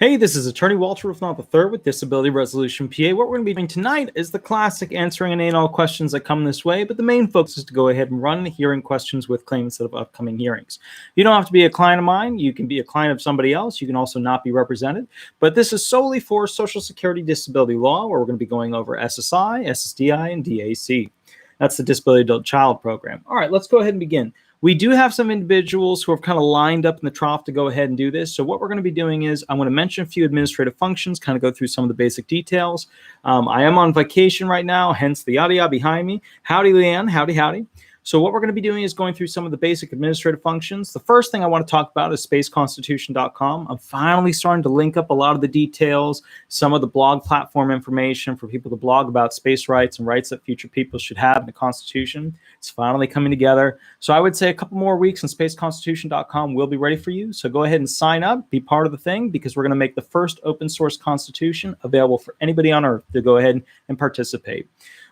Hey, this is attorney Walter Rudolph Hnot III with Disability Resolution PA. What we're going to be doing tonight is the classic answering any and all questions that come this way, but the main focus is to go ahead and run hearing questions with claimants of upcoming hearings. You don't have to be a client of mine. You can be a client of somebody else. You can also not be represented, but this is solely for Social Security disability law, where we're going to be going over SSI, Ssdi, and DAC. That's the Disability Adult Child Program. All right, let's go ahead and begin. We do have some individuals who have kind of lined up in the trough to go ahead and do this. So what we're going to be doing is I'm going to mention a few administrative functions, kind of go through some of the basic details. I am on vacation right now, hence the yada behind me. Howdy, Leanne. Howdy, howdy. So what we're going to be doing is going through some of the basic administrative functions. The first thing I want to talk about is spaceconstitution.com. I'm finally starting to link up a lot of the details, some of the blog platform information for people to blog about space rights and rights that future people should have in the Constitution. It's finally coming together. So I would say a couple more weeks and spaceconstitution.com will be ready for you. So go ahead and sign up, be part of the thing, because we're going to make the first open source Constitution available for anybody on Earth to go ahead and participate.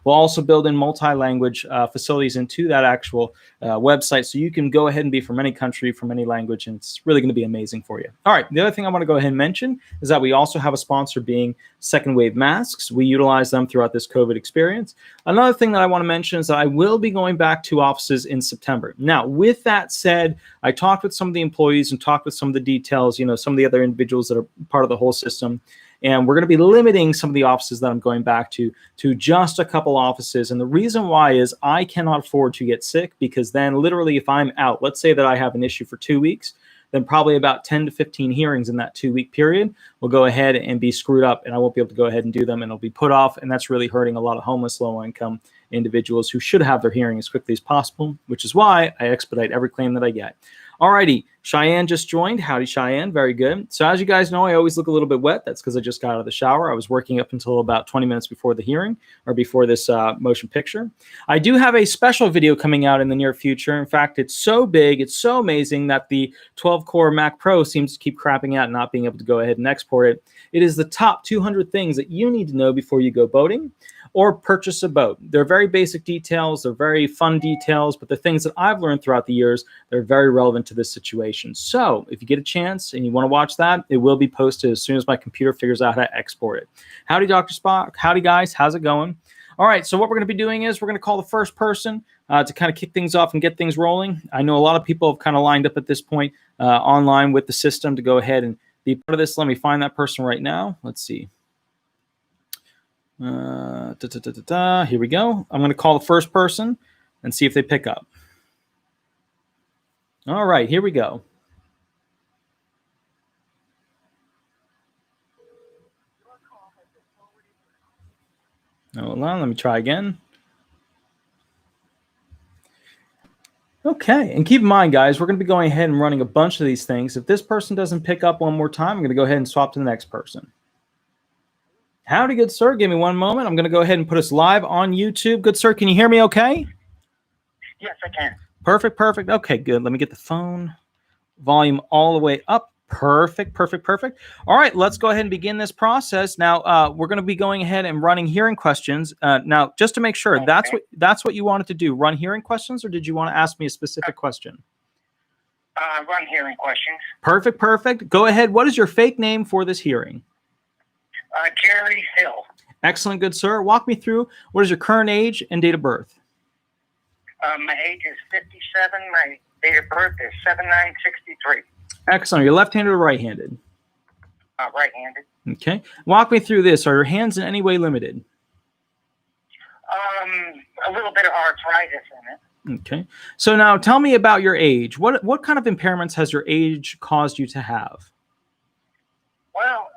We'll also build in multi-language facilities into that actual website, so you can go ahead and be from any country, from any language, and it's really going to be amazing for you. All right, the other thing I want to go ahead and mention is that we also have a sponsor being Second Wave Masks. We utilize them throughout this COVID experience. Another thing that I want to mention is that I will be going back to offices in September. Now, with that said, I talked with some of the employees and talked with some of the details, some of the other individuals that are part of the whole system. And we're going to be limiting some of the offices that I'm going back to just a couple offices. And the reason why is I cannot afford to get sick, because then literally if I'm out, let's say that I have an issue for 2 weeks, then probably about 10 to 15 hearings in that 2-week period will go ahead and be screwed up, and I won't be able to go ahead and do them, and it'll be put off. And that's really hurting a lot of homeless, low-income individuals who should have their hearing as quickly as possible, which is why I expedite every claim that I get. Alrighty, Cheyenne just joined. Howdy, Cheyenne. Very good. So as you guys know, I always look a little bit wet. That's because I just got out of the shower. I was working up until about 20 minutes before the hearing, or before this motion picture. I do have a special video coming out in the near future. In fact, it's so big, it's so amazing that the 12-core Mac Pro seems to keep crapping out and not being able to go ahead and export it. It is the top 200 things that you need to know before you go boating or purchase a boat. They're very basic details. They're very fun details, but the things that I've learned throughout the years, they're very relevant to this situation. So if you get a chance and you want to watch that, it will be posted as soon as my computer figures out how to export it. Howdy, Dr. Spock. Howdy, guys. How's it going? All right, so what we're going to be doing is we're going to call the first person to kind of kick things off and get things rolling. I know a lot of people have kind of lined up at this point online with the system to go ahead and be part of this. Let me find that person right now. Let's see. Here we go. I'm going to call the first person and see if they pick up. All right, here we go. Hold on, let me try again. Okay, and keep in mind, guys, we're going to be going ahead and running a bunch of these things. If this person doesn't pick up one more time, I'm going to go ahead and swap to the next person. Howdy, good sir. Give me one moment. I'm going to go ahead and put us live on YouTube. Good sir, can you hear me okay? Yes, I can. Perfect, perfect. Okay, good. Let me get the phone volume all the way up. Perfect, perfect, perfect. All right, let's go ahead and begin this process. Now, we're going to be going ahead and running hearing questions. Now, just to make sure, Okay. that's what you wanted to do, run hearing questions, or did you want to ask me a specific question? Run hearing questions. Perfect, perfect. Go ahead. What is your fake name for this hearing? Jerry Hill. Excellent, good sir. Walk me through, what is your current age and date of birth? My age is 57. My date of birth is 7963. Excellent. Are you left-handed or right-handed? Right-handed. Okay. Walk me through this. Are your hands in any way limited? A little bit of arthritis in it. Okay. So now tell me about your age. What kind of impairments has your age caused you to have? Well,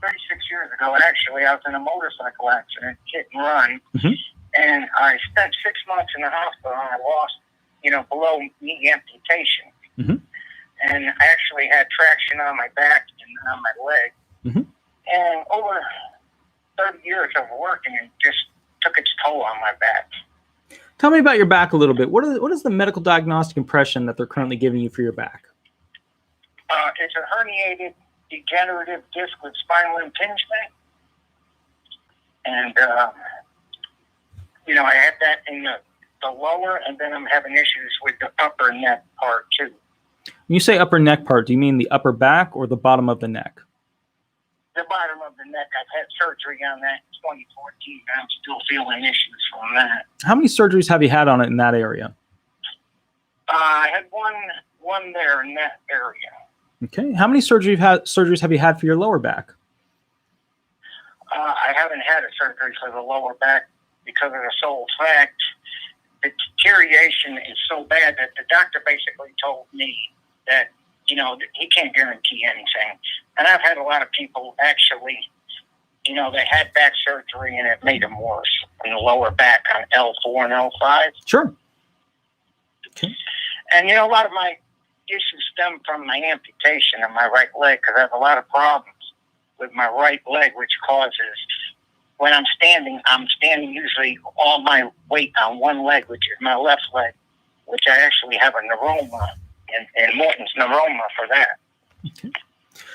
36 years ago, actually, I was in a motorcycle accident, hit and run, and I spent 6 months in the hospital, and I lost, below knee amputation. And I actually had traction on my back and on my leg. And over 30 years of working, it just took its toll on my back. Tell me about your back a little bit. What is the medical diagnostic impression that they're currently giving you for your back? It's a herniated degenerative disc with spinal impingement. And, I had that in the lower, and then I'm having issues with the upper neck part too. When you say upper neck part, do you mean the upper back or the bottom of the neck? The bottom of the neck. I've had surgery on that in 2014. I'm still feeling issues from that. How many surgeries have you had on it in that area? I had one there in that area. Okay. How many surgeries have you had for your lower back? I haven't had a surgery for the lower back because of the sole fact the deterioration is so bad that the doctor basically told me that, you know, he can't guarantee anything. And I've had a lot of people actually, you know, they had back surgery and it made them worse in the lower back on L4 and L5. Sure. Okay. And, you know, a lot of my issues stem from my amputation of my right leg because I have a lot of problems with my right leg, which causes, when I'm standing usually all my weight on one leg, which is my left leg, which I actually have a neuroma and Morton's neuroma for that. Okay.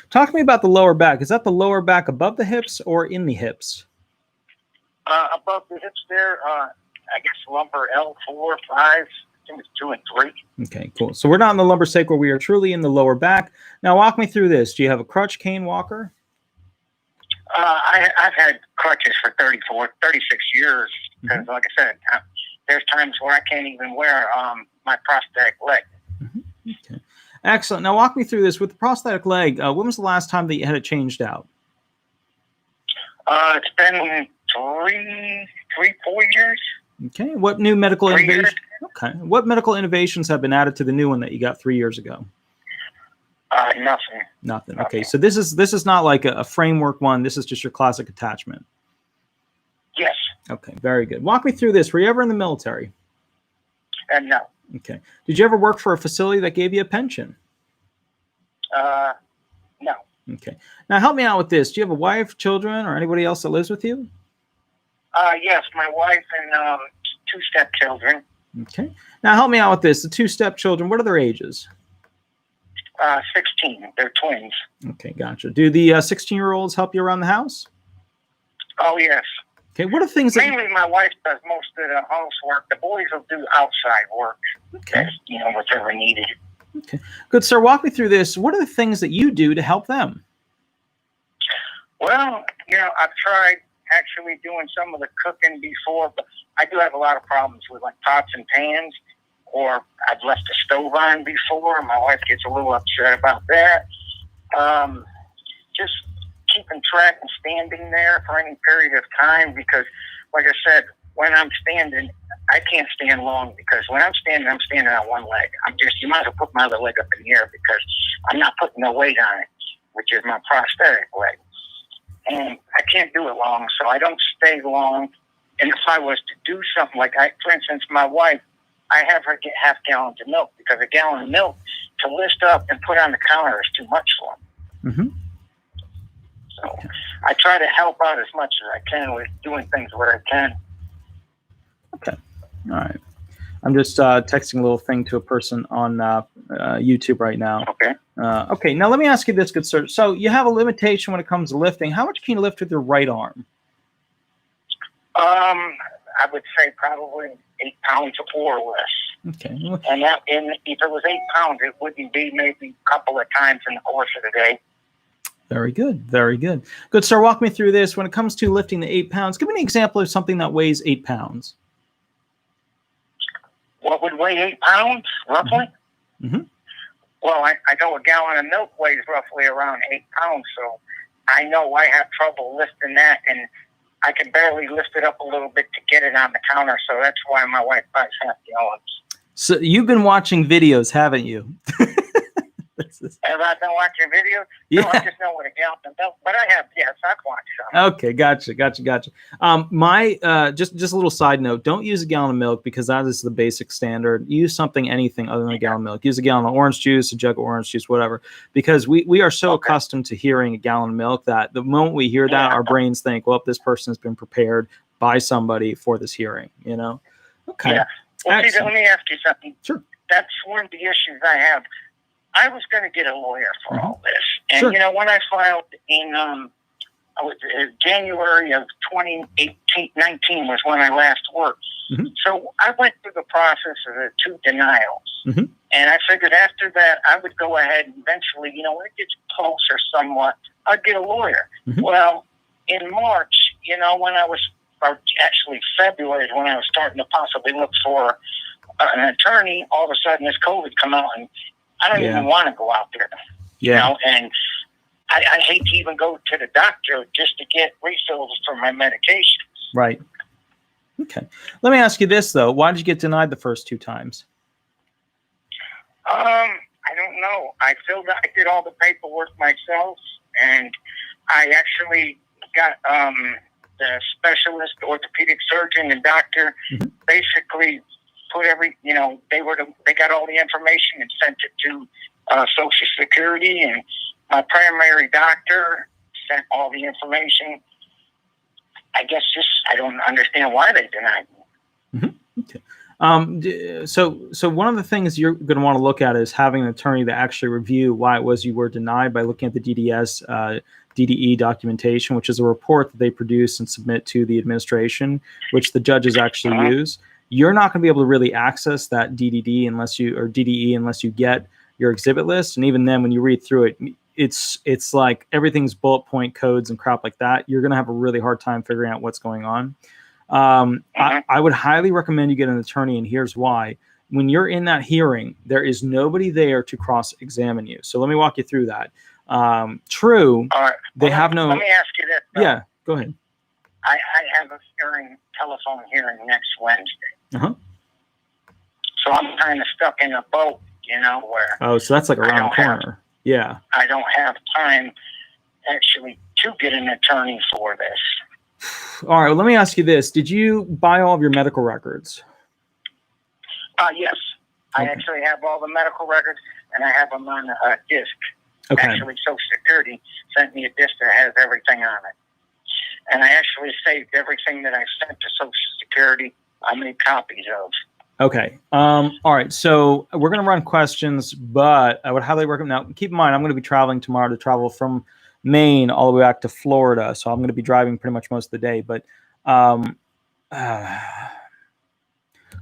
Talk to me about the lower back. Is that the lower back above the hips or in the hips? Above the hips there, I guess lumbar L4, 5, I think it's 2 and 3. Okay, cool. So we're not in the lumbar sacral. We are truly in the lower back. Now walk me through this. Do you have a crutch, cane, walker? I've had crutches for 36 years because, like I said, there's times where I can't even wear my prosthetic leg. Okay, excellent. Now walk me through this. With the prosthetic leg, when was the last time that you had it changed out? It's been 4 years. Okay, what new medical innovation? Okay, what medical innovations have been added to the new one that you got 3 years ago? Nothing. Nothing. Okay, so this is not like a framework one. This is just your classic attachment. Yes. Okay, very good. Walk me through this. Were you ever in the military? No. Okay. Did you ever work for a facility that gave you a pension? No. Okay. Now help me out with this. Do you have a wife, children, or anybody else that lives with you? Yes, my wife and 2 stepchildren. Okay. Now help me out with this. The 2 stepchildren, what are their ages? 16. They're twins. Okay, gotcha. Do the 16-year-olds help you around the house? Oh, yes. Okay, what are things that... Mainly my wife does most of the housework. The boys will do outside work. Okay. You know, whatever needed. Okay. Good, sir. Walk me through this. What are the things that you do to help them? Well, you know, I've tried actually doing some of the cooking before, but I do have a lot of problems with like pots and pans, or I've left the stove on before. My wife gets a little upset about that. Just keeping track and standing there for any period of time because, like I said, when I'm standing, I can't stand long because when I'm standing on one leg. You might as well put my other leg up in the air because I'm not putting no weight on it, which is my prosthetic leg. And I can't do it long, so I don't stay long. And if I was to do something like for instance, my wife, I have her get half gallons of milk because a gallon of milk to lift up and put on the counter is too much for me. Mm-hmm. So I try to help out as much as I can with doing things where I can. Okay. All right. I'm just texting a little thing to a person on YouTube right now. Okay. Okay. Now let me ask you this, good sir. So you have a limitation when it comes to lifting. How much can you lift with your right arm? I would say probably 8 pounds or less. Okay. And if it was 8 pounds, it wouldn't be maybe a couple of times in the course of the day. Very good. Very good. Good, sir. Walk me through this. When it comes to lifting the 8 pounds, give me an example of something that weighs 8 pounds. What would weigh 8 pounds, roughly? Mm-hmm. Well, I know a gallon of milk weighs roughly around 8 pounds, so I know I have trouble lifting that, and I can barely lift it up a little bit to get it on the counter, so that's why my wife buys half gallons. So you've been watching videos, haven't you? Have I been watching videos? Yeah. No, I just know what a gallon of milk, but I have, yes, I've watched some. Okay, gotcha. Just a little side note, don't use a gallon of milk because that is the basic standard. Use anything other than a gallon of milk. Use a gallon of orange juice, a jug of orange juice, whatever, because we are so accustomed to hearing a gallon of milk that the moment we hear that, our brains think, well, this person has been prepared by somebody for this hearing, you know? Okay. Yeah. Well, see, let me ask you something. Sure. That's one of the issues I have. I was going to get a lawyer for all this. And, Sure. you know, when I filed in January of 2019 was when I last worked. So I went through the process of the 2 denials. And I figured after that, I would go ahead and eventually, when it gets closer somewhat, I'd get a lawyer. Well, in March, when I was, or actually February is when I was starting to possibly look for an attorney, all of a sudden this COVID come out, and I don't even want to go out there. And I hate to even go to the doctor just to get refills for my medications. Right. Okay. Let me ask you this, though. Why did you get denied the first 2 times? I don't know. I did all the paperwork myself, and I actually got the specialist, the orthopedic surgeon, and doctor basically put they got all the information and sent it to Social Security, and my primary doctor sent all the information. I guess I don't understand why they denied me. Okay. So one of the things you're going to want to look at is having an attorney to actually review why it was you were denied by looking at the DDE documentation, which is a report that they produce and submit to the administration, which the judges actually use. You're not going to be able to really access that DDE unless you get your exhibit list. And even then, when you read through it, it's like everything's bullet point codes and crap like that. You're going to have a really hard time figuring out what's going on. I would highly recommend you get an attorney, and here's why. When you're in that hearing, there is nobody there to cross-examine you. So let me walk you through that. True, they have no... Let me ask you this, though. Yeah, go ahead. I have a telephone hearing next Wednesday. So I'm kind of stuck in a boat, where... Oh, so that's like around the corner. I don't have time, actually, to get an attorney for this. All right, well, let me ask you this. Did you buy all of your medical records? Yes. I actually have all the medical records, and I have them on a disc. Okay. Actually, Social Security sent me a disc that has everything on it. And I actually saved everything that I sent to Social Security. I made copies of. Okay. All right. So we're going to run questions, but I would highly recommend. Now, keep in mind, I'm going to be traveling tomorrow to travel from Maine all the way back to Florida. So I'm going to be driving pretty much most of the day. But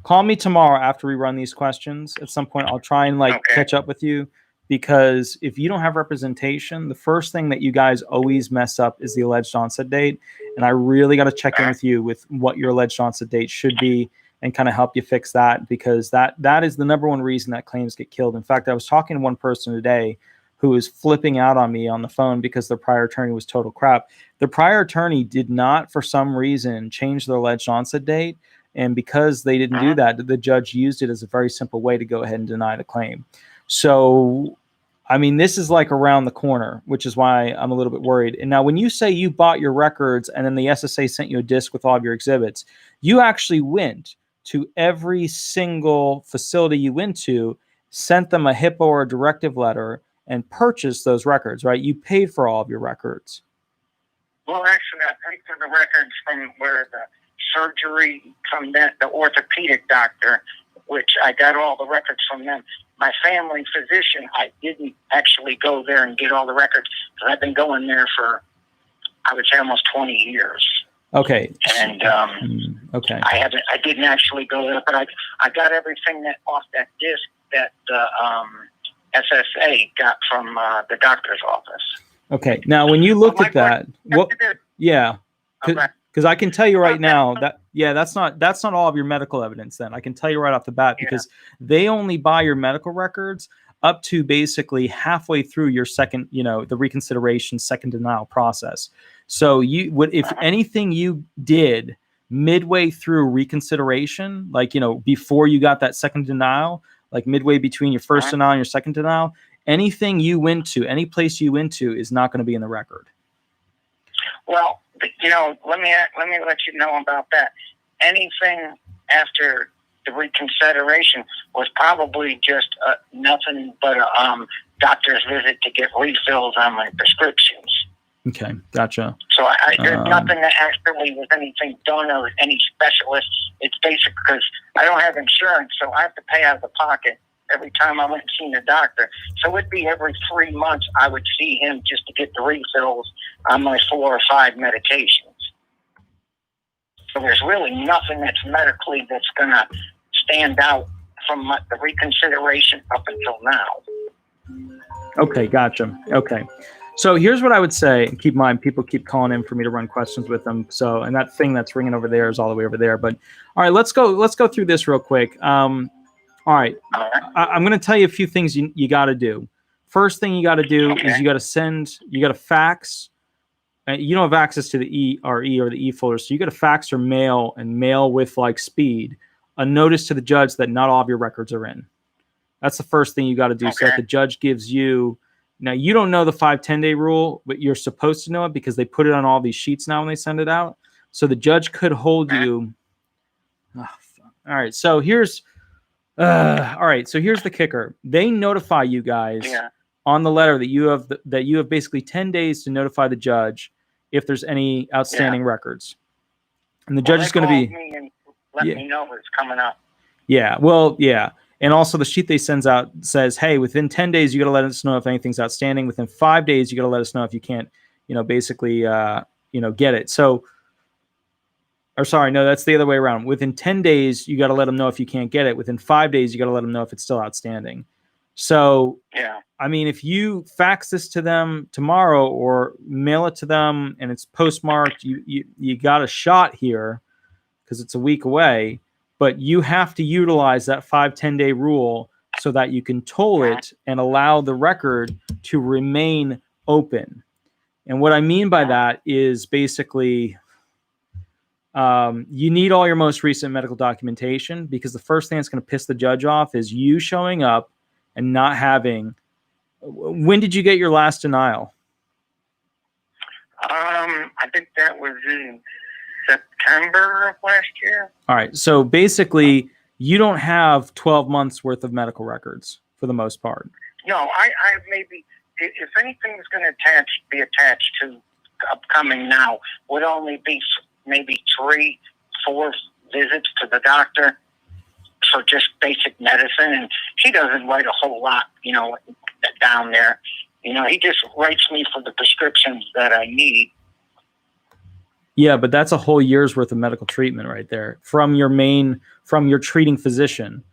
call me tomorrow after we run these questions. At some point, I'll try and catch up with you, because if you don't have representation, the first thing that you guys always mess up is the alleged onset date. And I really got to check in with you with what your alleged onset date should be and kind of help you fix that, because that is the number one reason that claims get killed. In fact, I was talking to one person today who was flipping out on me on the phone because their prior attorney was total crap. The prior attorney did not, for some reason, change their alleged onset date. And because they didn't do that, the judge used it as a very simple way to go ahead and deny the claim. So, I mean, this is like around the corner, which is why I'm a little bit worried. And now when you say you bought your records and then the SSA sent you a disc with all of your exhibits, you actually went to every single facility you went to, sent them a HIPAA or a directive letter, and purchased those records, right? You paid for all of your records. Well, actually, I paid for the records from where the surgery from the orthopedic doctor, which I got all the records from them. My family physician, I didn't actually go there and get all the records, because I've been going there for, I would say, almost 20 years. Okay. And okay. I didn't actually go there, but I got everything that off that disc that the SSA got from the doctor's office. Okay. Now, when you looked at that, because I can tell you right now that that's not all of your medical evidence. Then I can tell you right off the bat, because they only buy your medical records up to basically halfway through your second, the reconsideration, second denial process. So if anything you did midway through reconsideration, before you got that second denial, like midway between your first denial and your second denial, anything you went to, any place you went to, is not going to be in the record. Well, let me let you know about that. Anything after the reconsideration was probably just nothing but a doctor's visit to get refills on my prescriptions. Okay, gotcha. So there's nothing that actually was anything done or any specialist. It's basic because I don't have insurance, so I have to pay out of the pocket every time I went and seen the doctor. So it'd be every 3 months I would see him just to get the refills on my 4 or 5 medications. So there's really nothing that's medically that's going to stand out from the reconsideration up until now. Okay, gotcha. Okay. So here's what I would say. Keep in mind, people keep calling in for me to run questions with them. So, and that thing that's ringing over there is all the way over there. But all right, let's go through this real quick. All right. I'm going to tell you a few things you got to do. First thing you got to do is you got to fax. You don't have access to the ERE or the e-folder, so you got to fax or mail with like speed a notice to the judge that not all of your records are in. That's the first thing you got to do. So that the judge gives you. Now, you don't know the 5-10 day rule, but you're supposed to know it because they put it on all these sheets now when they send it out. So the judge could hold you. Oh, all right. So here's the kicker. They notify you guys on the letter that you have basically 10 days to notify the judge if there's any outstanding records. And the judge is going to be let me know what's coming up. Yeah. Well, yeah. And also the sheet they sends out says, hey, within 10 days, you got to let us know if anything's outstanding. Within 5 days, you got to let us know if you can't, basically, get it. So, or sorry, no, that's the other way around. Within 10 days, you got to let them know if you can't get it. Within 5 days, you got to let them know if it's still outstanding. So, I mean, if you fax this to them tomorrow or mail it to them and it's postmarked, you got a shot here because it's a week away. But you have to utilize that 5-10 day rule so that you can toll it and allow the record to remain open. And what I mean by that is basically you need all your most recent medical documentation, because the first thing that's going to piss the judge off is you showing up and not having. When did you get your last denial? I think that was in September of last year. All right. So basically, you don't have 12 months worth of medical records for the most part. No, I maybe, if anything is going to be attached to upcoming now, would only be maybe 3-4 visits to the doctor for just basic medicine. And he doesn't write a whole lot, down there. He just writes me for the prescriptions that I need. Yeah, but that's a whole year's worth of medical treatment right there from your treating physician.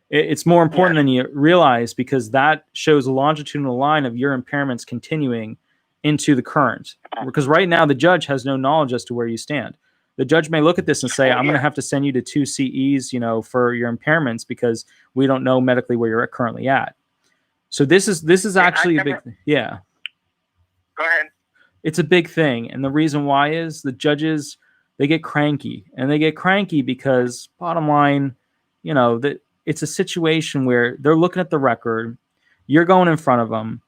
It's more important than you realize, because that shows a longitudinal line of your impairments continuing into the current. Because right now the judge has no knowledge as to where you stand. The judge may look at this and say, I'm going to have to send you to 2 CEs, for your impairments, because we don't know medically where you're currently at. So this is actually a big thing. Yeah. Go ahead. It's a big thing. And the reason why is the judges, they get cranky. And they get cranky because, bottom line, that it's a situation where they're looking at the record. You're going in front of them.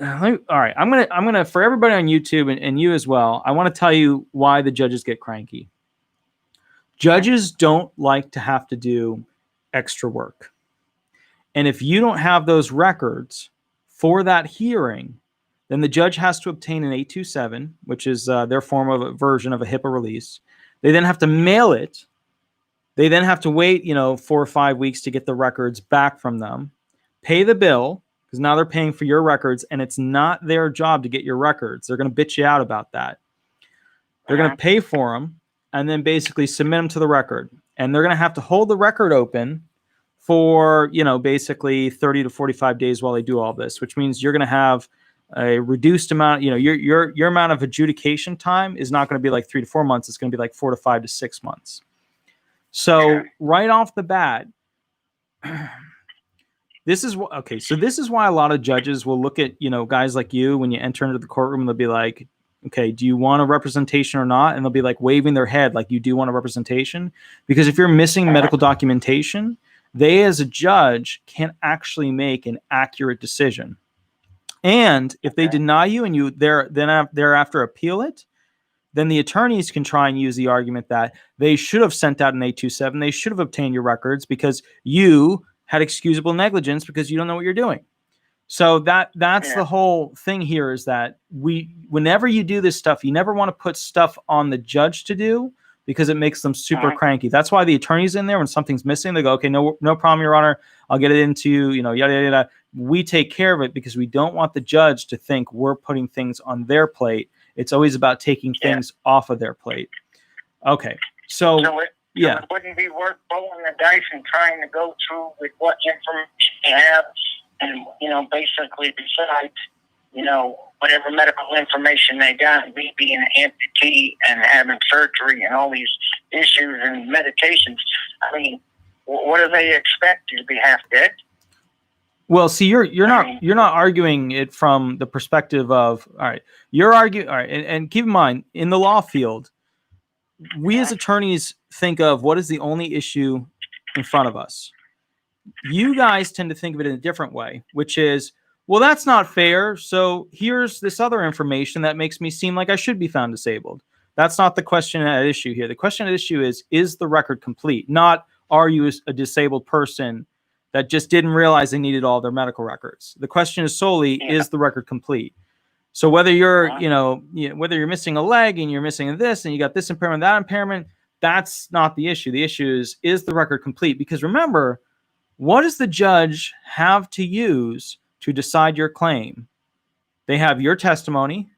All right. I'm gonna for everybody on YouTube and you as well, I want to tell you why the judges get cranky. Judges don't like to have to do extra work. And if you don't have those records for that hearing, then the judge has to obtain an 827, which is their form of a version of a HIPAA release. They then have to mail it. They then have to wait, 4 or 5 weeks to get the records back from them, pay the bill, because now they're paying for your records, and it's not their job to get your records. They're going to bitch you out about that. They're going to pay for them and then basically submit them to the record. And they're going to have to hold the record open for, basically 30 to 45 days while they do all this, which means you're going to have a reduced amount, your amount of adjudication time is not going to be like 3 to 4 months. It's going to be like 4 to 5 to 6 months. So right off the bat, this is why a lot of judges will look at, guys like you, when you enter into the courtroom, they'll be like, okay, do you want a representation or not? And they'll be like waving their head like you do want a representation. Because if you're missing medical documentation, they as a judge can't actually make an accurate decision. And if they deny you and you thereafter appeal it, then the attorneys can try and use the argument that they should have sent out an 827. They should have obtained your records because you had excusable negligence because you don't know what you're doing. So that's the whole thing here, is that whenever you do this stuff, you never want to put stuff on the judge to do, because it makes them super cranky. That's why the attorney's in there when something's missing. They go, okay, no problem, Your Honor. I'll get it into, yada, yada, yada. We take care of it because we don't want the judge to think we're putting things on their plate. It's always about taking things off of their plate. Okay. So it wouldn't be worth rolling the dice and trying to go through with what information they have and, basically decide, whatever medical information they got, me being an amputee and having surgery and all these issues and medications. I mean, what do they expect? You to be half dead? Well, see, you're not arguing it from the perspective of, all right, you're arguing, all right, and keep in mind, in the law field, we as attorneys think of what is the only issue in front of us. You guys tend to think of it in a different way, which is, well, that's not fair. So here's this other information that makes me seem like I should be found disabled. That's not the question at issue here. The question at issue is the record complete? Not, are you a disabled person that just didn't realize they needed all their medical records? The question is solely, is the record complete? So whether you're, whether you're missing a leg and you're missing this and you got this impairment, that impairment, that's not the issue. The issue is the record complete? Because remember, what does the judge have to use to decide your claim? They have your testimony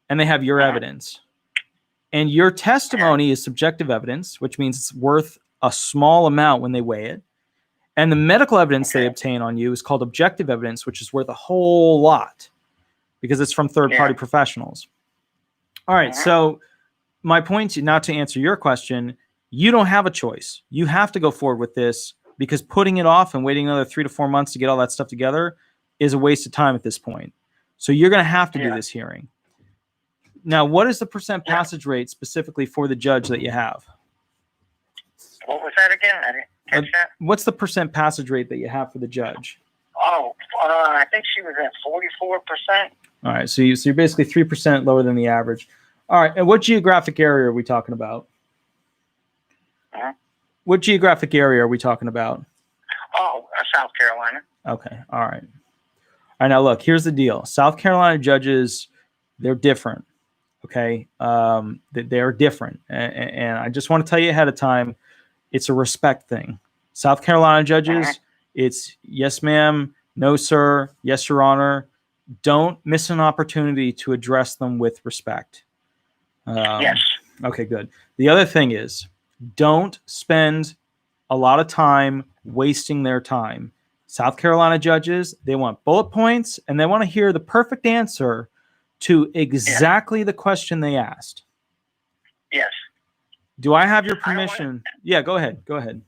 and they have your evidence. And your testimony is subjective evidence, which means it's worth a small amount when they weigh it. And the medical evidence they obtain on you is called objective evidence, which is worth a whole lot because it's from third-party professionals. All right, so my point, not to answer your question, you don't have a choice. You have to go forward with this because putting it off and waiting another 3 to 4 months to get all that stuff together is a waste of time at this point. So you're going to have to do this hearing. Now, what is the percent passage rate specifically for the judge that you have? What was that again? I didn't catch that. What's the percent passage rate that you have for the judge? Oh, I think she was at 44%. All right, so you're basically 3% lower than the average. All right, and what geographic area are we talking about? What geographic area are we talking about? Oh, South Carolina. Okay, all right. All right, now look, here's the deal. South Carolina judges, they're different, okay? They're different, and I just want to tell you ahead of time, it's a respect thing. South Carolina judges, it's yes, ma'am, no, sir, yes, your honor. Don't miss an opportunity to address them with respect. Yes. Okay, good. The other thing is, don't spend a lot of time wasting their time. South Carolina judges, they want bullet points, and they want to hear the perfect answer to exactly the question they asked. Yes. Do I have your permission? Yeah, go ahead. Go ahead.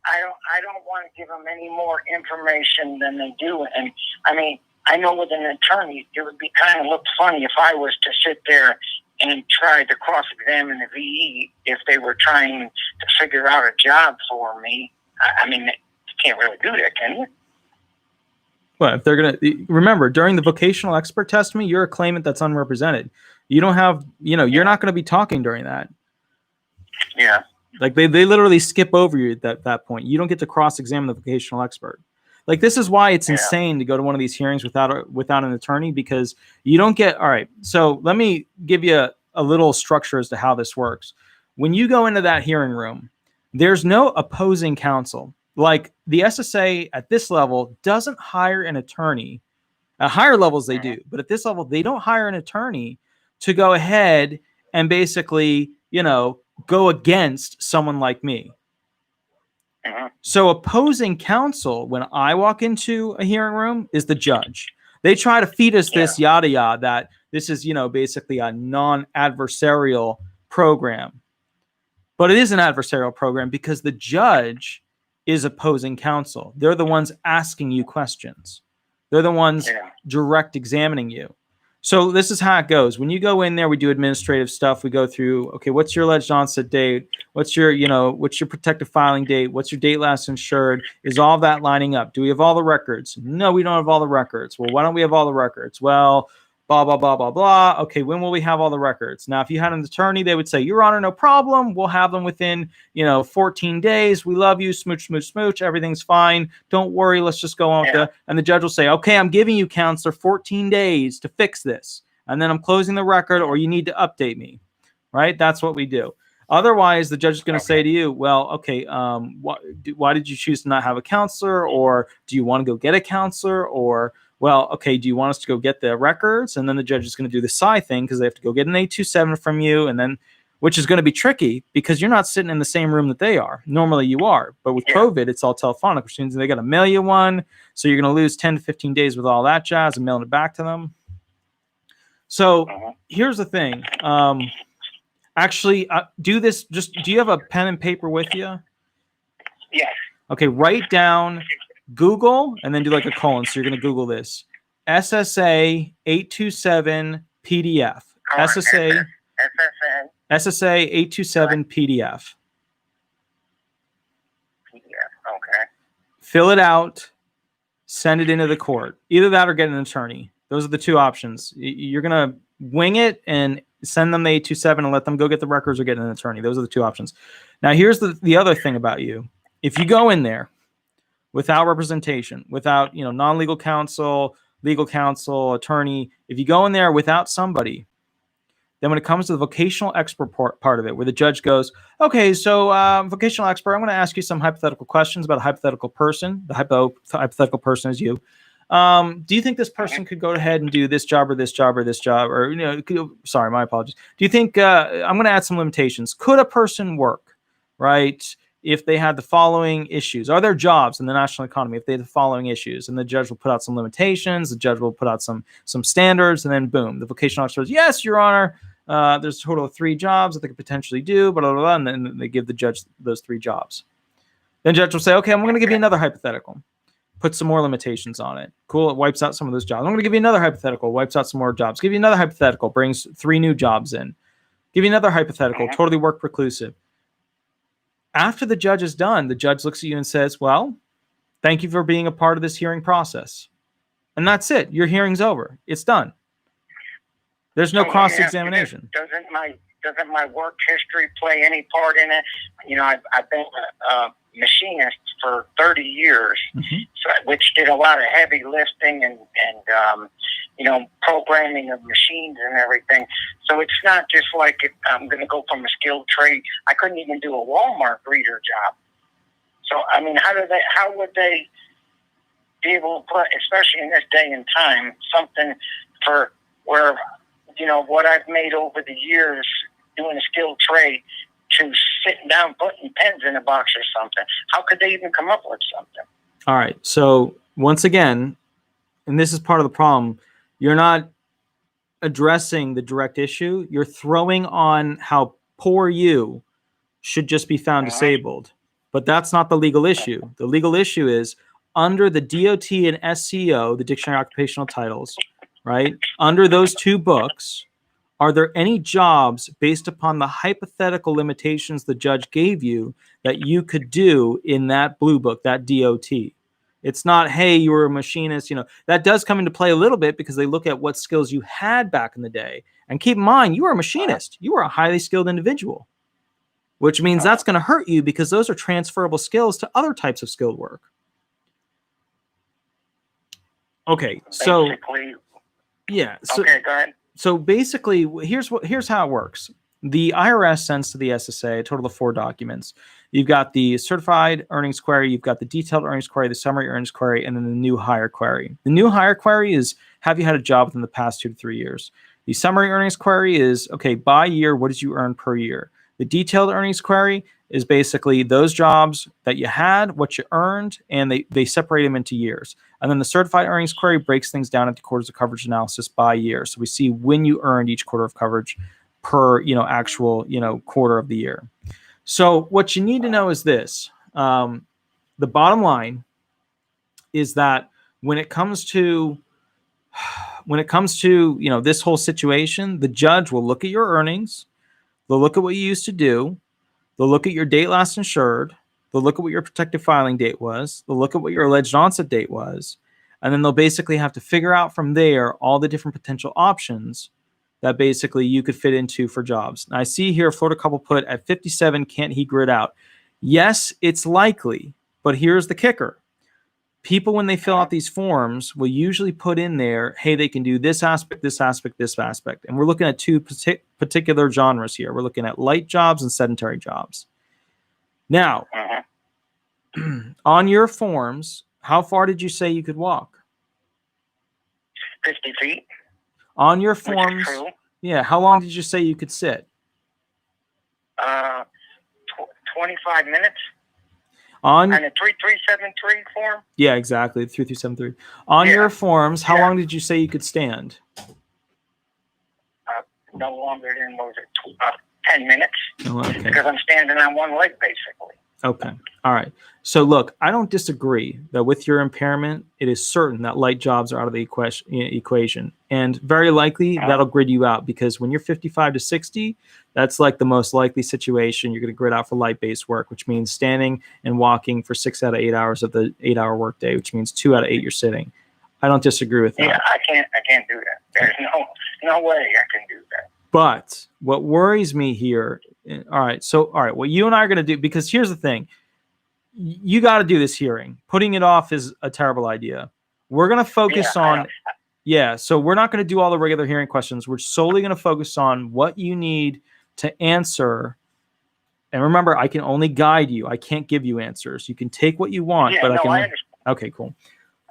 I don't want to give them any more information than they do. And I mean, I know with an attorney, it would be kind of look funny if I was to sit there and try to cross-examine the VE if they were trying to figure out a job for me. I mean, you can't really do that, can you? Well, if they're going to remember during the vocational expert testimony, you're a claimant that's unrepresented. You don't have, you're not going to be talking during that. Yeah. Like they literally skip over you at that point. You don't get to cross-examine the vocational expert. Like this is why it's insane to go to one of these hearings without an attorney, because you don't get, all right. So let me give you a little structure as to how this works. When you go into that hearing room, there's no opposing counsel. Like the SSA at this level doesn't hire an attorney. At higher levels they do, but at this level they don't hire an attorney to go ahead and basically, go against someone like me. So opposing counsel, when I walk into a hearing room, is the judge. They try to feed us this yada yada that this is, basically a non-adversarial program. But it is an adversarial program because the judge is opposing counsel. They're the ones asking you questions. They're the ones direct examining you. So this is how it goes. When you go in there, we do administrative stuff. We go through, okay, what's your alleged onset date? What's your protective filing date? What's your date last insured? Is all that lining up? Do we have all the records? No, we don't have all the records. Well, why don't we have all the records? Well, blah, blah, blah, blah, blah. Okay, when will we have all the records? Now, if you had an attorney, they would say, Your Honor, no problem. We'll have them within, 14 days. We love you. Smooch, smooch, smooch. Everything's fine. Don't worry. Let's just go on with and the judge will say, okay, I'm giving you, counselor, 14 days to fix this. And then I'm closing the record or you need to update me, right? That's what we do. Otherwise, the judge is going to say to you, well, okay, why did you choose to not have a counselor? Or do you want to go get a counselor? Or well, okay, do you want us to go get the records? And then the judge is going to do the PSI thing because they have to go get an 827 from you. And then which is going to be tricky because you're not sitting in the same room that they are. Normally you are, but with COVID, it's all telephonic, which means they got to mail you one. So you're going to lose 10 to 15 days with all that jazz and mailing it back to them. So here's the thing. Actually, do this. Do you have a pen and paper with you? Yes. Okay, write down Google and then do like a colon. So you're going to Google this. SSA 827 PDF. SSA 827 PDF. Okay. Fill it out. Send it into the court. Either that or get an attorney. Those are the two options. You're going to wing it and send them the 827 and let them go get the records or get an attorney. Those are the two options. Now, here's the other thing about you. If you go in there without representation, without non-legal counsel, legal counsel, attorney, if you go in there without somebody, then when it comes to the vocational expert part of it, where the judge goes, okay, so vocational expert, I'm going to ask you some hypothetical questions about a hypothetical person. The hypothetical person is you. Do you think this person could go ahead and do this job or this job or this job? Or, sorry, my apologies. Do you think, I'm going to add some limitations. Could a person work, right, if they had the following issues? Are there jobs in the national economy if they had the following issues? And the judge will put out some limitations. The judge will put out some standards. And then, boom, the vocational expert says, yes, Your Honor, there's a total of 3 jobs that they could potentially do, blah, blah, blah, and then they give the judge those 3 jobs. Then the judge will say, okay, I'm going to give you another hypothetical. Put some more limitations on it. Cool, it wipes out some of those jobs. I'm going to give you another hypothetical, wipes out some more jobs. Give you another hypothetical, brings 3 new jobs in. Give you another hypothetical, totally work preclusive. After the judge is done, the judge looks at you and says, well, thank you for being a part of this hearing process. And that's it. Your hearing's over. It's done. There's no cross-examination. Doesn't my work history play any part in it? I've been a machinist for 30 years, which did a lot of heavy lifting and programming of machines and everything. So it's not just like I'm going to go from a skilled trade. I couldn't even do a Walmart greeter job. So I mean, how would they be able to put, especially in this day and time, something for where what I've made over the years doing a skilled trade to sitting down putting pens in a box or something? How could they even come up with something? All right. So once again, and this is part of the problem, you're not addressing the direct issue. You're throwing on how poor you should just be found disabled. But that's not the legal issue. The legal issue is under the DOT and SCO, the Dictionary of Occupational Titles, right? Under those 2 books, are there any jobs based upon the hypothetical limitations the judge gave you that you could do in that blue book, that DOT? It's not, hey, you were a machinist. That does come into play a little bit because they look at what skills you had back in the day. And keep in mind, you were a machinist. You were a highly skilled individual, which means that's going to hurt you because those are transferable skills to other types of skilled work. Okay, so yeah. So, okay, go ahead. So basically, here's how it works. The IRS sends to the SSA a total of 4 documents. You've got the certified earnings query, you've got the detailed earnings query, the summary earnings query, and then the new hire query. The new hire query is, have you had a job within the past 2 to 3 years? The summary earnings query is, okay, by year, what did you earn per year? The detailed earnings query is basically those jobs that you had, what you earned, and they separate them into years. And then the certified earnings query breaks things down into quarters of coverage analysis by year. So we see when you earned each quarter of coverage per, actual, quarter of the year. So what you need to know is this. The bottom line is that when it comes to this whole situation, the judge will look at your earnings. They'll look at what you used to do. They'll look at your date last insured. They'll look at what your protective filing date was. They'll look at what your alleged onset date was. And then they'll basically have to figure out from there all the different potential options that basically you could fit into for jobs. Now, I see here Florida couple put at 57, can't he grid out? Yes, it's likely, but here's the kicker. People, when they fill out these forms, will usually put in there, hey, they can do this aspect, this aspect, this aspect. And we're looking at 2 particular genres here. We're looking at light jobs and sedentary jobs. Now, on your forms, how far did you say you could walk? 50 feet. On your forms, yeah, how long did you say you could sit? Uh, 25 minutes. On and a 3373 form? Yeah, exactly. 3373. On your forms, how long did you say you could stand? No longer than, what was it, 10 minutes? Oh, okay. Because I'm standing on one leg, basically. Okay. All right. So look, I don't disagree that with your impairment, it is certain that light jobs are out of the equation. And very likely that'll grid you out, because when you're 55 to 60, that's like the most likely situation you're going to grid out for light-based work, which means standing and walking for 6 out of 8 hours of the 8-hour workday, which means 2 out of 8 you're sitting. I don't disagree with that. Yeah, I can't do that. There's no way I can do that. But what worries me here, all right, what you and I are going to do, because here's the thing, you got to do this hearing. Putting it off is a terrible idea. We're going to focus on, so we're not going to do all the regular hearing questions. We're solely going to focus on what you need to answer. And remember, I can only guide you. I can't give you answers. You can take what you want, but I understand. Okay, cool.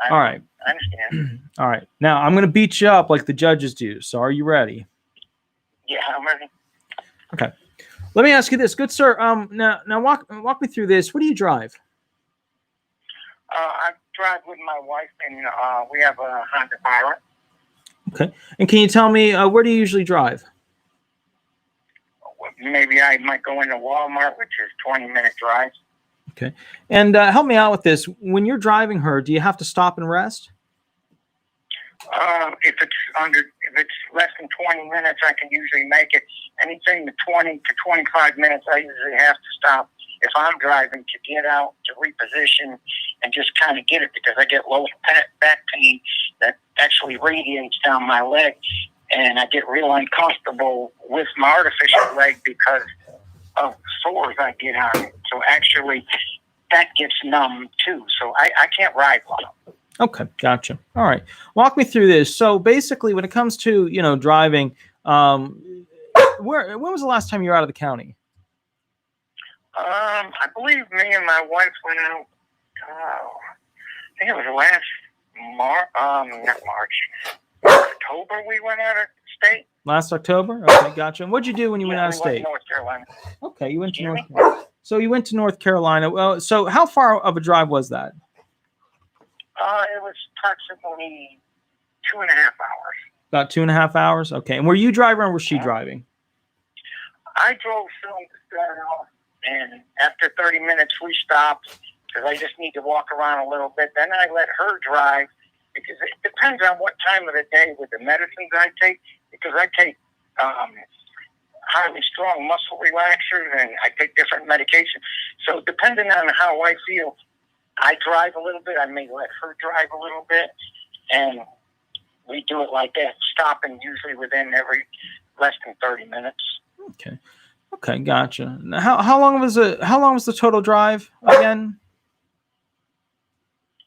All right. I understand. All right. Now, I'm going to beat you up like the judges do. So are you ready? Yeah, I'm ready. Okay. Let me ask you this, good sir. Now walk me through this. What do you drive? I drive with my wife, and we have a Honda Pilot. Okay. And can you tell me where do you usually drive? Maybe I might go into Walmart, which is 20-minute drive. Okay. And help me out with this. When you're driving her, do you have to stop and rest? If it's less than 20 minutes, I can usually make it. Anything to 20 to 25 minutes, I usually have to stop if I'm driving to get out, to reposition, and just kind of get it, because I get low back pain that actually radiates down my leg, and I get real uncomfortable with my artificial leg because of sores I get on it. So actually, that gets numb too. So I can't ride well. Okay, gotcha. All right, walk me through this. So basically, when it comes to driving, when was the last time you were out of the county? I believe me and my wife went out. I think it was last October. We went out of state. Last October. Okay, gotcha. And what'd you do when you went out of state? Went to North Carolina. Okay, you went to North Carolina. So you went to North Carolina. Well, so how far of a drive was that? It was approximately 2.5 hours. About 2.5 hours? Okay. And were you driving or was she driving? I drove film to start off, and after 30 minutes, we stopped because I just need to walk around a little bit. Then I let her drive, because it depends on what time of the day with the medicines I take, because I take highly strong muscle relaxers, and I take different medications. So depending on how I feel, I drive a little bit. I may let her drive a little bit, and we do it like that, stopping usually within every less than 30 minutes. Okay. Okay, gotcha. Now, how long was the total drive again?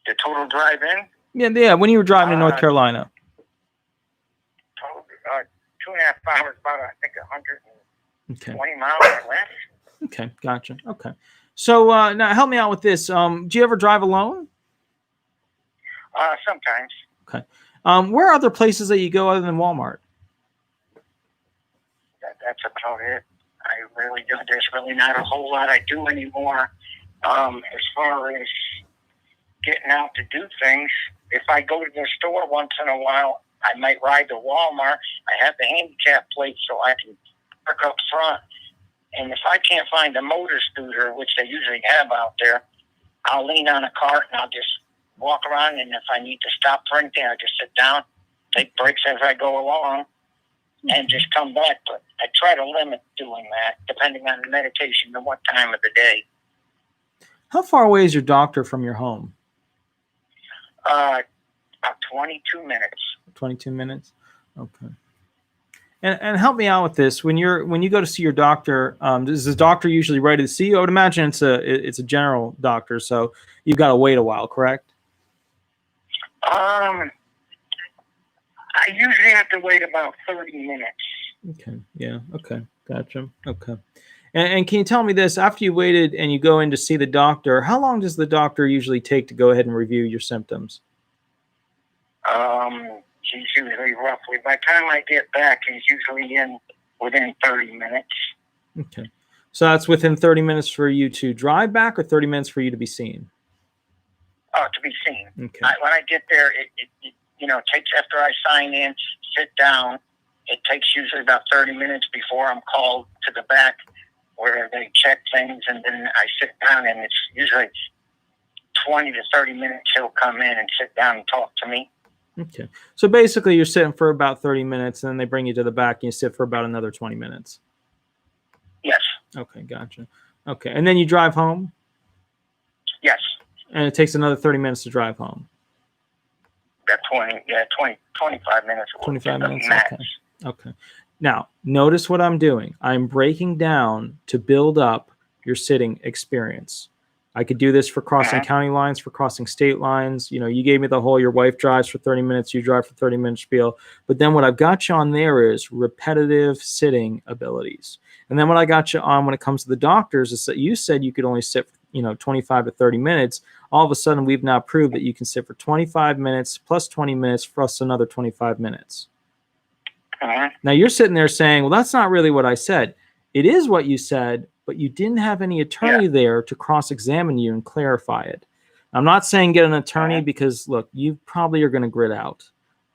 The total drive in? Yeah. When you were driving to North Carolina. Total, 2.5 hours, about I think 120 miles or less. Okay, gotcha. Okay. So now help me out with this. Do you ever drive alone? Sometimes. Okay. Where are other places that you go other than Walmart? That's about it. I really do. There's really not a whole lot I do anymore. As far as getting out to do things, if I go to the store once in a while, I might ride to Walmart. I have the handicap plate so I can park up front. And if I can't find a motor scooter, which they usually have out there, I'll lean on a cart and I'll just walk around. And if I need to stop for anything, I'll just sit down, take breaks as I go along, and just come back. But I try to limit doing that, depending on the medication and what time of the day. How far away is your doctor from your home? About 22 minutes. 22 minutes? Okay. And help me out with this. When you go to see your doctor, is the doctor usually ready to see you? I would imagine it's a general doctor, so you've got to wait a while, correct? I usually have to wait about 30 minutes. Okay. Yeah. Okay. Gotcha. Okay. And can you tell me this? After you waited and you go in to see the doctor, how long does the doctor usually take to go ahead and review your symptoms? He's usually roughly, by the time I get back, he's usually in within 30 minutes. Okay. So that's within 30 minutes for you to drive back, or 30 minutes for you to be seen? To be seen. Okay. When I get there, it takes, after I sign in, sit down, it takes usually about 30 minutes before I'm called to the back where they check things, and then I sit down, and it's usually 20 to 30 minutes he'll come in and sit down and talk to me. Okay. So basically you're sitting for about 30 minutes, and then they bring you to the back and you sit for about another 20 minutes. Yes. Okay, gotcha. Okay. And then you drive home? Yes. And it takes another 30 minutes to drive home. 25 minutes. 25 minutes? Max. Okay. Okay. Now, notice what I'm doing. I'm breaking down to build up your sitting experience. I could do this for crossing county lines, for crossing state lines. You gave me the whole your wife drives for 30 minutes, you drive for 30 minutes spiel. But then what I've got you on there is repetitive sitting abilities. And then what I got you on when it comes to the doctors is that you said you could only sit, 25 to 30 minutes. All of a sudden, we've now proved that you can sit for 25 minutes plus 20 minutes plus another 25 minutes. Now you're sitting there saying, well, that's not really what I said. It is what you said, but you didn't have any attorney there to cross-examine you and clarify it. I'm not saying get an attorney because, look, you probably are going to grit out.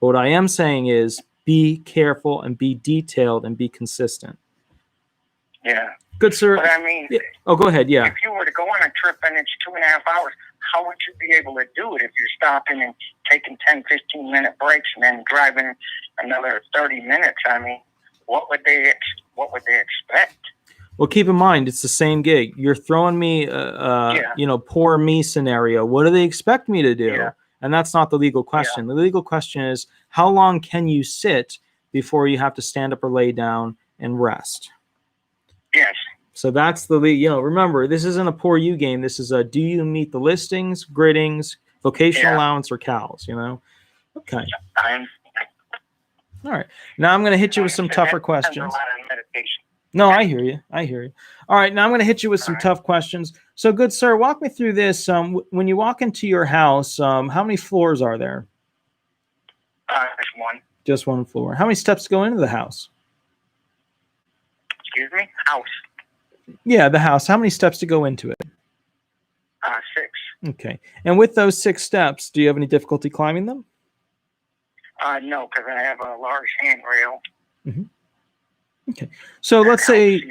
But what I am saying is be careful and be detailed and be consistent. Yeah. Good, sir. But I mean, oh, go ahead. Yeah. If you were to go on a trip and it's 2.5 hours, how would you be able to do it if you're stopping and taking 10, 15-minute breaks and then driving another 30 minutes? I mean, what would they expect? Well, keep in mind, it's the same gig. You're throwing me poor me scenario. What do they expect me to do? Yeah. And that's not the legal question. The legal question is, how long can you sit before you have to stand up or lay down and rest? Yes. So that's the remember, this isn't a poor you game. This is a do you meet the listings, griddings, vocational allowance, or CALs, Okay. All right. Now I'm going to hit you with some tougher questions. No, I hear you. All right. Now I'm going to hit you with some tough questions. So, good sir, walk me through this. When you walk into your house, how many floors are there? Just one. Just one floor. How many steps go into the house? Excuse me? House. Yeah, the house. How many steps to go into it? 6. Okay. And with those 6 steps, do you have any difficulty climbing them? No, because I have a large handrail. Okay. So let's say,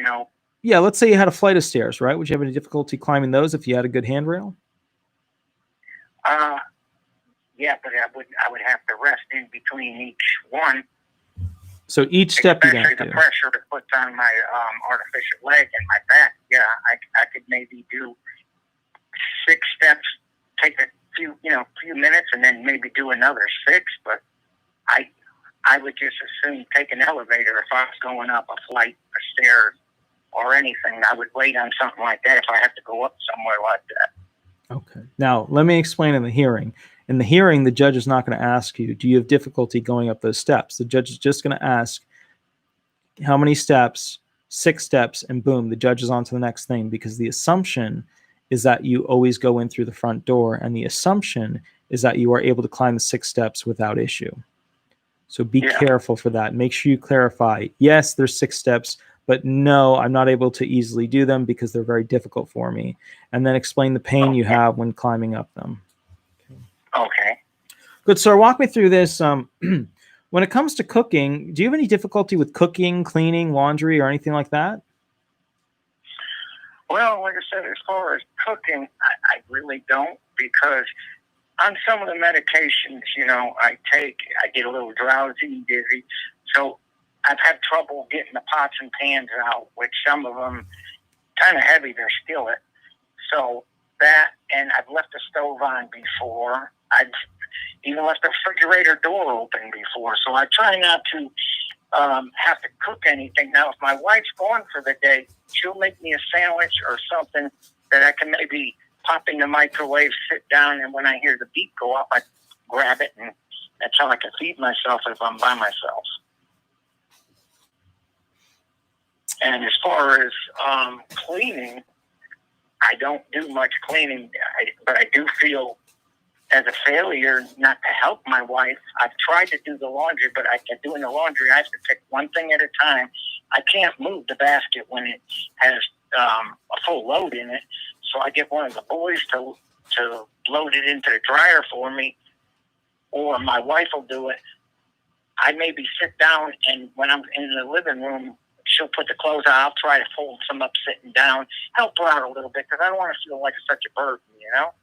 let's say you had a flight of stairs, right? Would you have any difficulty climbing those if you had a good handrail? Yeah, but I would have to rest in between each one. So each step you got to do. Especially the pressure it puts on my artificial leg and my back. Yeah, I could maybe do 6 steps, take a few minutes, and then maybe do another 6. But I would just assume take an elevator if I was going up a flight of stairs or anything. I would wait on something like that if I have to go up somewhere like that. Okay. Now, let me explain in the hearing. In the hearing, the judge is not going to ask you, do you have difficulty going up those steps? The judge is just going to ask, how many steps? 6 steps, and boom, the judge is on to the next thing, because the assumption is that you always go in through the front door, and the assumption is that you are able to climb the 6 steps without issue. So be careful for that. Make sure you clarify, yes, there's 6 steps, but no, I'm not able to easily do them because they're very difficult for me. And then explain the pain you have when climbing up them. Okay. Good, sir. Walk me through this. When it comes to cooking, do you have any difficulty with cooking, cleaning, laundry, or anything like that? Well, like I said, as far as cooking, I really don't, because on some of the medications, I take, I get a little drowsy, dizzy. So I've had trouble getting the pots and pans out, which some of them kind of heavy, they're skillet. So that, and I've left the stove on before. I've even left the refrigerator door open before. So I try not to have to cook anything. Now, if my wife's gone for the day, she'll make me a sandwich or something that I can maybe pop in the microwave, sit down, and when I hear the beep go up, I grab it, and that's how I can feed myself if I'm by myself. And as far as cleaning, I don't do much cleaning, but I do feel as a failure not to help my wife. I've tried to do the laundry, but doing the laundry, I have to pick one thing at a time. I can't move the basket when it has a full load in it. So I get one of the boys to load it into the dryer for me, or my wife will do it. I maybe sit down, and when I'm in the living room, she'll put the clothes out. I'll try to fold some up sitting down, help her out a little bit, because I don't want to feel like such a burden, you know?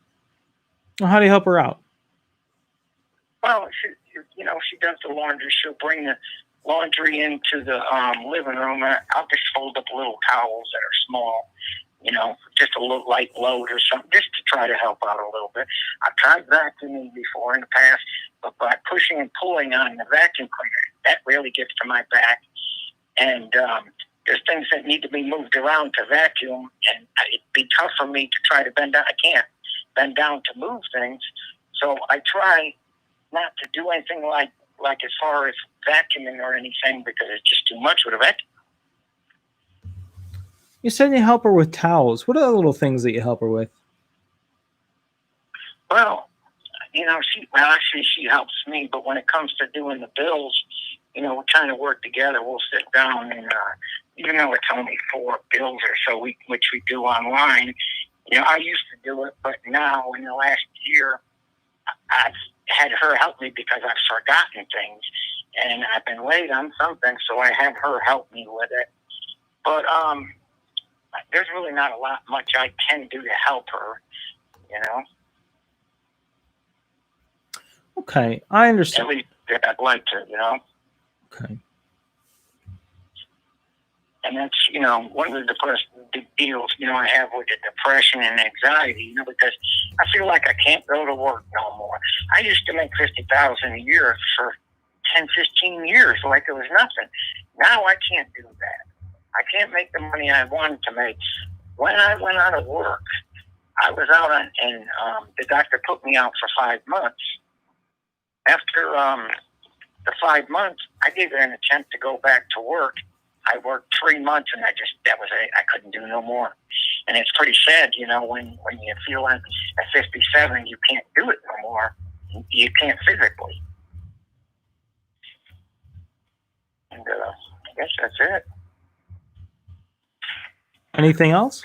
Well, how do you help her out? Well, she does the laundry. She'll bring the laundry into the living room, and I'll just fold up little towels that are small, just a little light load or something, just to try to help out a little bit. I've tried vacuuming before in the past, but by pushing and pulling on the vacuum cleaner, that really gets to my back. And there's things that need to be moved around to vacuum, and it'd be tough for me to try to bend down. I can't bend down to move things, so I try not to do anything like as far as vacuuming or anything, because it's just too much with a vacuum. You said you help her with towels. What are the little things that you help her with? Well, she helps me, but when it comes to doing the bills, we kind of work together. We'll sit down, and even though it's only 4 bills or so, which we do online, I used to do it, but now in the last year, I've had her help me because I've forgotten things, and I've been late on something, so I have her help me with it. But there's really not much I can do to help her, Okay, I understand. At least I'd like to, Okay. And that's, one of the first big deals, I have with the depression and anxiety, because I feel like I can't go to work no more. I used to make $50,000 a year for 10, 15 years like it was nothing. Now I can't do that. I can't make the money I wanted to make. When I went out of work, I was out and the doctor put me out for 5 months. After the 5 months, I gave it an attempt to go back to work. I worked 3 months, and that was it. I couldn't do no more. And it's pretty sad, when you feel like at 57 you can't do it no more. You can't physically. And I guess that's it. Anything else?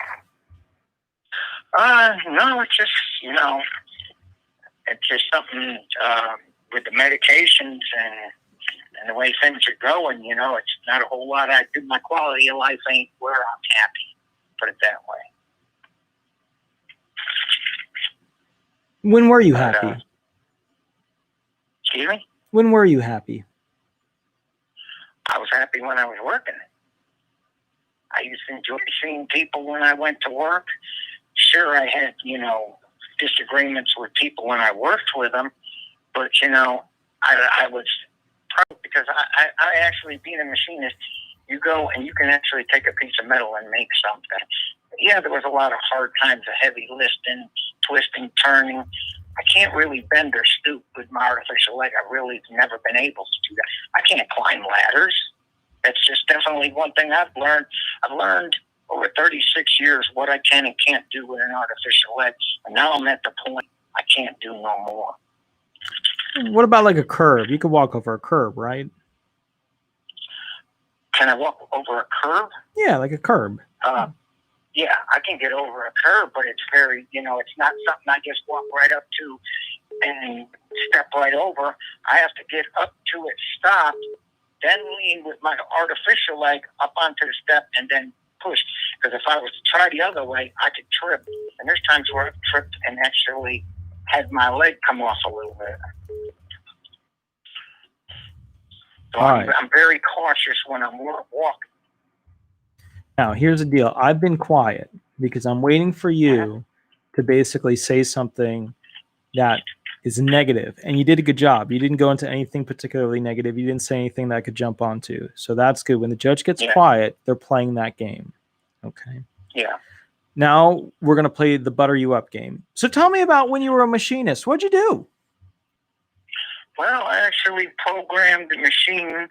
No, it's just, it's just something with the medications and the way things are going, it's not a whole lot I do. My quality of life ain't where I'm happy, put it that way. When were you happy? Excuse me? When were you happy? I was happy when I was working. I used to enjoy seeing people when I went to work. Sure, I had, disagreements with people when I worked with them, but, I was proud because I actually, being a machinist, you go and you can actually take a piece of metal and make something. Yeah, there was a lot of hard times of heavy lifting, twisting, turning. I can't really bend or stoop with my artificial leg. I really never been able to do that. I can't climb ladders. That's just definitely one thing I've learned. I've learned over 36 years what I can and can't do with an artificial leg. And now I'm at the point I can't do no more. What about like a curb? You could walk over a curb, right? Can I walk over a curb? Yeah, like a curb. Yeah, I can get over a curb, but it's very, it's not something I just walk right up to and step right over. I have to get up to it, stop, then lean with my artificial leg up onto the step and then push. Because if I was to try the other way, I could trip. And there's times where I've tripped and actually had my leg come off a little bit. So I'm very cautious when I'm walking. Now, here's the deal. I've been quiet because I'm waiting for you to basically say something that is negative. And you did a good job. You didn't go into anything particularly negative. You didn't say anything that I could jump onto. So that's good. When the judge gets quiet, they're playing that game. Okay. Yeah. Now we're going to play the butter you up game. So tell me about when you were a machinist. What'd you do? Well, I actually programmed the machines.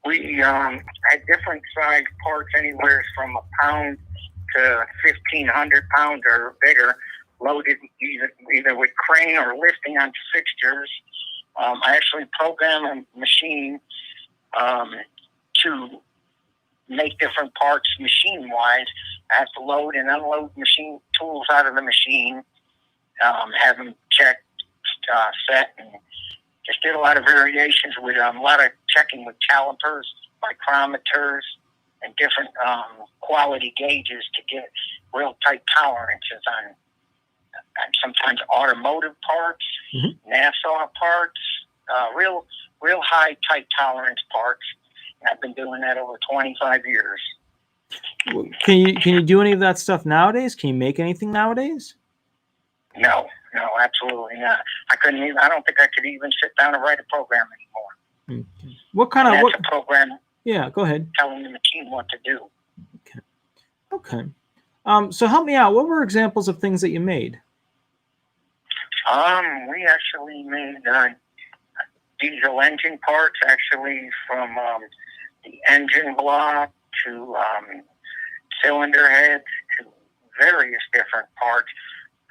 We had different size parts, anywhere from a pound to 1,500 pounds or bigger, loaded either with crane or lifting onto fixtures. I actually programmed a machine to make different parts machine-wise, I have to load and unload machine tools out of the machine, have them checked, set, and just did a lot of variations with a lot of checking with calipers, micrometers, and different quality gauges to get real tight tolerances on sometimes automotive parts, NASA parts, real high tight tolerance parts. And I've been doing that over 25 years. Can you do any of that stuff nowadays? Can you make anything nowadays? No, absolutely not. I couldn't even. I don't think I could even sit down and write a program anymore. Okay. What kind of that's a program? Yeah, go ahead. Telling the machine what to do. Okay. So help me out. What were examples of things that you made? We actually made diesel engine parts, actually from the engine block to cylinder heads to various different parts.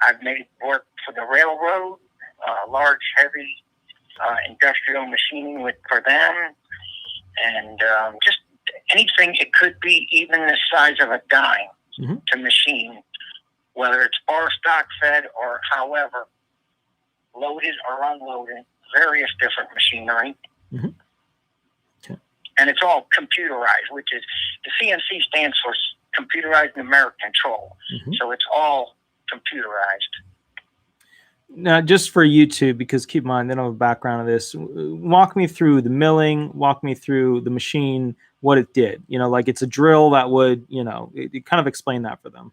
I've made work for the railroad, large, heavy industrial machining for them, and just anything. It could be even the size of a dime to machine, whether it's bar stock fed or however, loaded or unloaded, various different machinery. Okay. And it's all computerized, which is, the CNC stands for computerized numeric control. So it's all computerized. Now, just for YouTube, because keep in mind, they don't have a background of this, walk me through the milling, walk me through the machine, what it did. Like it's a drill that would, it kind of explain that for them.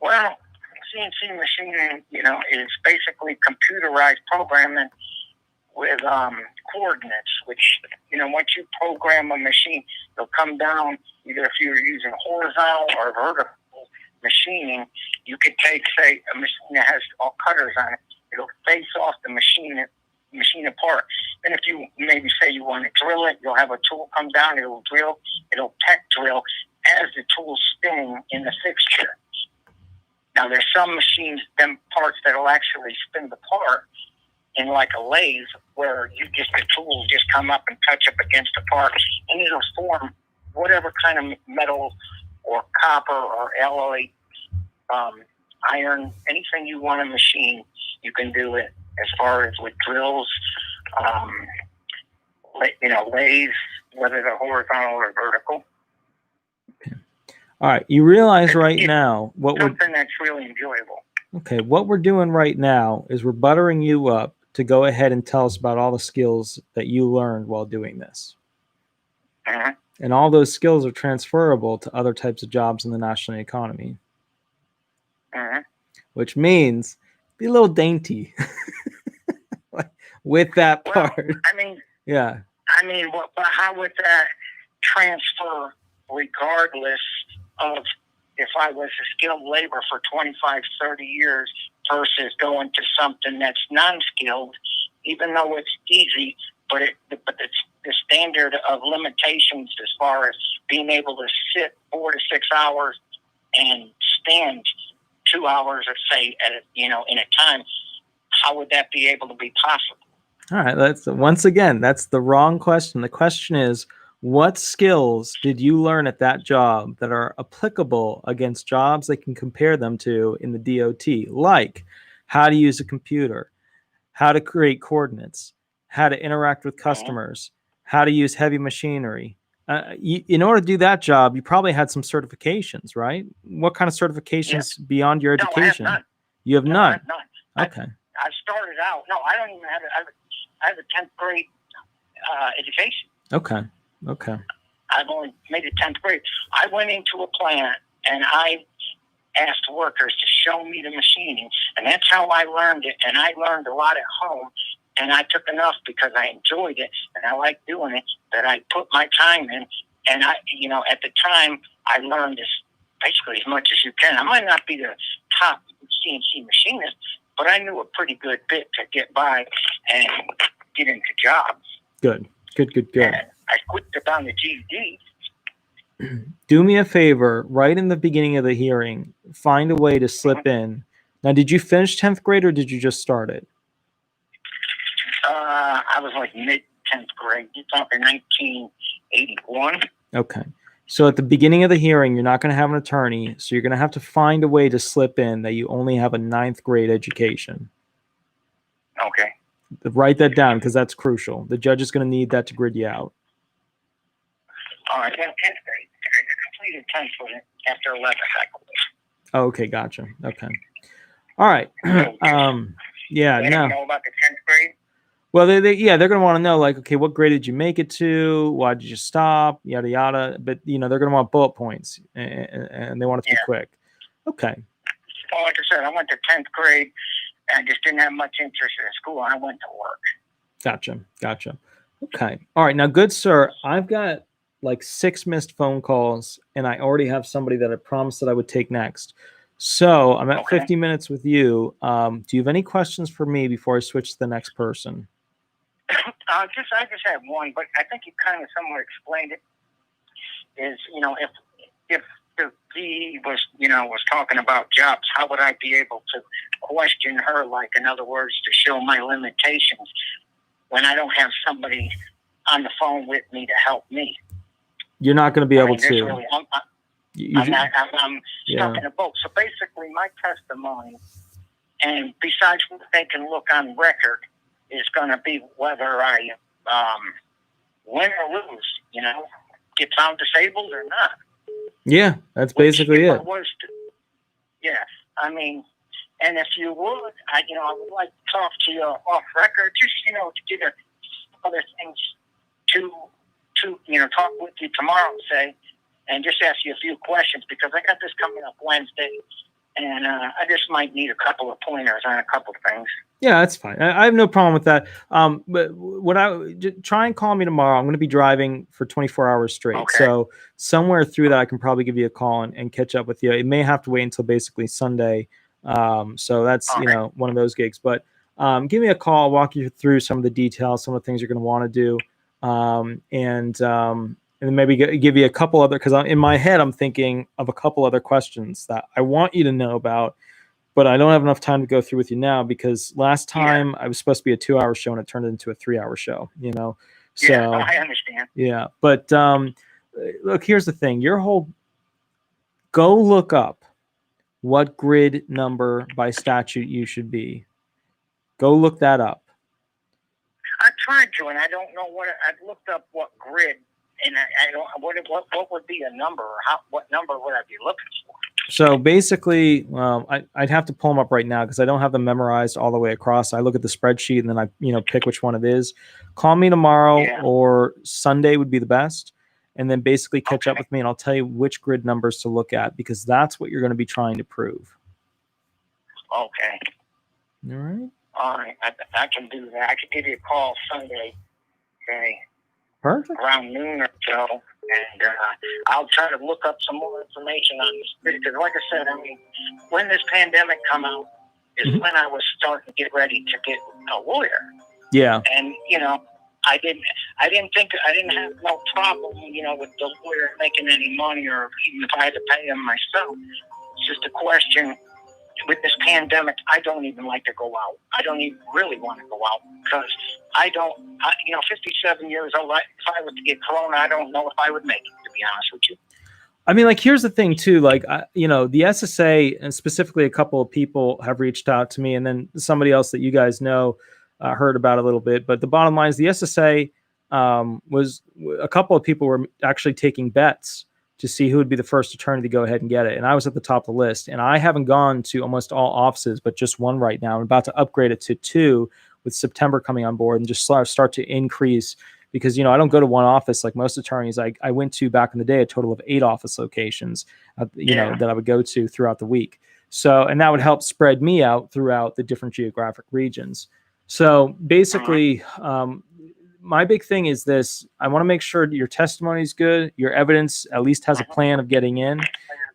Well, CNC machining, is basically computerized programming with coordinates, which, once you program a machine, it'll come down, either if you're using horizontal or vertical machining, you could take, say, a machine that has all cutters on it, it'll face off the machine apart. Then if you maybe say you want to drill it, you'll have a tool come down, it'll peck drill as the tool's spinning in the fixture. Now, there's some machines, them parts that'll actually spin the part in like a lathe, where the tools just come up and touch up against the part, and it'll form whatever kind of metal or copper or alloy, iron, anything you want to machine, you can do it. As far as with drills, lathes, whether they're horizontal or vertical. All right, you realize right now something that's really enjoyable. Okay, what we're doing right now is we're buttering you up to go ahead and tell us about all the skills that you learned while doing this. And all those skills are transferable to other types of jobs in the national economy. Which means be a little dainty with that part. Well, but how would that transfer regardless of if I was a skilled labor for 25, 30 years versus going to something that's non-skilled, even though it's easy, but the standard of limitations as far as being able to sit 4 to 6 hours and stand 2 hours, or say in a time, how would that be able to be possible? All right, that's the wrong question. The question is, what skills did you learn at that job that are applicable against jobs they can compare them to in the DOT, like how to use a computer, how to create coordinates, how to interact with customers, how to use heavy machinery. In order to do that job, you probably had some certifications, right? What kind of certifications beyond your education? No, I have none. You have none? I have none. Okay. I started out, I don't even have I have a 10th grade education. Okay. I've only made it 10th grade. I went into a plant and I asked workers to show me the machining, and that's how I learned it. And I learned a lot at home, and I took enough because I enjoyed it and I liked doing it that I put my time in. And at the time, I learned this basically as much as you can. I might not be the top CNC machinist, but I knew a pretty good bit to get by and get into jobs. Good. And I quit on the GED. Do me a favor, right in the beginning of the hearing, find a way to slip in. Now, did you finish 10th grade or did you just start it? I was like mid 10th grade. You're talking 1981. Okay. So at the beginning of the hearing, you're not going to have an attorney. So you're going to have to find a way to slip in that you only have a 9th grade education. Okay. Write that down because that's crucial. The judge is going to need that to grid you out. All right. 10th grade. I completed 10th grade after 11th, I believe. Oh, okay, gotcha. Okay. All right. Yeah. They No. don't know about the 10th grade. Well, they're going to want to know, like, okay, what grade did you make it to? Why did you stop? Yada yada. But they're going to want bullet points, and they want it to be quick. Okay. Well, like I said, I went to 10th grade. I just didn't have much interest in school. I went to work. Gotcha. Okay. All right. Now, good sir, I've got like 6 missed phone calls, and I already have somebody that I promised that I would take next. So I'm at 50 minutes with you. Do you have any questions for me before I switch to the next person? I just have one, but I think you kind of somewhat explained it. Is if the V was talking about jobs, how would I be able to question her? Like, in other words, to show my limitations when I don't have somebody on the phone with me to help me. You're not going to be able to. Really, I'm stuck in a boat. So basically, my testimony, and besides what they can look on record, is going to be whether I win or lose. Get found disabled or not. Yeah, that's basically it. I mean, and if you would, I would like to talk to you off record, just to get other things to talk with you tomorrow, say, and just ask you a few questions, because I got this coming up Wednesday, and I just might need a couple of pointers on a couple of things. Yeah, that's fine. I have no problem with that. But try and call me tomorrow. I'm going to be driving for 24 hours straight. Okay. So somewhere through that, I can probably give you a call and catch up with you. It may have to wait until basically Sunday. So that's, one of those gigs. But give me a call. I'll walk you through some of the details, some of the things you're going to want to do. And then maybe give you a couple other, because in my head, I'm thinking of a couple other questions that I want you to know about. But I don't have enough time to go through with you now, because last time I was supposed to be a 2-hour show and it turned into a 3-hour show, So, yeah, I understand. Yeah. But look, here's the thing. Go look up what grid number by statute you should be. Go look that up. I tried to, and I don't know I've looked up what grid, and I don't, what would be a number, or what number would I be looking for? So basically, I'd have to pull them up right now because I don't have them memorized all the way across. I look at the spreadsheet and then I, pick which one it is. Call me tomorrow or Sunday would be the best, and then basically catch up with me, and I'll tell you which grid numbers to look at, because that's what you're going to be trying to prove. Okay. All right. All right. I can do that. I could give you a call Sunday. Okay. Perfect. Around noon or so. And I'll try to look up some more information on this, because, like I said, when this pandemic come out is when I was starting to get ready to get a lawyer. Yeah. And I didn't have no problem, with the lawyer making any money, or even if I had to pay him myself. It's just a question. With this pandemic, I don't even like to go out. I don't even really want to go out, because 57 years old, if I were to get corona, I don't know if I would make it, to be honest with you. Here's the thing too, the SSA, and specifically a couple of people have reached out to me, and then somebody else that you guys know heard about a little bit. But the bottom line is the SSA was a couple of people were actually taking bets to see who would be the first attorney to go ahead and get it. And I was at the top of the list, and I haven't gone to almost all offices, but just one right now. I'm about to upgrade it to 2 with September coming on board, and just start to increase, because, I don't go to one office like most attorneys. I went to, back in the day, a total of 8 office locations, that I would go to throughout the week. So, and that would help spread me out throughout the different geographic regions. So basically, my big thing is this: I want to make sure your testimony is good, your evidence at least has a plan of getting in,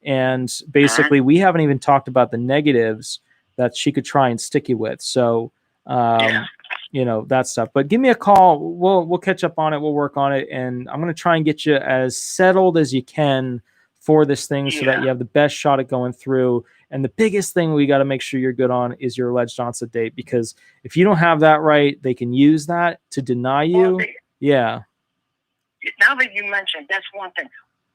and basically we haven't even talked about the negatives that she could try and stick you with. So, that stuff. But give me a call. We'll catch up on it. We'll work on it, and I'm going to try and get you as settled as you can for this thing, so that you have the best shot at going through. And the biggest thing we got to make sure you're good on is your alleged onset date, because if you don't have that right, they can use that to deny you. Now that you mentioned, that's one thing.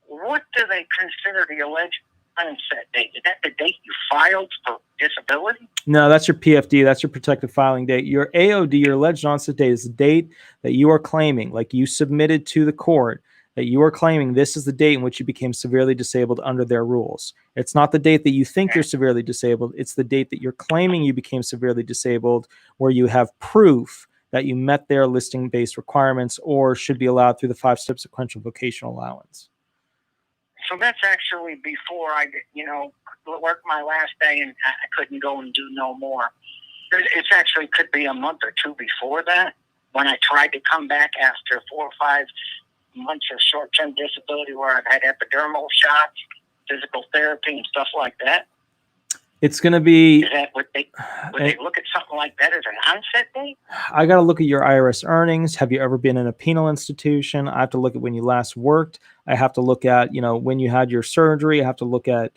what do they consider the alleged onset date? Is that the date you filed for disability? No, that's your PFD. That's your protected filing date. Your AOD, your alleged onset date, is the date that you are claiming, like you submitted to the court, that you are claiming this is the date in which you became severely disabled under their rules. It's not the date that you think you're severely disabled. It's the date that you're claiming you became severely disabled, where you have proof that you met their listing-based requirements or should be allowed through the 5-step sequential vocational allowance. So that's actually before I, worked my last day and I couldn't go and do no more. It's actually could be a month or two before that when I tried to come back after 4 or 5 months of short-term disability where I've had epidermal shots, physical therapy, and stuff like that. It's going to be... Is that would they look at something like that as an onset date? I got to look at your IRS earnings. Have you ever been in a penal institution? I have to look at when you last worked. I have to look at, when you had your surgery. I have to look at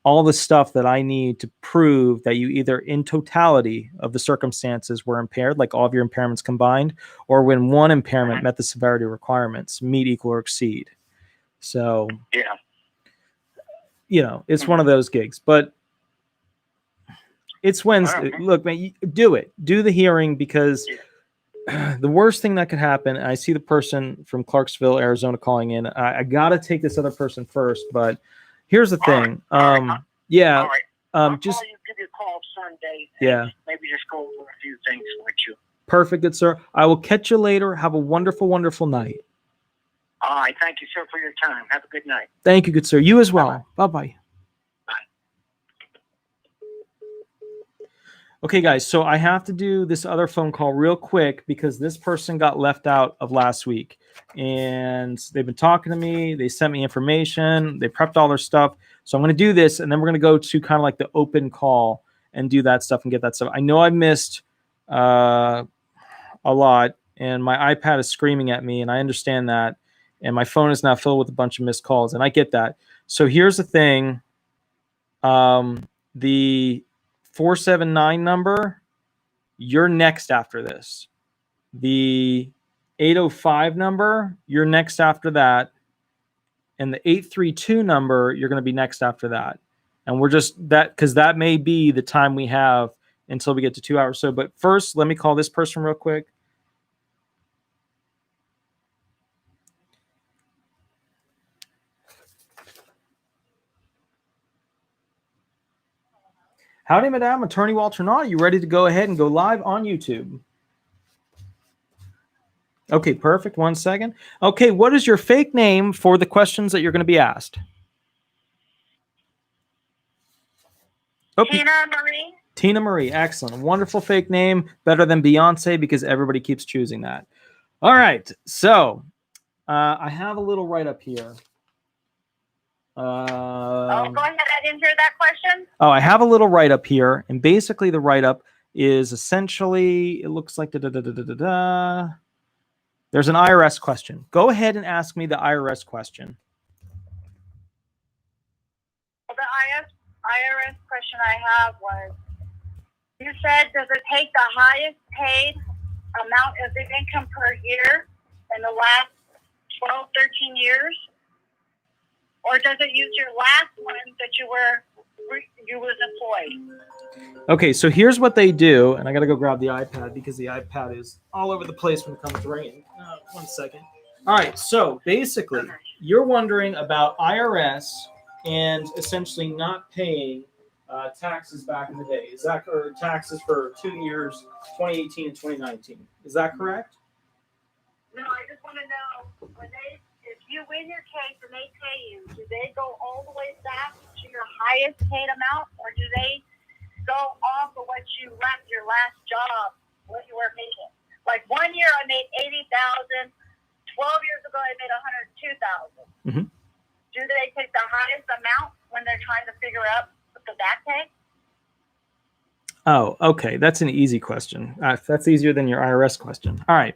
all the stuff that I need to prove that you either in totality of the circumstances were impaired, like all of your impairments combined, or when one impairment met the severity requirements, meet, equal, or exceed. So, it's one of those gigs. But it's Wednesday. Look, man, do it. Do the hearing, because the worst thing that could happen, and I see the person from Clarksville, Arizona calling in. I got to take this other person first, but here's the thing. All right. I'll Just give you a call Sunday. Maybe just go over a few things with you. Perfect, good sir. I will catch you later. Have a wonderful, wonderful night. All right. Thank you, sir, for your time. Have a good night. Thank you, good sir. You as well. Bye-bye. Okay, guys, so I have to do this other phone call real quick because this person got left out of last week. And they've been talking to me. They sent me information. They prepped all their stuff. So I'm going to do this, and then we're going to go to kind of like the open call and do that stuff and get that stuff. I know I missed a lot, and my iPad is screaming at me, and I understand that. And my phone is now filled with a bunch of missed calls, and I get that. So here's the thing. The 479 number, you're next after this. The 805 number, you're next after that. And the 832 number, you're going to be next after that. And we're just that, because that may be the time we have until we get to 2 hours. So, but first, let me call this person real quick. Howdy, Madame. Attorney Walter Hnot. Are you ready to go ahead and go live on YouTube? Okay, perfect. 1 second. Okay, what is your fake name for the questions that you're going to be asked? Oh, Tina Marie. Tina Marie. Excellent. Wonderful fake name. Better than Beyonce because everybody keeps choosing that. All right. So I have a little write-up here. Go ahead. I didn't hear that question. Oh, I have a little write-up here. And basically the write-up is essentially, it looks like there's an IRS question. Go ahead and ask me the IRS question. Well, the IRS question I have was, you said, does it take the highest paid amount of income per year in the last 12, 13 years? Or does it use your last one that you was employed? Okay, so here's what they do, and I got to go grab the iPad because the iPad is all over the place when it comes to ringing. 1 second. All right, so basically, you're wondering about IRS and essentially not paying taxes back in the day. Is that, or taxes for 2 years, 2018 and 2019? Is that correct? No, I just want to know, if you win your case and they pay you, do they go all the way back to your highest paid amount, or do they go off of what you left your last job, what you were making? Like 1 year I made $80,000, 12 years ago I made $102,000. Do they take the highest amount when they're trying to figure out the back pay? Oh, okay. That's an easy question. That's easier than your IRS question. All right.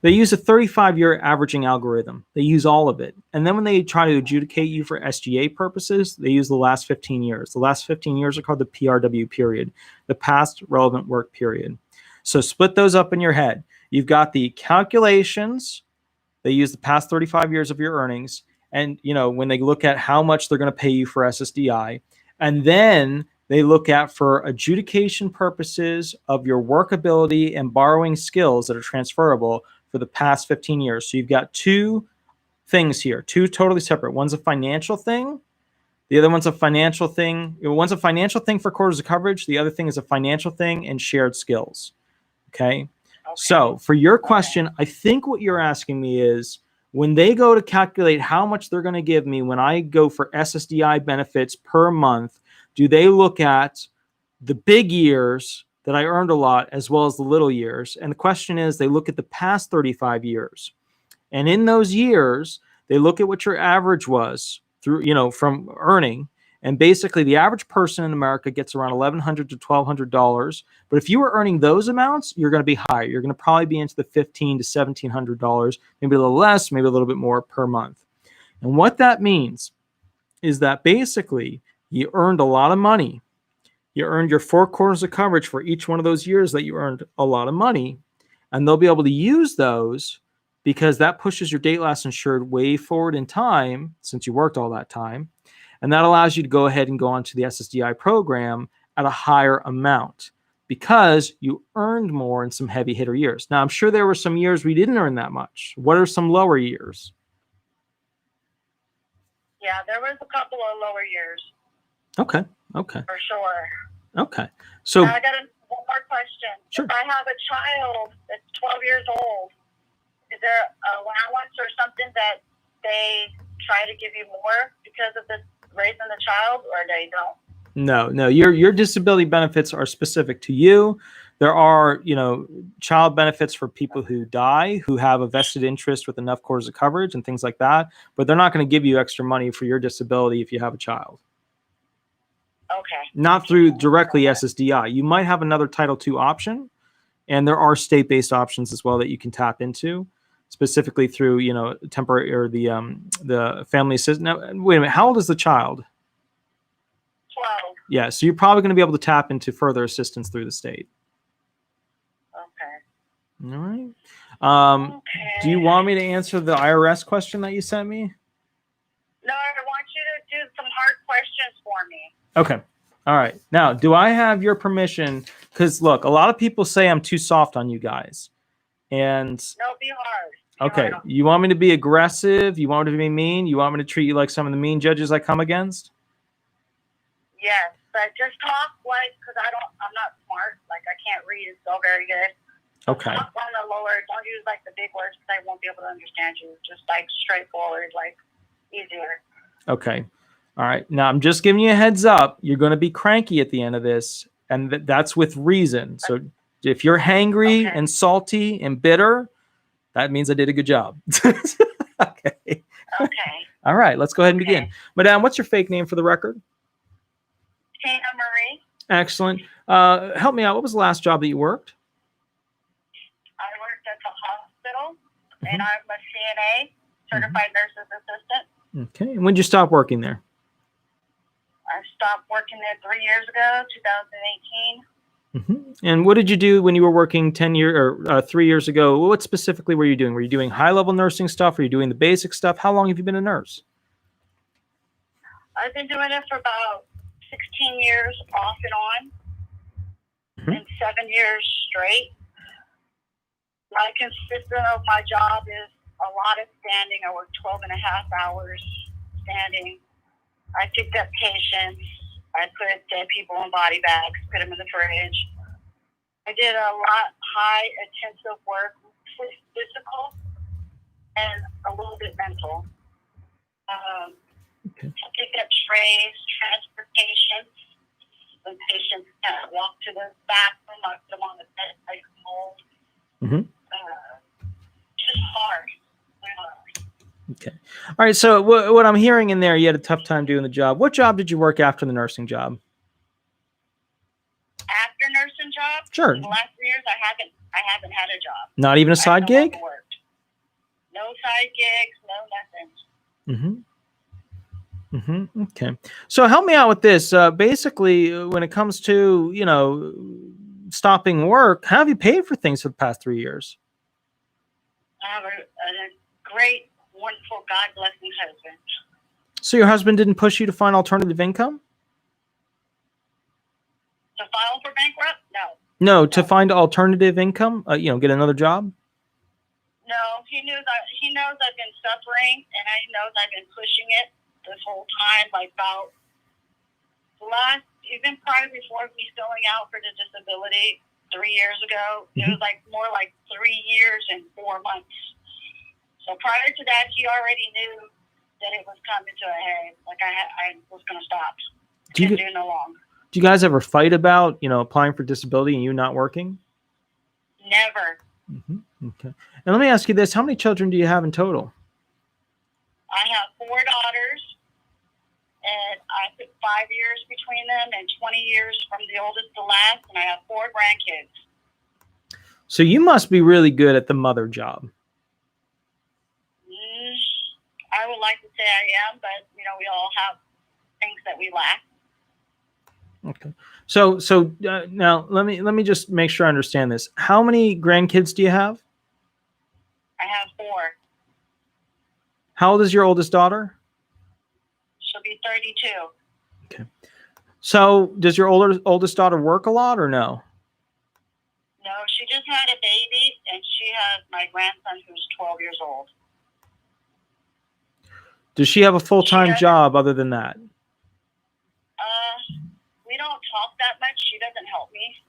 They use a 35-year averaging algorithm. They use all of it. And then when they try to adjudicate you for SGA purposes, they use the last 15 years. The last 15 years are called the PRW period, the past relevant work period. So split those up in your head. You've got the calculations. They use the past 35 years of your earnings. and when they look at how much they're going to pay you for SSDI, and then they look at for adjudication purposes of your workability and borrowing skills that are transferable for the past 15 years. So you've got two things here, two totally separate. One's a financial thing. The other one's a financial thing. One's a financial thing for quarters of coverage. The other thing is a financial thing and shared skills. Okay. So for your question, I think what you're asking me is, when they go to calculate how much they're going to give me when I go for SSDI benefits per month, do they look at the big years that I earned a lot as well as the little years? And the question is, they look at the past 35 years. And in those years, they look at what your average was through, from earning. And basically, the average person in America gets around $1,100 to $1,200. But if you were earning those amounts, you're going to be higher. You're going to probably be into the $1,500 to $1,700, maybe a little less, maybe a little bit more per month. And what that means is that basically you earned a lot of money. You earned your 4 quarters of coverage for each one of those years that you earned a lot of money. And they'll be able to use those because that pushes your date last insured way forward in time since you worked all that time. And that allows you to go ahead and go onto the SSDI program at a higher amount because you earned more in some heavy hitter years. Now, I'm sure there were some years we didn't earn that much. What are some lower years? Yeah, there was a couple of lower years. Okay. For sure. Okay. So now I got one more question. Sure. If I have a child that's 12 years old, is there an allowance or something that they try to give you more because of this raising the child, or they don't? No. Your disability benefits are specific to you. There are, child benefits for people who die, who have a vested interest with enough quarters of coverage and things like that. But they're not going to give you extra money for your disability if you have a child. Okay. Not through directly SSDI. You might have another Title II option, and there are state-based options as well that you can tap into, specifically through temporary or the family assistance. Now, wait a minute, how old is the child? 12. Yeah, so you're probably going to be able to tap into further assistance through the state. Okay. All right. Do you want me to answer the IRS question that you sent me? No, I want you to do some hard questions for me. Okay. All right. Now, do I have your permission? Because look, a lot of people say I'm too soft on you guys. And no, be hard. Okay. You want me to be aggressive? You want me to be mean? You want me to treat you like some of the mean judges I come against? Yes, but just talk because I'm not smart. Like, I can't read and spell very good. Okay. Talk on the lower, don't use the big words because I won't be able to understand you. Just straightforward, easier. Okay. All right. Now, I'm just giving you a heads up. You're going to be cranky at the end of this, and that's with reason. So if you're hangry and salty and bitter, that means I did a good job. Okay. All right. Let's go ahead and begin. Madame, what's your fake name for the record? Tina Marie. Excellent. Help me out. What was the last job that you worked? I worked at the hospital, and I'm a CNA, certified nurse's assistant. Okay. And when did you stop working there? I stopped working there 3 years ago, 2018. And what did you do when you were working 3 years ago? What specifically were you doing? Were you doing high-level nursing stuff? Were you doing the basic stuff? How long have you been a nurse? I've been doing it for about 16 years off and on, and 7 years straight. My consistent of my job is a lot of standing. I work 12 and a half hours standing. I picked up patients. I put dead people in body bags, put them in the fridge. I did a lot high intensive work, physical and a little bit mental. I picked up trays, transportation. When patients can't walk to the bathroom, I put them on the bed like mold. Just hard. Okay. All right. So what I'm hearing in there, you had a tough time doing the job. What job did you work after the nursing job? After nursing job? Sure. In the last 3 years, I haven't had a job. Not even a side gig? No side gigs, no nothing. Okay. So help me out with this. Basically, when it comes to, stopping work, how have you paid for things for the past 3 years? I have a great wonderful, God-blessing husband. So your husband didn't push you to find alternative income? To file for bankrupt? No. No, to find alternative income, get another job? No, he knows I've been suffering, and he knows I've been pushing it this whole time, like about even prior before me filling out for the disability 3 years ago, it was like more like 3 years and 4 months. So prior to that, he already knew that it was coming to a head. Like I was going to stop. Do no longer. Do you guys ever fight about, applying for disability and you not working? Never. Okay. And let me ask you this. How many children do you have in total? I have 4 daughters, and I put 5 years between them and 20 years from the oldest to last, and I have 4 grandkids. So you must be really good at the mother job. I would like to say I am, but, we all have things that we lack. Okay. So now let me just make sure I understand this. How many grandkids do you have? I have 4. How old is your oldest daughter? She'll be 32. Okay. So does your oldest daughter work a lot or no? No, she just had a baby, and she has my grandson who's 12 years old. Does she have a full-time job other than that? We don't talk that much. She doesn't help me.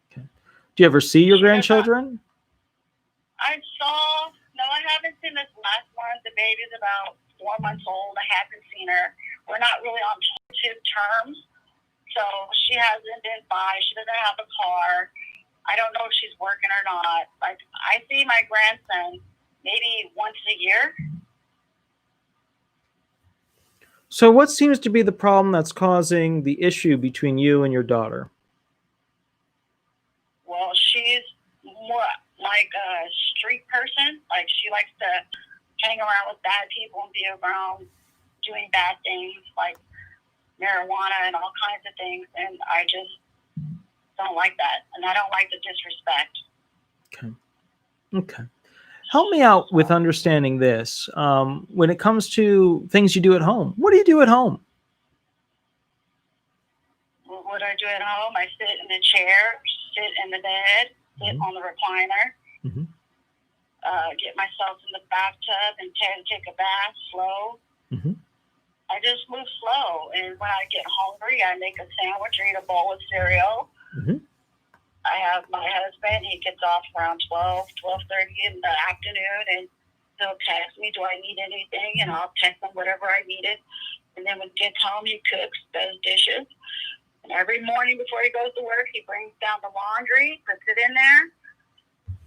Okay. Do you ever see your grandchildren? No, I haven't seen this last one. The baby's about 4 months old. I haven't seen her. We're not really on good terms. So she hasn't been by. She doesn't have a car. I don't know if she's working or not. Like, I see my grandson maybe once a year. So what seems to be the problem that's causing the issue between you and your daughter? Well, she's more like a street person. Like, she likes to hang around with bad people and be around doing bad things like marijuana and all kinds of things. And I just don't like that. And I don't like the disrespect. Okay. Help me out with understanding this. When it comes to things you do at home, what do you do at home? What do I do at home? I sit in the chair, sit in the bed, sit on the recliner, get myself in the bathtub and take a bath slow. I just move slow. And when I get hungry, I make a sandwich or eat a bowl of cereal. I have my husband. He gets off around 12:30 in the afternoon, and he'll text me, do I need anything? And I'll text him whatever I needed. And then when he gets home, he cooks, does dishes. And every morning before he goes to work, he brings down the laundry, puts it in there.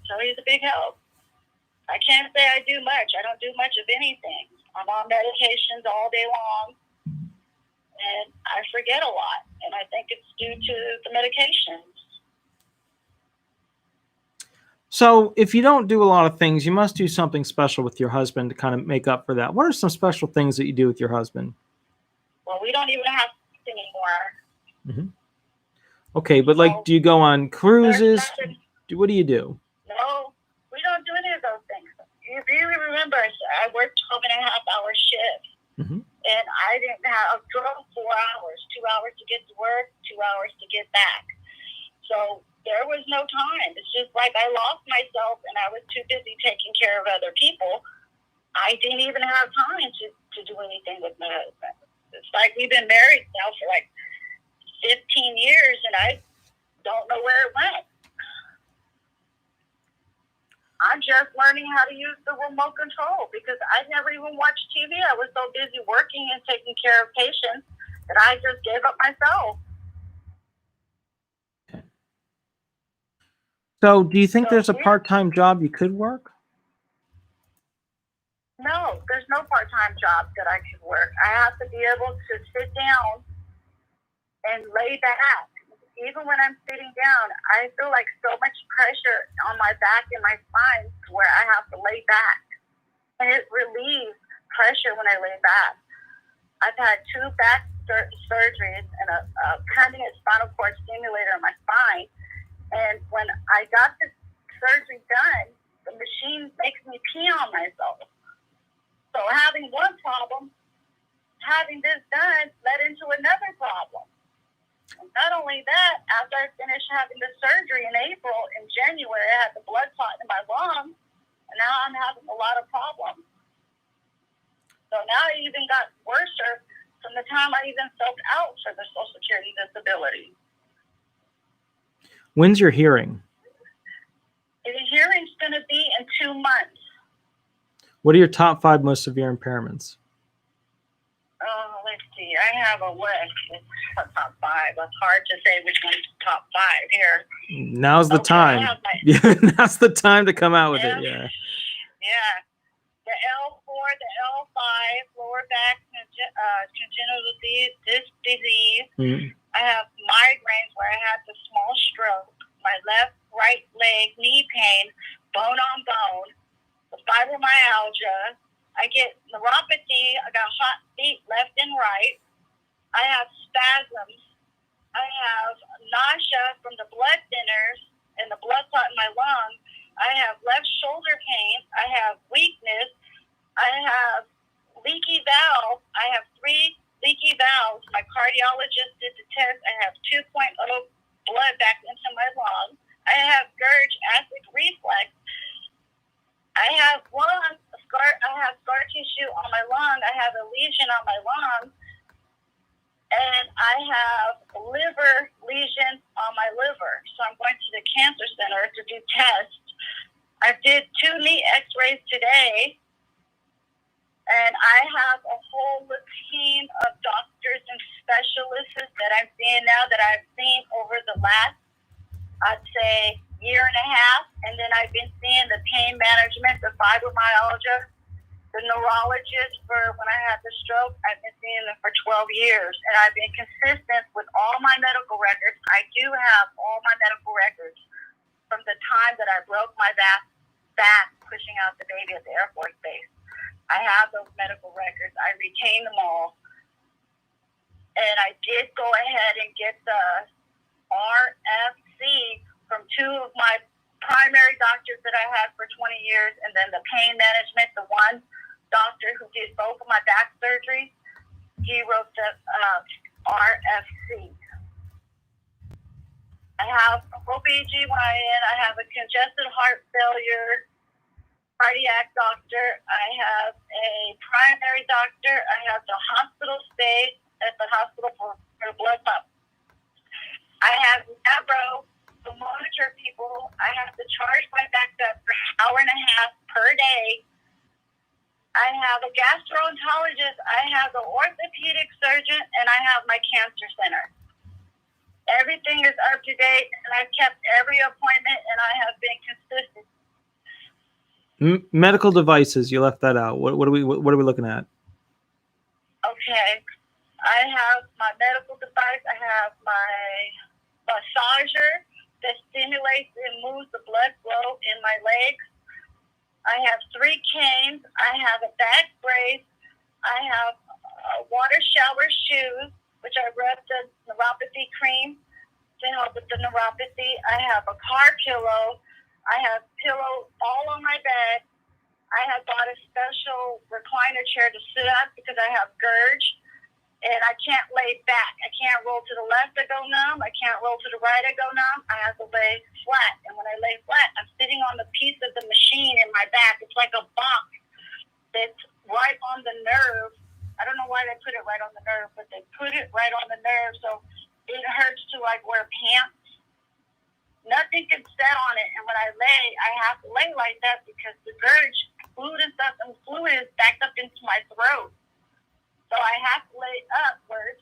So he's a big help. I can't say I do much. I don't do much of anything. I'm on medications all day long, and I forget a lot. And I think it's due to the medications. So if you don't do a lot of things, you must do something special with your husband to kind of make up for that. What are some special things that you do with your husband? Well, we don't even have sex anymore. Okay, but do you go on cruises? What do you do? No, we don't do any of those things. If you remember, I worked 12.5-hour shifts. And I drove 4 hours, 2 hours to get to work, 2 hours to get back. So there was no time. It's just like I lost myself, and I was too busy taking care of other people. I didn't even have time to do anything with my husband. It's like we've been married now for like 15 years, and I don't know where it went. I'm just learning how to use the remote control because I never even watched TV. I was so busy working and taking care of patients that I just gave up myself. So do you think there's a part-time job you could work? No, there's no part-time job that I could work. I have to be able to sit down and lay back. Even when I'm sitting down, I feel like so much pressure on my back and my spine where I have to lay back. And it relieves pressure when I lay back. I've had 2 back surgeries and a permanent spinal cord stimulator in my spine. And when I got this surgery done, the machine makes me pee on myself. So having one problem, having this done led into another problem. Not only that, after I finished having the surgery in April, in January, I had the blood clot in my lung, and now I'm having a lot of problems. So now it even got worse from the time I even filled out for the Social Security disability. When's your hearing? The hearing's going to be in 2 months. What are your top 5 most severe impairments? Let's see. I have a list. It's top 5. It's hard to say which one's top 5 here. Now's the time. Now's the time to come out with it. Yeah. Yeah. The L4, the L5, lower back congenital disc disease. Mm-hmm. I have migraines where I had the small stroke. My left, right leg, knee pain, bone on bone. The fibromyalgia. I get neuropathy. I got hot feet left and right. I have spasms. I have nausea from the blood thinners and the blood clot in my lung. I have left shoulder pain. I have weakness. I have leaky valve. I have 3 leaky valves. My cardiologist did the test. I have 2.0 blood back into my lung. I have GERD, acid reflux. I have scar tissue on my lung. I have a lesion on my lung. And I have liver lesions on my liver. So I'm going to the cancer center to do tests. I did 2 knee x-rays today. And I have a whole team of doctors and specialists that I'm seeing now that I've seen over the last, I'd say, year and a half. And then I've been seeing the pain management, the fibromyalgia, the neurologist for when I had the stroke. I've been seeing them for 12 years. And I've been consistent with all my medical records. I do have all my medical records from the time that I broke my back pushing out the baby at the Air Force Base. I have those medical records. I retain them all. And I did go ahead and get the RFC from 2 of my primary doctors that I had for 20 years, and then the pain management, the one doctor who did both of my back surgeries, he wrote the RFC. I have OBGYN. I have a congestive heart failure cardiac doctor. I have a primary doctor. I have the hospital stay at the hospital for blood pump. I have neuro to monitor people. I have to charge my backup for an hour and a half per day. I have a gastroenterologist. I have the orthopedic surgeon, and I have my cancer center. Everything is up to date, and I've kept every appointment, and I have been consistent. Medical devices, you left that out. What are we looking at? Okay, I have my medical device. I have my massager that stimulates and moves the blood flow in my legs. I have 3 canes. I have a back brace. I have water shower shoes, which I rub the neuropathy cream to help with the neuropathy. I have a car pillow. I have pillows all on my bed. I have bought a special recliner chair to sit up because I have GERD, and I can't lay back. I can't roll to the left, I go numb. I can't roll to the right, I go numb. I have to lay flat, and when I lay flat, I'm sitting on the piece of the machine in my back. It's like a box that's right on the nerve. I don't know why they put it right on the nerve, but they put it right on the nerve, so it hurts to like wear pants. Nothing can set on it, and when I lay, I have to lay like that because the GERD, fluid and stuff, and fluid is backed up into my throat. So I have to lay upwards,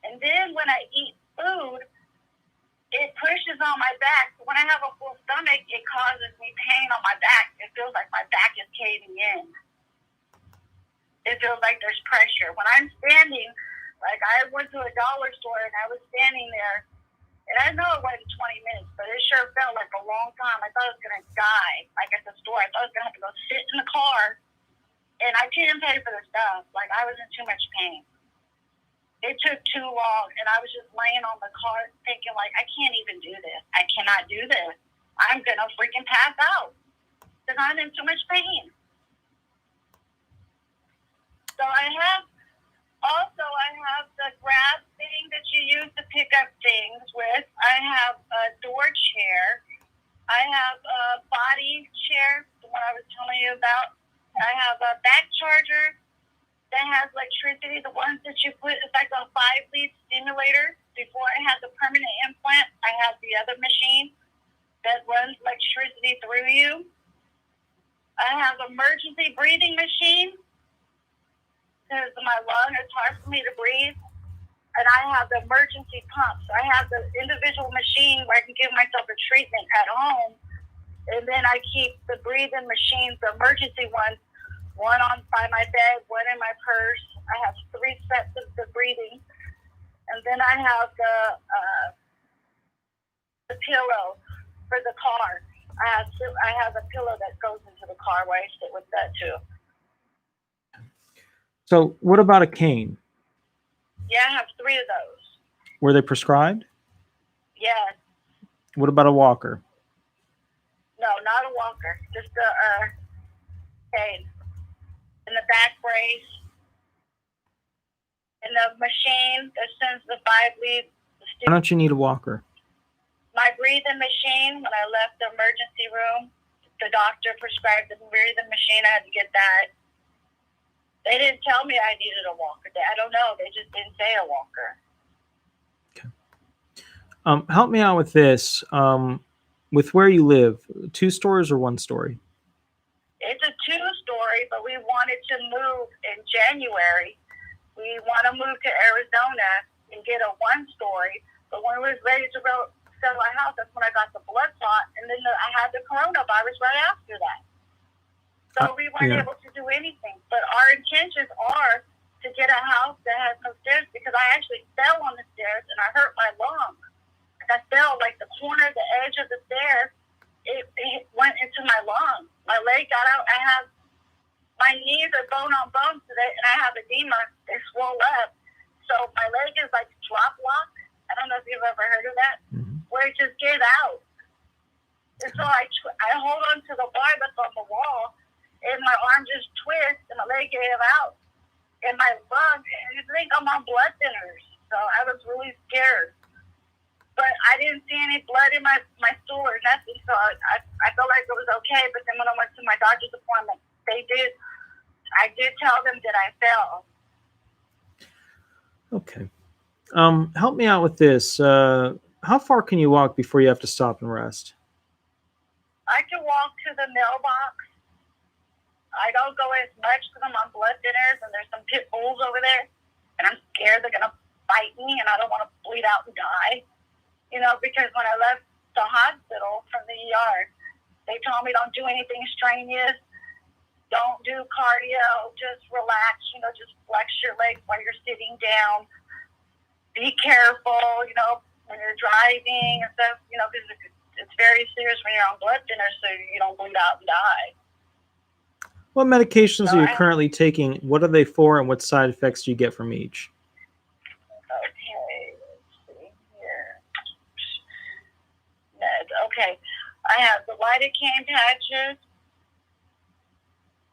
and then when I eat food, it pushes on my back. So when I have a full stomach, it causes me pain on my back. It feels like my back is caving in. It feels like there's pressure. When I'm standing, like I went to a dollar store and I was standing there, and I know it wasn't 20 minutes, but it sure felt like a long time. I thought I was going to die, like at the store. I thought I was going to have to go sit in the car, and I didn't pay for the stuff. Like, I was in too much pain. It took too long, and I was just laying on the car thinking, like, I can't even do this. I cannot do this. I'm going to freaking pass out because I'm in too much pain. So I have the grab thing that you use to pick up things with. I have a door chair. I have a body chair, the one I was telling you about. I have a back charger that has electricity, the ones that you put, it's like a 5-lead stimulator. Before I had the permanent implant, I had the other machine that runs electricity through you. I have emergency breathing machine because my lung is hard for me to breathe. And I have the emergency pump. So I have the individual machine where I can give myself a treatment at home. And then I keep the breathing machines, the emergency ones, one on by my bed, one in my purse. I have 3 sets of the breathing. And then I have the pillow for the car. I have a pillow that goes into the car where I sit with that too. So what about a cane? Yeah, I have 3 of those. Were they prescribed? Yes. What about a walker? No, not a walker. Just a cane. And the back brace. And the machine that sends the 5-lead. Why don't you need a walker? My breathing machine, when I left the emergency room, the doctor prescribed the breathing machine. I had to get that. They didn't tell me I needed a walker. I don't know. They just didn't say a walker. Okay. Help me out with this. With where you live, 2 stories or 1 story? It's a 2-story, but we wanted to move in January. We want to move to Arizona and get a 1-story. But when we was ready to go sell our house, that's when I got the blood clot. And then I had the coronavirus right after that. So we weren't able to do anything. But our intentions are to get a house that has no stairs because I actually fell on the stairs and I hurt my lung. I fell like the corner, the edge of the stairs. It went into my lung. My leg got out. My knees are bone on bone today, and I have edema. They swell up. So my leg is like drop lock. I don't know if you've ever heard of that, where it just gave out. And so I hold on to the bar that's on the wall, and my arm just twists, and my leg gave out. And my lung, I think I'm on blood thinners. So I was really scared. But I didn't see any blood in my stool or nothing, so I felt like it was okay. But then when I went to my doctor's appointment, I did tell them that I fell. Okay. Help me out with this. How far can you walk before you have to stop and rest? I can walk to the mailbox. I don't go as much because I'm on blood thinners and there's some pit bulls over there. And I'm scared they're going to bite me and I don't want to bleed out and die. You know, because when I left the hospital from the ER, they told me don't do anything strenuous. Don't do cardio. Just relax. You know, just flex your legs while you're sitting down. Be careful, you know, when you're driving and stuff, you know, because it's very serious when you're on blood thinners so you don't bleed out and die. What medications are you currently taking? What are they for, and what side effects do you get from each? Okay, let's see here. Okay, I have the lidocaine patches.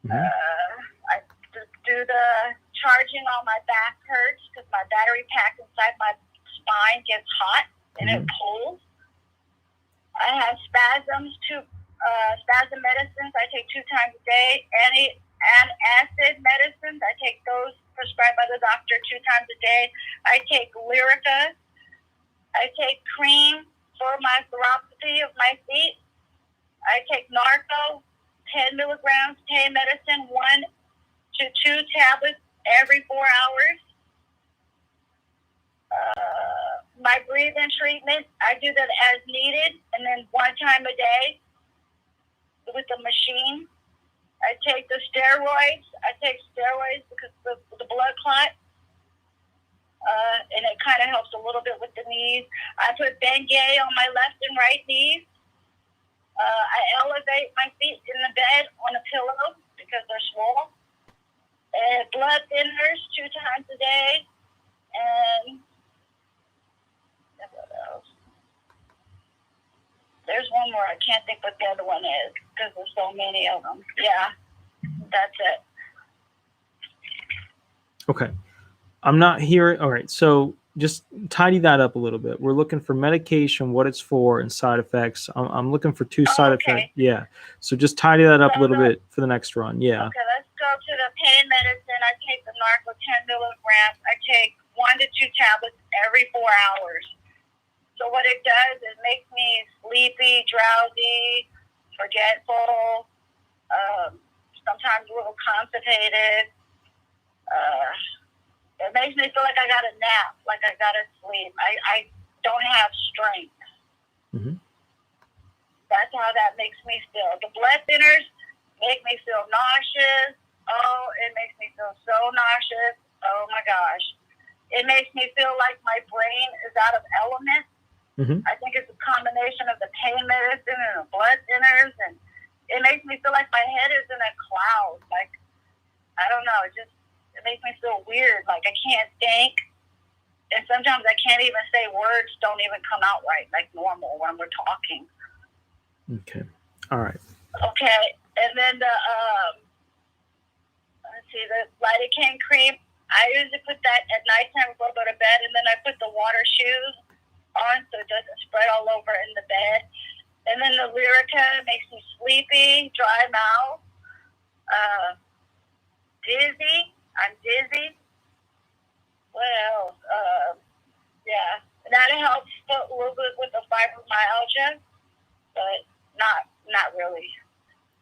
I do the charging on my back hurts because my battery pack inside my spine gets hot and it pulls. I have spasms spasm medicines I take 2 times a day. Acid medicines, I take those prescribed by the doctor 2 times a day. I take Lyrica. I take cream for my neuropathy of my feet. I take Narco, 10 milligrams pain medicine, 1 to 2 tablets every 4 hours. My breathing treatment, I do that as needed, and then 1 time a day with the machine. I take the steroids. I take steroids because of the blood clot, and it kind of helps a little bit with the knees. I put Bengay on my left and right knees. I elevate my feet in the bed on a pillow because they're swollen. And blood thinners 2 times a day. And what else? There's one more. I can't think what the other one is because there's so many of them. Yeah, that's it. Okay. I'm not hearing. All right. So just tidy that up a little bit. We're looking for medication, what it's for, and side effects. I'm looking for two side effects. Yeah. So just tidy that up a little bit for the next run. Yeah. Okay, let's go to the pain medicine. I take the Narco 10 milligrams. I take 1 to 2 tablets every 4 hours. So what it does is makes me sleepy, drowsy, forgetful, sometimes a little constipated. It makes me feel like I got to nap, like I got to sleep. I don't have strength. Mm-hmm. That's how that makes me feel. The blood thinners make me feel nauseous. Oh, it makes me feel so nauseous. Oh, my gosh. It makes me feel like my brain is out of element. Mm-hmm. I think it's a combination of the pain medicine and the blood thinners. And it makes me feel like my head is in a cloud. Like, I don't know. It makes me feel weird. Like I can't think. And sometimes I can't even say words don't even come out right, like normal when we're talking. Okay. All right. Okay. And then the, the lidocaine cream, I usually put that at nighttime before I go to bed, and then I put the water shoes on so it doesn't spread all over in the bed. And then the Lyrica makes me sleepy, dry mouth, dizzy. I'm dizzy. What else? Yeah. That helps a little bit with the fibromyalgia, but not really.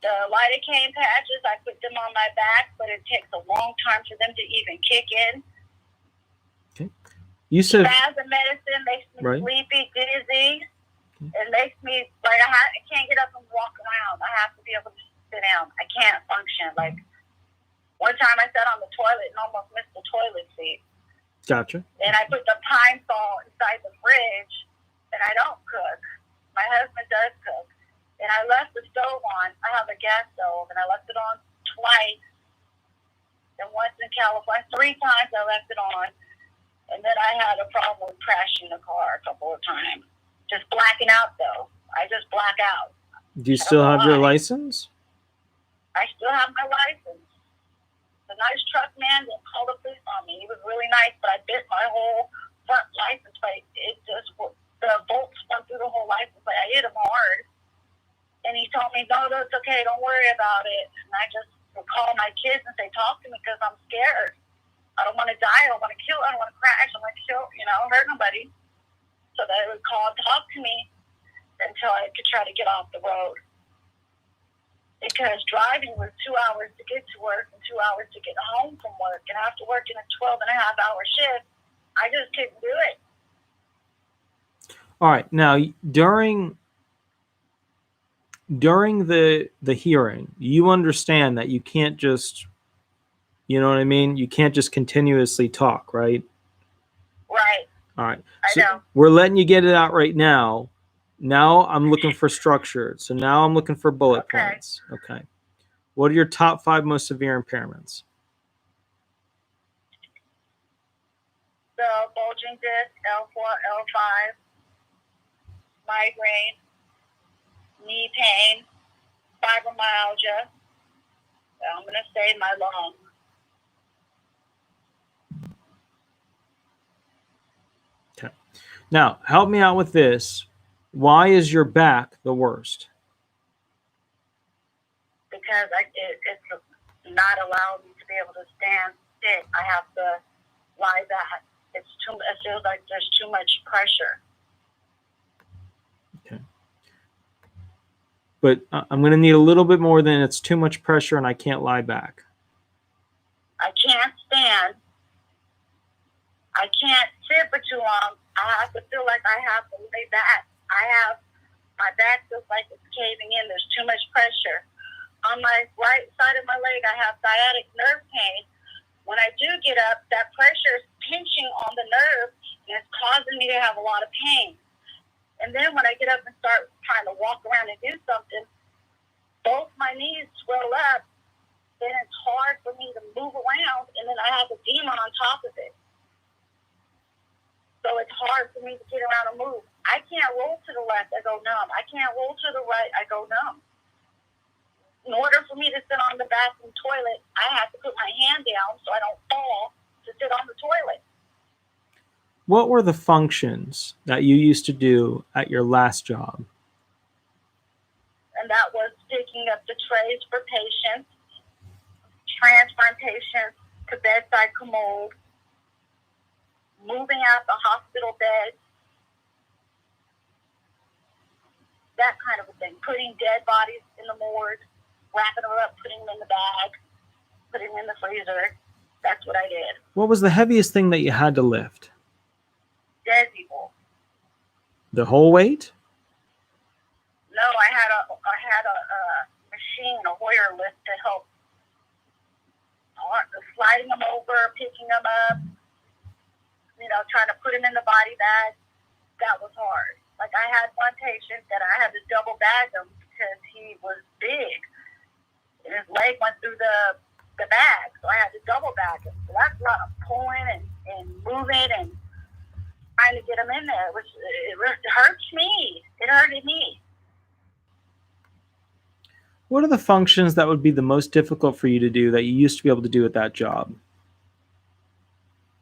The lidocaine patches, I put them on my back, but it takes a long time for them to even kick in. Okay. You said spasm medicine makes me sleepy, dizzy. It makes me like I can't get up and walk around. I have to be able to sit down. I can't function. Like one time I sat on the toilet and almost missed the toilet seat. Gotcha. And I put the pine sol inside the fridge, and I don't cook. My husband does cook. And I left the stove on. I have a gas stove, and I left it on twice. And once in California, 3 times I left it on. And then I had a problem with crashing the car a couple of times. Just blacking out, though. I just black out. Do you still have your license? I still have my license. The nice truck man didn't call the police on me. He was really nice, but I bit my whole front license plate. The bolts went through the whole license plate. I hit him hard. And he told me, no, that's okay. Don't worry about it. And I just would call my kids and say, talk to me because I'm scared. I don't want to die. I don't want to kill. I don't want to crash. I don't want to kill, hurt nobody. So they would call and talk to me until I could try to get off the road. Because driving was 2 hours to get to work and 2 hours to get home from work. And after working a 12-and-a-half-hour shift, I just couldn't do it. All right. Now, during the hearing, you understand that you can't just, you know what I mean? You can't just continuously talk, right? Right. All right. So I know. We're letting you get it out right now. Now I'm looking for structure. So now I'm looking for bullet points. Okay. What are your top 5 most severe impairments? So bulging disc, L4, L5, migraine, knee pain, fibromyalgia. I'm going to say my lung. Okay. Now, help me out with this. Why is your back the worst? Because it's not allowing me to be able to sit. I have to lie back. It feels like there's too much pressure. Okay. But I'm going to need a little bit more than it's too much pressure and I can't lie back. I can't stand. I can't sit for too long. I have to feel like I have to lay back. My back feels like it's caving in. There's too much pressure. On my right side of my leg, I have sciatic nerve pain. When I do get up, that pressure is pinching on the nerve, and it's causing me to have a lot of pain. And then when I get up and start trying to walk around and do something, both my knees swell up, then it's hard for me to move around, and then I have a demon on top of it. So it's hard for me to get around and move. I can't roll to the left, I go numb. I can't roll to the right, I go numb. In order for me to sit on the bathroom toilet, I have to put my hand down so I don't fall, What were the functions that you used to do at your last job? And that was picking up the trays for patients, transferring patients to bedside commode, moving out the hospital beds, that kind of a thing. Putting dead bodies in the morgue, wrapping them up, putting them in the bag, putting them in the freezer. That's what I did. What was the heaviest thing that you had to lift? Dead people. The whole weight? No, I had a machine, a Hoyer lift to help sliding them over, picking them up, trying to put them in the body bag. That was hard. Like I had one patient that I had to double bag him because he was big. And his leg went through the bag, so I had to double bag him. So that's a lot of pulling and moving and trying to get him in there, which it hurts me. It hurted me. What are the functions that would be the most difficult for you to do that you used to be able to do at that job?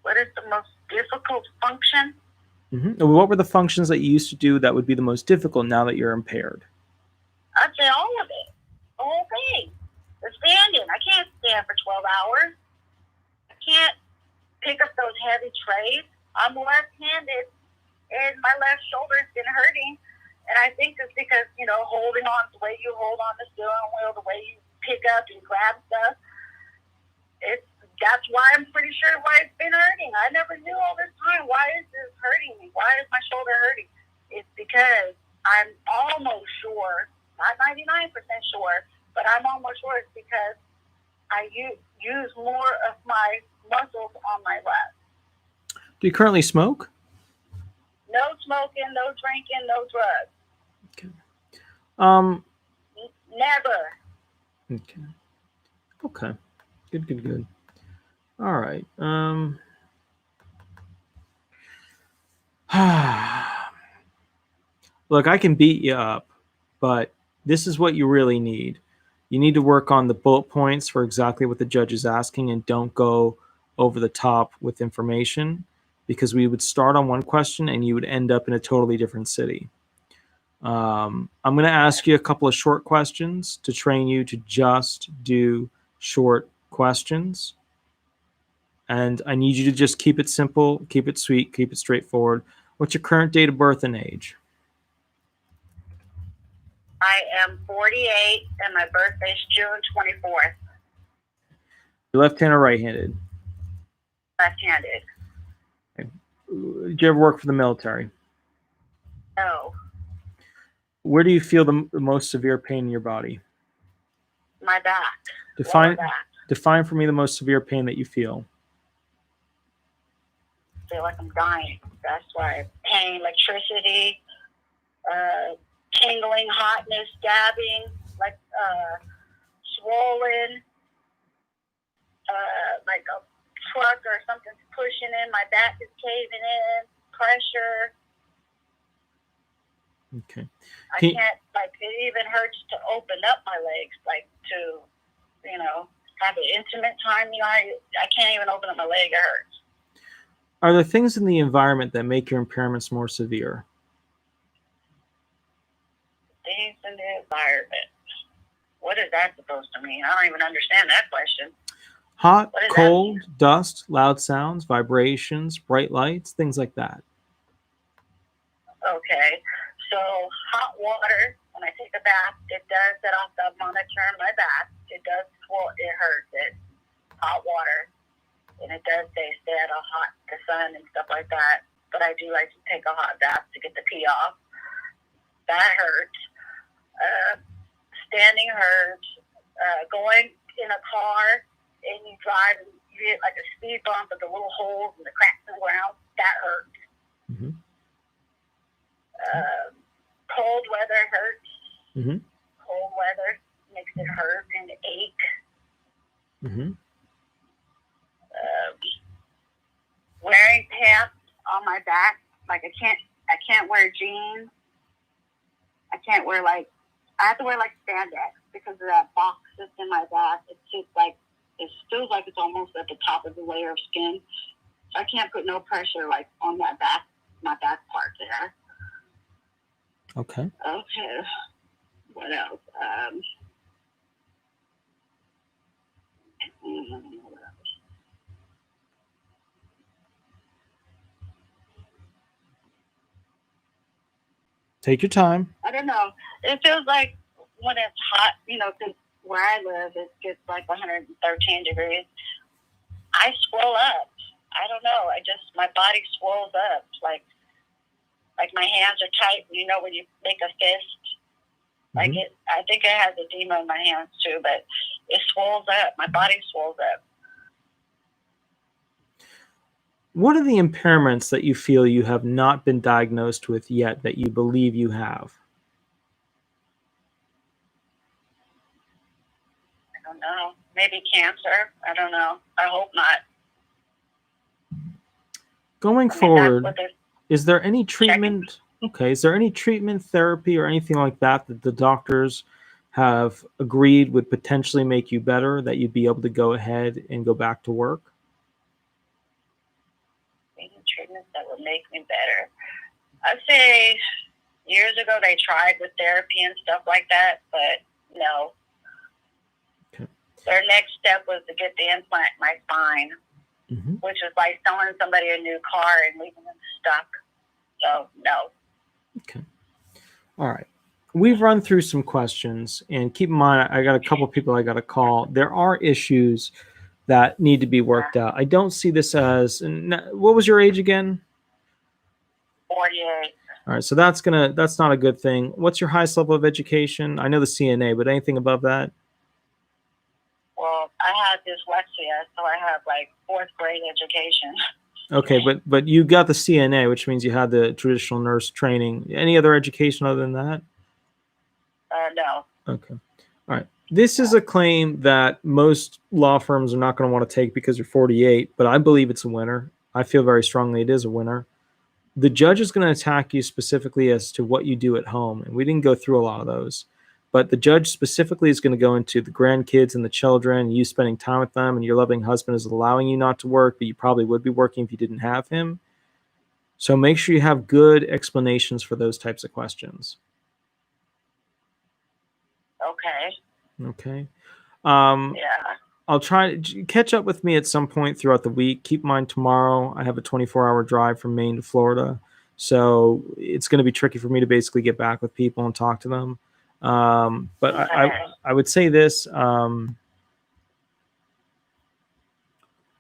What is the most difficult function? What were the functions that you used to do that would be the most difficult now that you're impaired? I'd say all of it. The whole thing. The standing. I can't stand for 12 hours. I can't pick up those heavy trays. I'm left-handed, and my left shoulder's been hurting. And I think it's because, holding on, the way you hold on the steering wheel, the way you pick up and grab stuff, that's why I'm pretty sure why it's been hurting. I never knew all this time. Why is this hurting me? Why is my shoulder hurting? It's because I'm almost sure, not 99% sure, but I'm almost sure it's because I use more of my muscles on my left. Do you currently smoke? No smoking, no drinking, no drugs. Okay. Never. Okay. Good. All right. Look, I can beat you up, but this is what you really need. You need to work on the bullet points for exactly what the judge is asking and don't go over the top with information, because we would start on one question and you would end up in a totally different city. I'm going to ask you a couple of short questions to train you to just do short questions. And I need you to just keep it simple, keep it sweet, keep it straightforward. What's your current date of birth and age? I am 48 and my birthday is June 24th. You're left-handed or right-handed? Left-handed. Okay. Did you ever work for the military? No. Where do you feel the most severe pain in your body? My back. Define for me the most severe pain that you feel. I feel like I'm dying. That's why pain, electricity, tingling, hotness, stabbing, swollen, like a truck or something's pushing in. My back is caving in. Pressure. Okay. I can't, it even hurts to open up my legs, to, have an intimate time. I can't even open up my leg. It hurts. Are there things in the environment that make your impairments more severe? Things in the environment. What is that supposed to mean? I don't even understand that question. Hot, cold, dust, loud sounds, vibrations, bright lights, things like that. Okay. So hot water, when I take a bath, it does set off the monitor in my bath. It does it hurts it. Hot water. And it does stay out of the sun and stuff like that. But I do like to take a hot bath to get the pee off. That hurts. Standing hurts. Going in a car and you drive and you hit like a speed bump with the little holes and the cracks in the ground. That hurts. Mm-hmm. Cold weather hurts. Mm-hmm. Cold weather makes it hurt and ache. Mm-hmm. Wearing pants on my back, I can't wear jeans. I can't wear I have to wear spandex because of that box that's in my back. It's just it feels like it's almost at the top of the layer of skin. I can't put no pressure like on my back part there. Okay. Okay. What else? Take your time. I don't know. It feels like when it's hot, you know, 'cause where I live, it gets like 113 degrees. I swell up. I don't know. My body swells up. Like my hands are tight. You know, when you make a fist. Like I think it has edema in my hands too, but it swells up. My body swells up. What are the impairments that you feel you have not been diagnosed with yet that you believe you have? I don't know. Maybe cancer. I don't know. I hope not. Going forward, is there any treatment? Okay, is there any treatment, therapy, or anything like that that the doctors have agreed would potentially make you better, that you'd be able to go ahead and go back to work? Any treatments that would make me better? I'd say years ago they tried with therapy and stuff like that, but no. Okay. Their next step was to get the implant in my spine, which is like selling somebody a new car and leaving them stuck. So, no. Okay. All right. We've run through some questions, and keep in mind, I got a couple people I got to call. There are issues that need to be worked out. I don't see this as, what was your age again? 48. All right. So that's not a good thing. What's your highest level of education? I know the CNA, but anything above that? Well, I had dyslexia, so I have like 4th grade education. Okay, but you got the CNA, which means you had the traditional nurse training. Any other education other than that? No. Okay. All right. This is a claim that most law firms are not going to want to take because you're 48, but I believe it's a winner. I feel very strongly it is a winner. The judge is going to attack you specifically as to what you do at home, and we didn't go through a lot of those. But the judge specifically is going to go into the grandkids and the children, you spending time with them, and your loving husband is allowing you not to work, but you probably would be working if you didn't have him. So make sure you have good explanations for those types of questions. Okay. Okay. Yeah. I'll try to catch up with me at some point throughout the week. Keep in mind, tomorrow I have a 24-hour drive from Maine to Florida. So it's going to be tricky for me to basically get back with people and talk to them. But I would say this,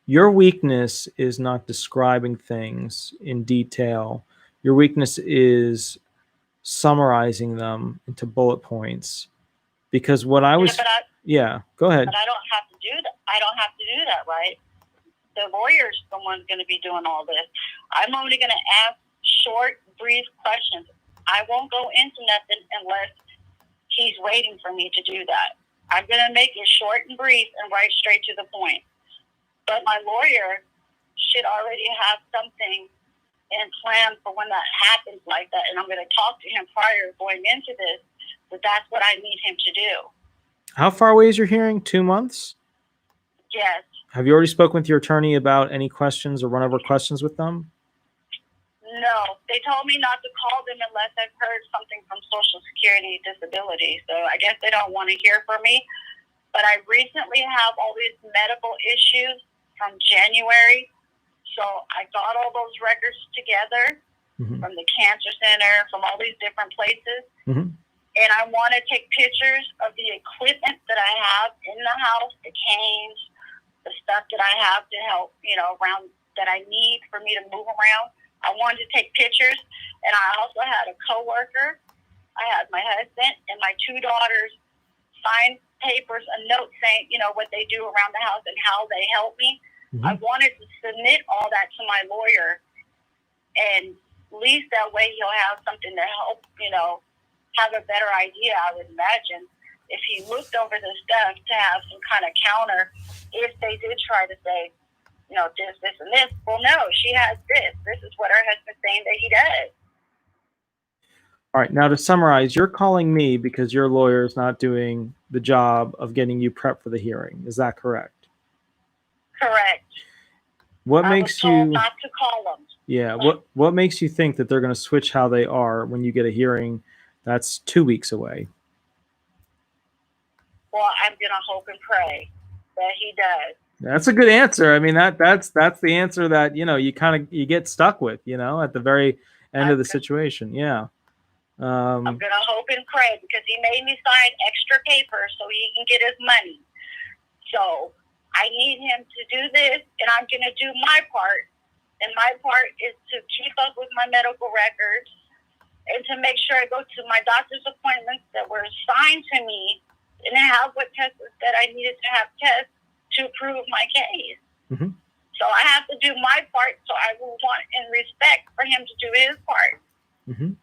your weakness is not describing things in detail. Your weakness is summarizing them into bullet points. Because what I was, go ahead. But I don't have to do that. I don't have to do that, right? The lawyer's the one going to be doing all this. I'm only going to ask short, brief questions. I won't go into nothing unless he's waiting for me to do that. I'm going to make it short and brief and right straight to the point. But my lawyer should already have something in plan for when that happens like that. And I'm going to talk to him prior going into this, but that's what I need him to do. How far away is your hearing? 2 months? Yes. Have you already spoken with your attorney about any questions or run over questions with them? No. They told me not to call them unless I've heard something from Social Security Disability. So I guess they don't want to hear from me. But I recently have all these medical issues from January. So I got all those records together from the cancer center, from all these different places. And I want to take pictures of the equipment that I have in the house, the canes, the stuff that I have to help, around that I need for me to move around. I wanted to take pictures. And I also had a coworker. I had my husband and my 2 daughters sign papers, a note saying, what they do around the house and how they help me. I wanted to submit all that to my lawyer. And at least that way he'll have something to help, have a better idea, I would imagine, if he looked over the stuff to have some kind of counter if they did try to say, this, and this. Well, no, she has this. This is what her husband's saying that he does. All right. Now, to summarize, you're calling me because your lawyer is not doing the job of getting you prepped for the hearing. Is that correct? Correct. What I was makes told you? not to call them. Yeah. What makes you think that they're going to switch how they are when you get a hearing that's 2 weeks away? Well, I'm gonna hope and pray that he does. That's a good answer. I mean, that's the answer that you get stuck with, at the very end of the situation. Yeah. I'm gonna hope and pray because he made me sign extra paper so he can get his money. So I need him to do this, and I'm gonna do my part. And my part is to keep up with my medical records and to make sure I go to my doctor's appointments that were assigned to me and have what tests that I needed to have tests to prove my case. Mm-hmm. So I have to do my part, so I will want and respect for him to do his part. Mm-hmm.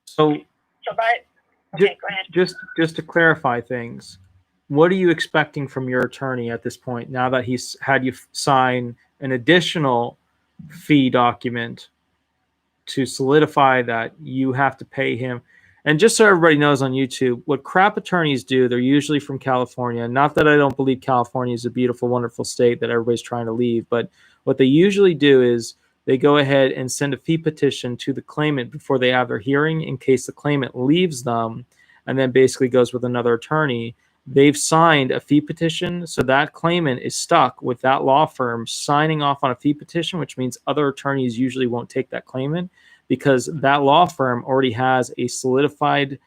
So go ahead. Just to clarify things, what are you expecting from your attorney at this point, now that he's had you sign an additional fee document to solidify that you have to pay him? And just so everybody knows on YouTube, what crap attorneys do, they're usually from California. Not that I don't believe California is a beautiful, wonderful state that everybody's trying to leave, but what they usually do is they go ahead and send a fee petition to the claimant before they have their hearing in case the claimant leaves them and then basically goes with another attorney. They've signed a fee petition, so that claimant is stuck with that law firm signing off on a fee petition, which means other attorneys usually won't take that claimant because that law firm already has a solidified,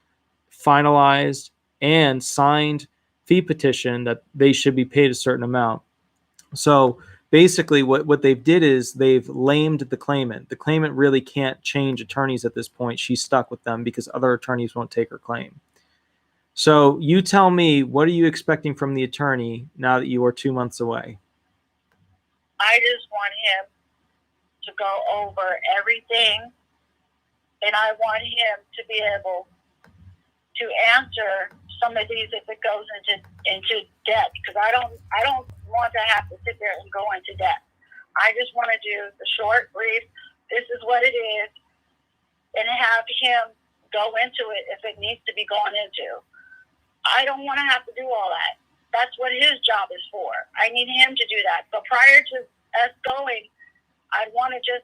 finalized, and signed fee petition that they should be paid a certain amount. So basically what they've did is they've lamed the claimant. The claimant really can't change attorneys at this point. She's stuck with them because other attorneys won't take her claim. So you tell me, what are you expecting from the attorney now that you are 2 months away? I just want him to go over everything, and I want him to be able to answer some of these if it goes into debt, because I don't want to have to sit there and go into debt. I just want to do the short, brief, this is what it is, and have him go into it if it needs to be gone into. I don't want to have to do all that. That's what his job is for. I need him to do that. But prior to us going, I'd want to just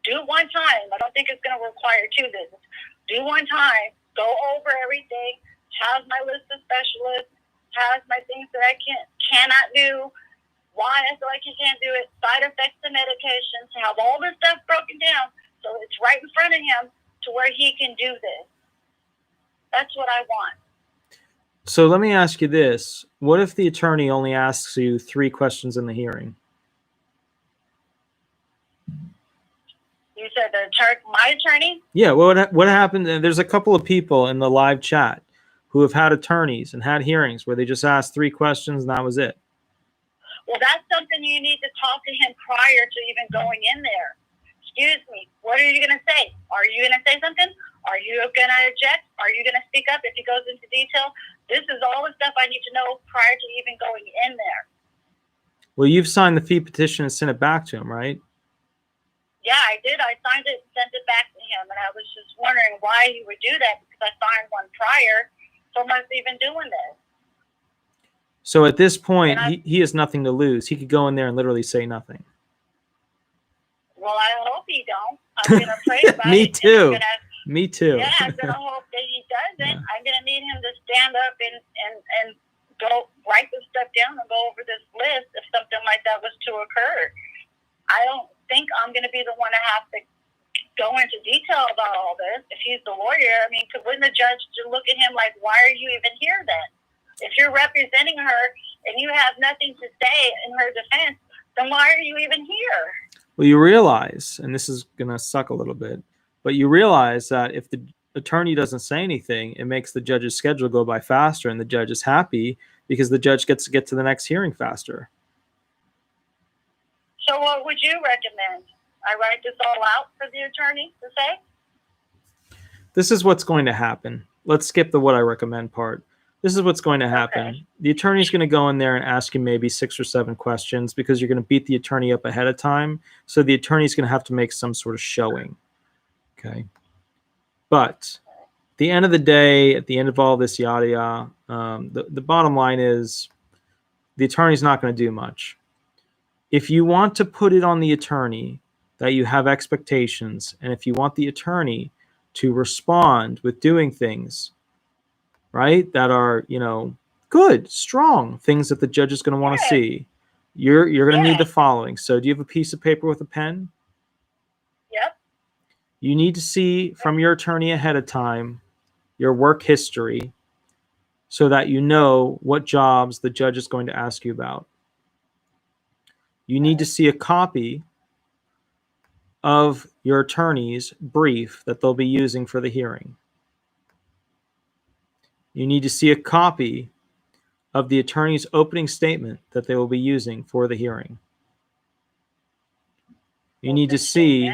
do one time. I don't think it's going to require 2 visits. Do one time, go over everything, have my list of specialists, have my things that I cannot do, why I feel like he can't do it, side effects to medications, have all this stuff broken down so it's right in front of him to where he can do this. That's what I want. So let me ask you this. What if the attorney only asks you 3 questions in the hearing? You said my attorney? Yeah, what happened? There's a couple of people in the live chat who have had attorneys and had hearings where they just asked 3 questions and that was it. Well, that's something you need to talk to him prior to even going in there. Excuse me, what are you going to say? Are you going to say something? Are you going to object? Are you going to speak up if he goes into detail? This is all the stuff I need to know prior to even going in there. Well, you've signed the fee petition and sent it back to him, right? Yeah, I did. I signed it and sent it back to him, and I was just wondering why he would do that because I signed one prior from us even doing this. So at this point, he has nothing to lose. He could go in there and literally say nothing. Well, I hope he don't. I'm going to pray about Me it. too. Me too. Yeah, I'm going to hope that he doesn't. Yeah. I'm going to need him to stand up and go write this stuff down and go over this list if something like that was to occur. I don't think I'm going to be the one to have to go into detail about all this. If he's the lawyer, I mean, wouldn't the judge look at him like, why are you even here then? If you're representing her and you have nothing to say in her defense, then why are you even here? Well, you realize, and this is going to suck a little bit, but you realize that if the attorney doesn't say anything, it makes the judge's schedule go by faster, and the judge is happy because the judge gets to get to the next hearing faster. So what would you recommend? I write this all out for the attorney to say? This is what's going to happen. Let's skip the what I recommend part. This is what's going to happen. Okay. The attorney's going to go in there and ask you maybe 6 or 7 questions because you're going to beat the attorney up ahead of time. So the attorney's going to have to make some sort of showing. Okay. But at the end of the day, at the end of all this yada yada, the bottom line is the attorney's not going to do much. If you want to put it on the attorney that you have expectations, and if you want the attorney to respond with doing things, right, that are, good, strong things that the judge is going to want to see, you're going to need the following. So do you have a piece of paper with a pen? Yep. You need to see from your attorney ahead of time your work history so that you know what jobs the judge is going to ask you about. You need to see a copy of your attorney's brief that they'll be using for the hearing. You need to see a copy of the attorney's opening statement that they will be using for the hearing. You need to see,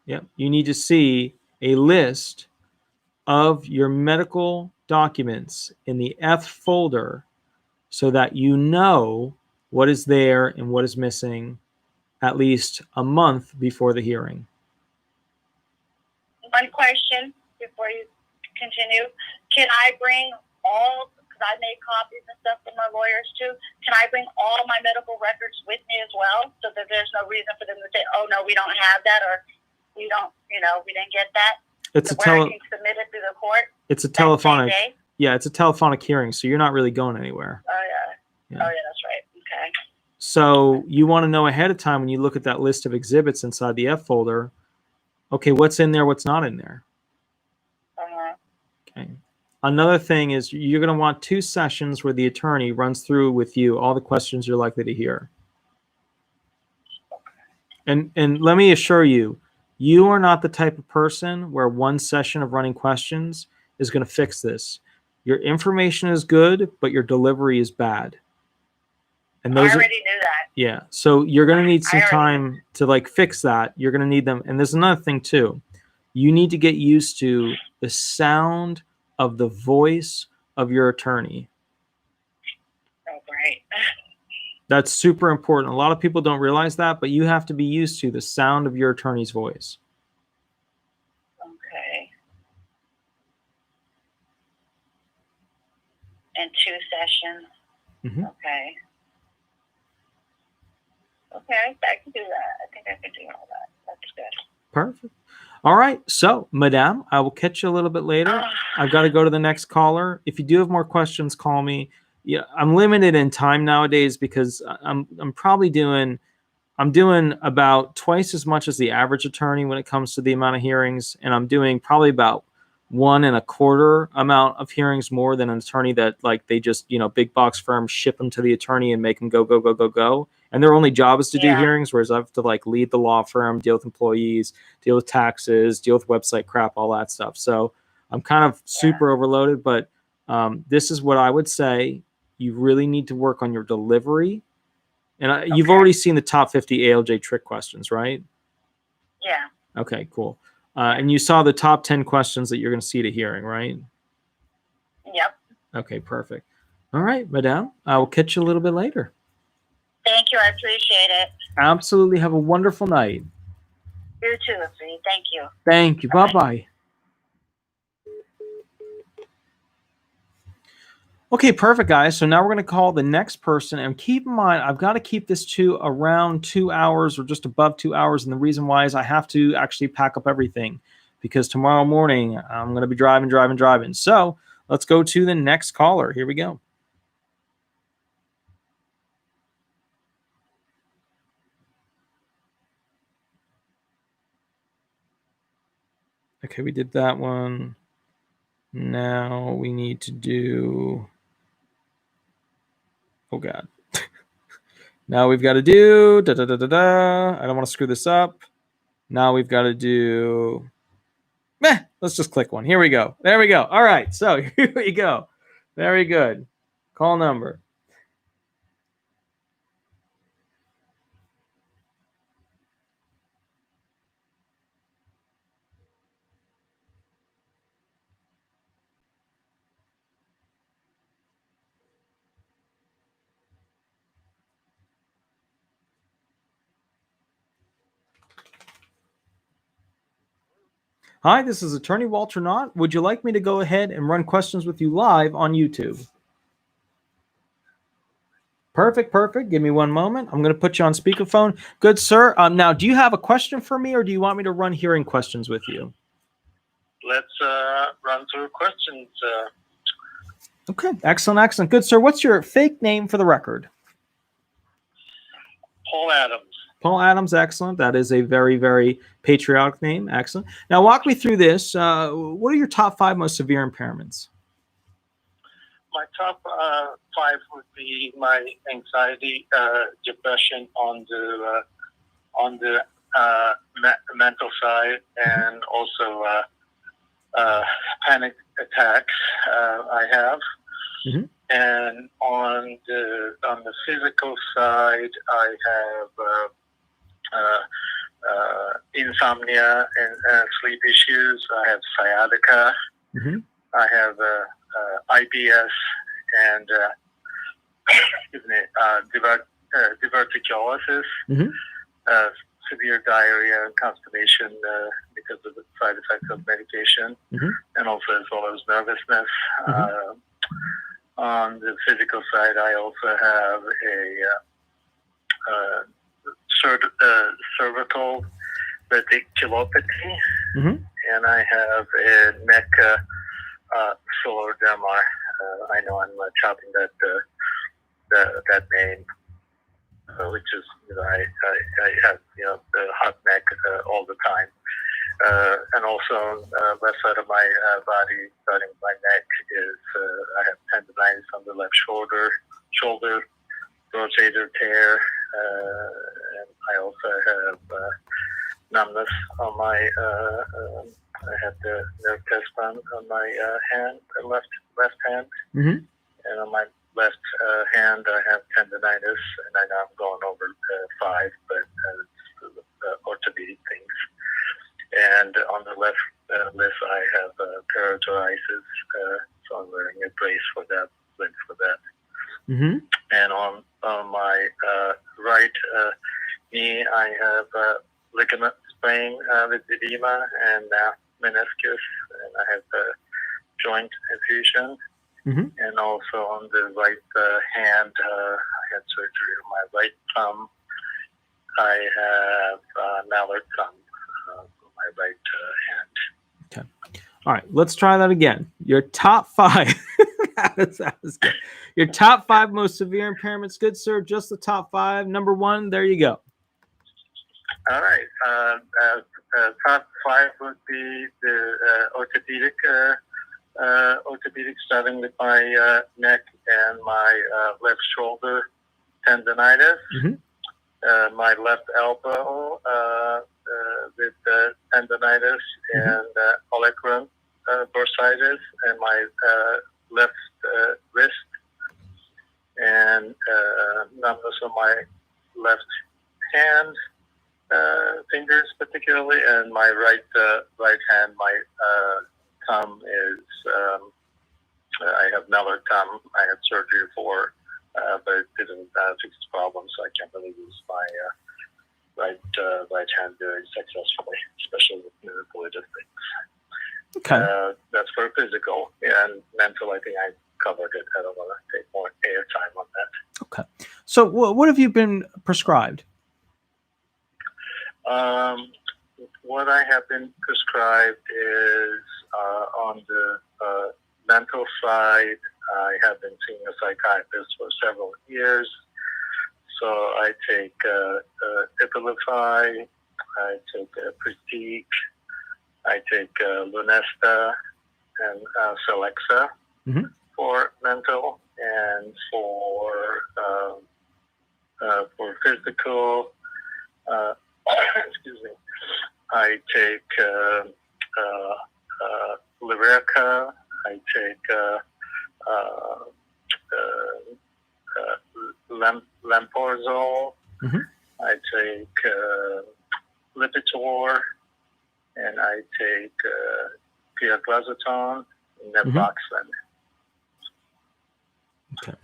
you need to see a list of your medical documents in the F folder so that you know what is there and what is missing at least a month before the hearing. One question before you continue. Can I bring all, because I make copies and stuff for my lawyers too, can I bring all my medical records with me as well so that there's no reason for them to say, oh no, we don't have that, or we don't, we didn't get that? It's I can submit it to the court. It's a telephonic. Yeah, it's a telephonic hearing, so you're not really going anywhere. Oh yeah. Oh yeah, that's right. Okay. So you want to know ahead of time when you look at that list of exhibits inside the F folder, okay, what's in there, what's not in there. Okay. Another thing is you're going to want 2 sessions where the attorney runs through with you all the questions you're likely to hear. And let me assure you, you are not the type of person where 1 session of running questions is going to fix this. Your information is good, but your delivery is bad. And those I already knew that. Yeah. So you're going to need some time to fix that. You're going to need them. And there's another thing too. You need to get used to the sound of the voice of your attorney. Oh, great. That's super important. A lot of people don't realize that, but you have to be used to the sound of your attorney's voice. Okay. And 2 sessions. Mm-hmm. Okay. Okay, I can do that. I think I can do all that. That's good. Perfect. All right. So, Madame, I will catch you a little bit later. I've got to go to the next caller. If you do have more questions, call me. Yeah, I'm limited in time nowadays because I'm doing about twice as much as the average attorney when it comes to the amount of hearings, and I'm doing probably about 1 1/4 amount of hearings more than an attorney that they just big box firms ship them to the attorney and make them go. And their only job is to do hearings, whereas I have to lead the law firm, deal with employees, deal with taxes, deal with website crap, all that stuff. So I'm kind of super overloaded, but this is what I would say. You really need to work on your delivery. And you've already seen the top 50 ALJ trick questions, right? Yeah. Okay, cool. And you saw the top 10 questions that you're going to see at a hearing, right? Yep. Okay, perfect. All right, Madame, I will catch you a little bit later. Thank you. I appreciate it. Absolutely. Have a wonderful night. You too, Ssdi. Thank you. Thank you. Bye-bye. Okay, perfect, guys. So now we're going to call the next person. And keep in mind, I've got to keep this to around 2 hours or just above 2 hours. And the reason why is I have to actually pack up everything because tomorrow morning I'm going to be driving. So let's go to the next caller. Here we go. Okay, we did that one. Now we need to do... Oh, God. Now we've got to do... I don't want to screw this up. Now we've got to do... Let's just click one. Here we go. There we go. All right, so here we go. Very good. Call number. Hi, this is Attorney Walter Hnot. Would you like me to go ahead and run questions with you live on YouTube? Perfect, perfect. Give me one moment. I'm going to put you on speakerphone. Good, sir. Now, do you have a question for me, or do you want me to run hearing questions with you? Let's run through questions. Okay, excellent, excellent. Good, sir. What's your fake name for the record? Paul Adams. Paul Adams, excellent. That is a very, very patriotic name. Excellent. Now, walk me through this. What are your top 5 most severe impairments? My top 5 would be my anxiety, depression on the mental side, and also panic attacks I have. Mm-hmm. And on the physical side, I have insomnia and sleep issues. I have sciatica. Mm-hmm. I have IBS and diverticulosis, Mm-hmm. severe diarrhea and constipation because of the side effects of medication, Mm-hmm. and also as well as nervousness. Mm-hmm. On the physical side, I also have a cervical reticulopathy, Mm-hmm. and I have a neck scleroderma. I know I'm chopping that name, which is, I have the hot neck all the time, and also left side of my body, starting my neck, is I have tendonitis on the left shoulder, rotator tear, and I also have numbness on my. I had the nerve test on my hand, left hand, Mm-hmm. and on my left hand I have tendonitis, and I know I'm going over 5, but it's orthopedic things. And on the left wrist I have keratosis, so I'm wearing a brace for that, link for that. Mm-hmm. And on my right knee I have ligament sprain with edema and meniscus, and I have joint infusion. Mm-hmm. And also on the right hand, I had surgery on my right thumb. I have mallard thumb on my right hand. Okay. All right. Let's try that again. Your top 5. that is good. Your top 5 most severe impairments. Good, sir. Just the top 5. Number 1. There you go. All right. Top 5 would be the orthopedic, starting with my neck and my left shoulder tendonitis, Mm-hmm. my left elbow with tendonitis and olecranon bursitis, and my left wrist, and numbness on my left hand, fingers particularly, and my right hand, my thumb is, I have mallard thumb. I had surgery for, but it didn't fix the problem, so I can't really use my right hand very successfully, especially with manipulative things. Okay. That's for physical, and mental, I think I covered it. I don't want to take more airtime on that. Okay. So what have you been prescribed? What I have been prescribed is on the mental side. I have been seeing a psychiatrist for several years. So I take Abilify, I take Prestige, I take Lunesta and Celexa for mental, and for physical. Excuse me. I take Lyrica. I take Lamporzol. I take Lipitor, and I take Pioglazotone and Naproxen. Okay.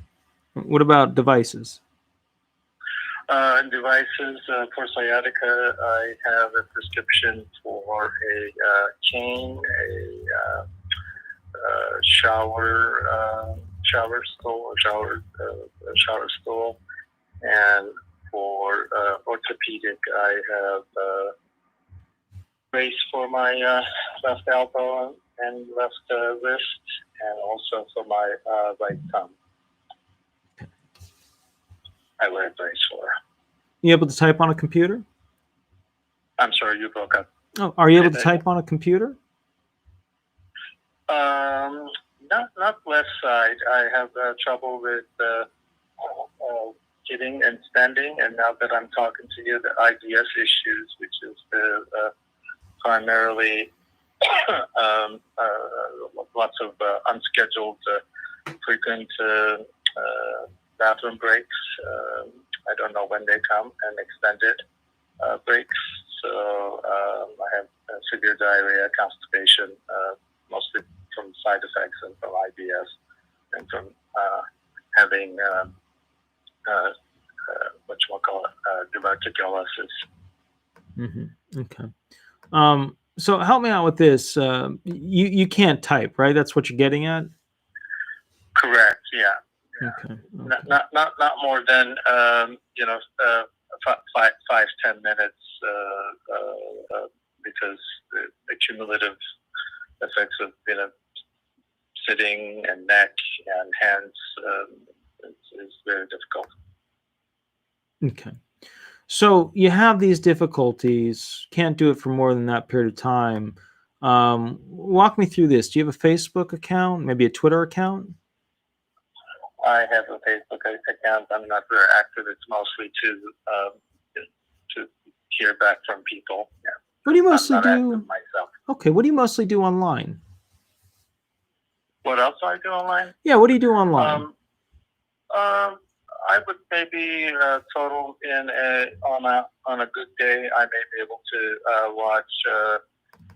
What about devices? Devices for sciatica, I have a prescription for a cane, a shower shower stool, and for orthopedic, I have brace for my left elbow and left wrist, and also for my right thumb. I wear a brace for. You able to type on a computer? I'm sorry, you broke up. Oh, are you able to type on a computer? Not left side. I have trouble with sitting and standing, and now that I'm talking to you, the IBS issues, which is the primarily lots of unscheduled, frequent bathroom breaks. I don't know when they come, and extended breaks. So I have severe diarrhea, constipation, mostly from side effects and from IBS, and from having diverticulosis. Mm-hmm. Okay. So help me out with this. You can't type, right? That's what you're getting at? Correct. Yeah. Okay. Not more than 5-10 minutes, because the cumulative effects of sitting and neck and hands is very difficult. Okay. So you have these difficulties, can't do it for more than that period of time. Walk me through this. Do you have a Facebook account, maybe a Twitter account? I have a Facebook account. I'm not very active. It's mostly to hear back from people. Yeah. What do you mostly do? Myself. Okay. What do you mostly do online? What else do I do online? Yeah. What do you do online? I would maybe total on a good day, I may be able to watch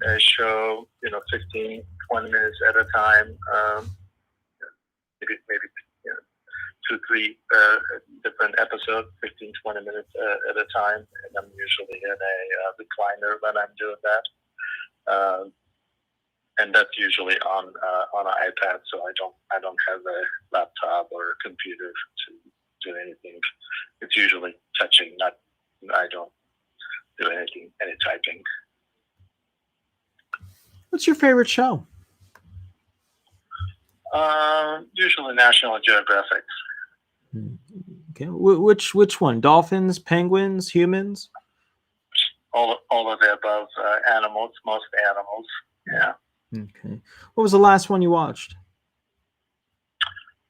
a show, 15, 20 minutes at a time. Maybe 2-3 different episodes, 15, 20 minutes at a time, and I'm usually in a recliner when I'm doing that. And that's usually on an iPad, so I don't have a laptop or a computer to do anything. It's usually touching, I don't do any typing. What's your favorite show? Usually National Geographic. Okay. Which one? Dolphins, penguins, humans? All of the above. Animals, most animals. Yeah. Okay. What was the last one you watched?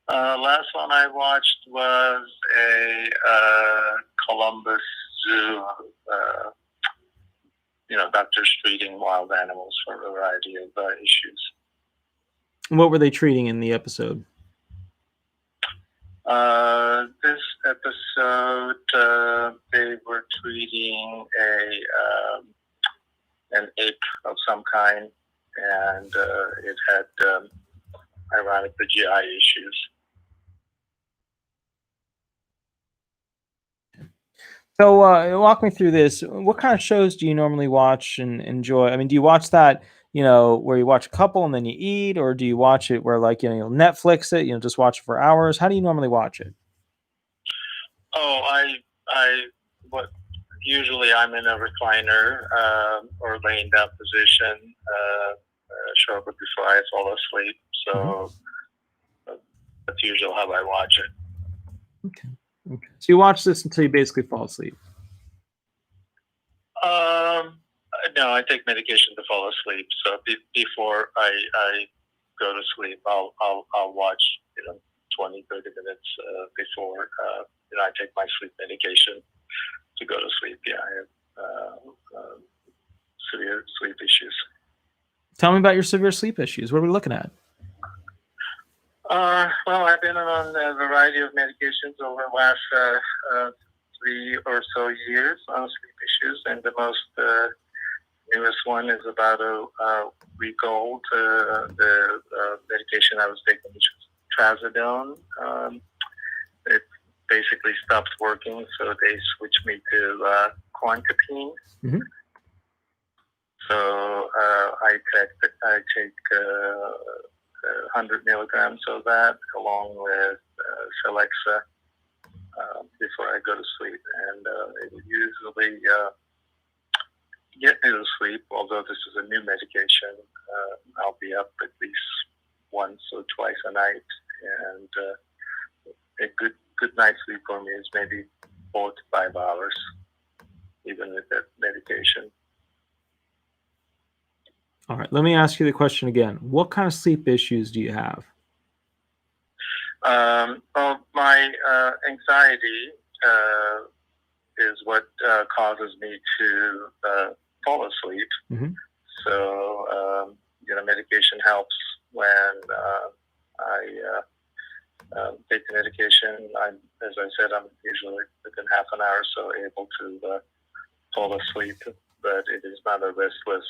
Last one I watched was a Columbus Zoo. Doctors treating wild animals for a variety of issues. What were they treating in the episode? This episode, they were treating an ape of some kind, and it had, ironically, GI issues. So walk me through this. What kind of shows do you normally watch and enjoy? I mean, do you watch that, where you watch a couple and then you eat, or do you watch it where you'll Netflix it, just watch it for hours? How do you normally watch it? Oh, usually I'm in a recliner or laying down position shortly before I fall asleep. So that's usually how I watch it. Okay. So you watch this until you basically fall asleep? No, I take medication to fall asleep. So before I go to sleep, I'll watch 20, 30 minutes before I take my sleep medication to go to sleep. Yeah, I have severe sleep issues. Tell me about your severe sleep issues. What are we looking at? Well, I've been on a variety of medications over the last 3 or so years on sleep issues, and the most newest one is about a week old. The medication I was taking, which was trazodone, it basically stopped working, so they switched me to quantapine. Mm-hmm. So I take 100 milligrams of that, along with Celexa, before I go to sleep. And it would usually get me to sleep, although this is a new medication. I'll be up at least once or twice a night. And a good night's sleep for me is maybe 4 to 5 hours, even with that medication. All right, let me ask you the question again. What kind of sleep issues do you have? Well, my anxiety is what causes me to fall asleep. Mm-hmm. So, medication helps when I take the medication. As I said, I'm usually within half an hour or so able to fall asleep, but it is not a restless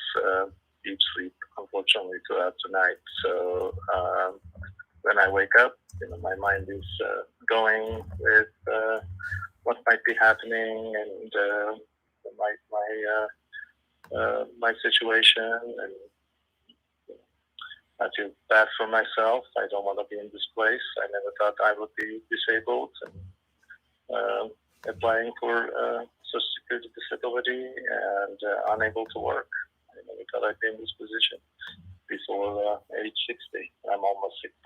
deep sleep, unfortunately, throughout the night. So when I wake up, my mind is going with what might be happening and my situation, and I feel bad for myself. I don't want to be in this place. I never thought I would be disabled and applying for Social Security disability and unable to work. I never thought I'd be in this position before age 60. I'm almost 60.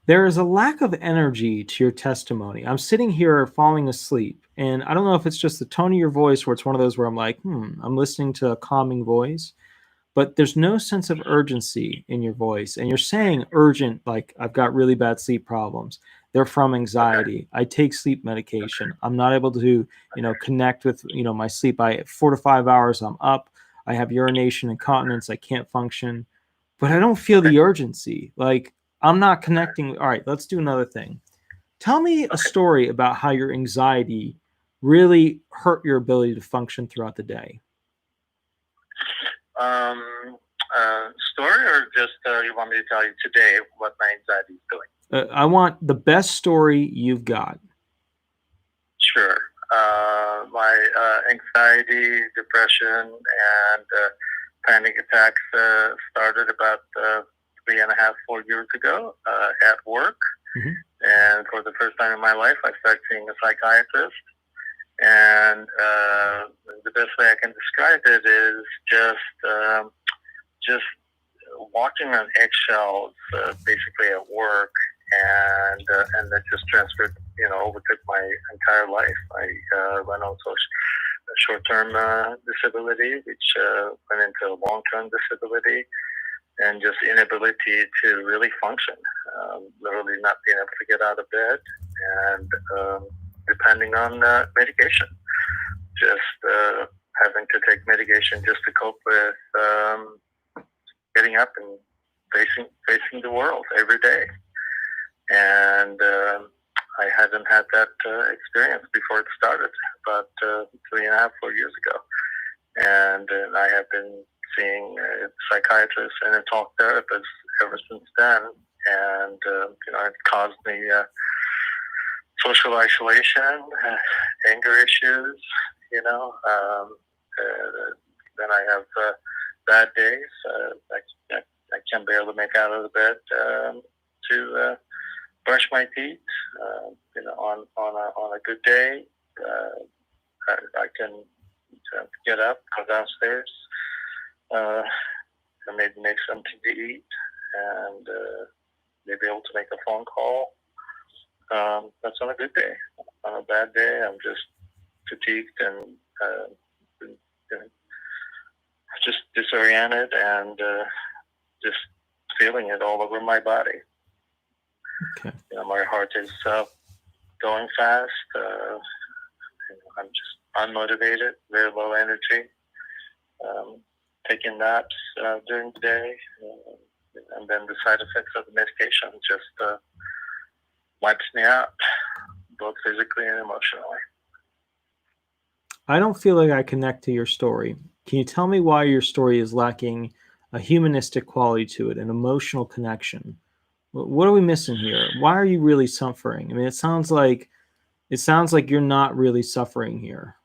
There is a lack of energy to your testimony. I'm sitting here falling asleep, and I don't know if it's just the tone of your voice where it's one of those where I'm like, I'm listening to a calming voice, but there's no sense of urgency in your voice. And you're saying urgent, like I've got really bad sleep problems. They're from anxiety. Okay. I take sleep medication. Okay. I'm not able to, connect with, my sleep. 4 to 5 hours, I'm up. I have urination, incontinence. I can't function, but I don't feel the urgency. Like I'm not connecting. All right, let's do another thing. Tell me a story about how your anxiety really hurt your ability to function throughout the day. Story, or just you want me to tell you today what my anxiety is doing? I want the best story you've got. Sure. My anxiety, depression, and panic attacks started about 3.5, 4 years ago at work. Mm-hmm. And for the first time in my life, I started seeing a psychiatrist. And the best way I can describe it is just walking on eggshells, basically at work, and that just transferred, overtook my entire life. I went on short-term disability, which went into long-term disability, and just inability to really function, literally not being able to get out of bed, and depending on medication, just having to take medication just to cope with getting up and facing the world every day. And I hadn't had that experience before it started, about 3.5, 4 years ago. And I have been seeing a psychiatrist and a talk therapist ever since then. And, it caused me social isolation, anger issues, then I have bad days. I can barely make out of the bed to brush my teeth. On a good day, I can get up, go downstairs, and maybe make something to eat, and maybe able to make a phone call. That's on a good day. On a bad day, I'm just fatigued and just disoriented and just feeling it all over my body. Okay. My heart is going fast. I'm just unmotivated, very low energy. Taking naps during the day, and then the side effects of the medication just wipes me out, both physically and emotionally. I don't feel like I connect to your story. Can you tell me why your story is lacking a humanistic quality to it, an emotional connection? What are we missing here? Why are you really suffering? I mean, it sounds like you're not really suffering here.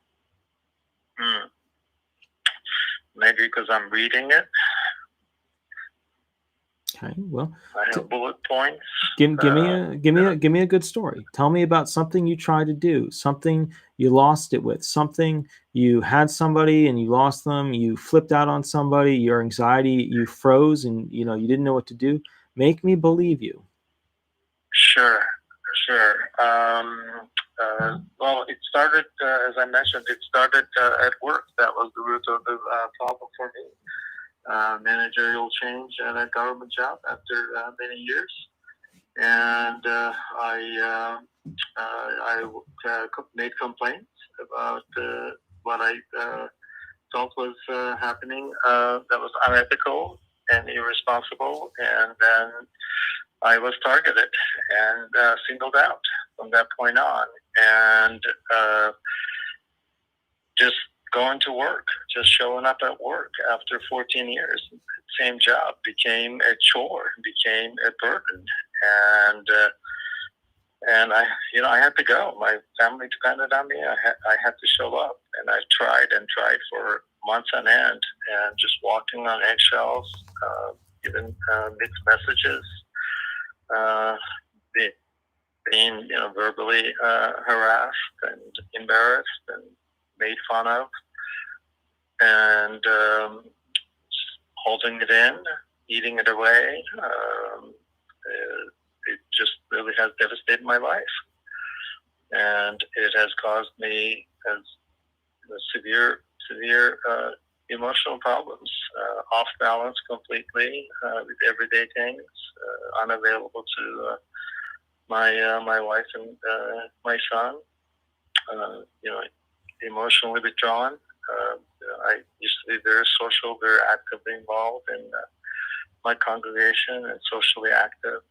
Maybe because I'm reading it. Okay, well, I have bullet points. give me a good story. Tell me about something you tried to do, something you lost it with, something you had somebody and you lost them, you flipped out on somebody, your anxiety, you froze and you didn't know what to do. Make me believe you. Sure. Well, it started, as I mentioned, at work. That was the root of the problem for me. Managerial change at a government job after many years, and I made complaints about what I felt was happening that was unethical and irresponsible, and then I was targeted and singled out from that point on, and just going to work, just showing up at work after 14 years, same job became a chore, became a burden, and I had to go. My family depended on me. I had to show up, and I tried for months on end, and just walking on eggshells, giving mixed messages, being verbally harassed and embarrassed and made fun of, and holding it in, eating it away. It just really has devastated my life, and it has caused me severe emotional problems, off balance completely with everyday things, unavailable to my wife and my son. Emotionally withdrawn. I used to be very social, very actively involved in my congregation, and socially active.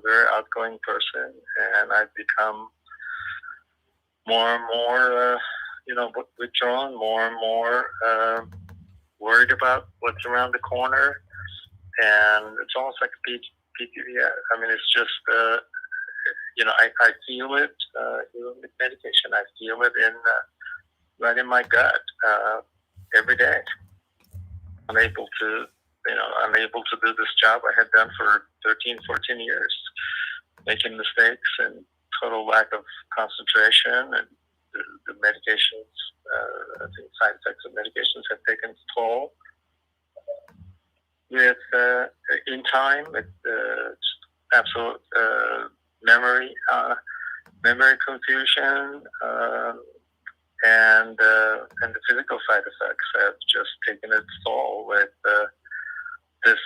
Very outgoing person, and I've become more and more, withdrawn, more and more worried about what's around the corner, and it's almost like a PTSD. I mean, it's just, I feel it even with medication. I feel it right in my gut every day. Unable to do this job I had done for 13, 14 years, making mistakes and total lack of concentration, and the medications, I think side effects of medications have taken its toll. With in time, with absolute memory confusion, and the physical side effects have just taken its toll with this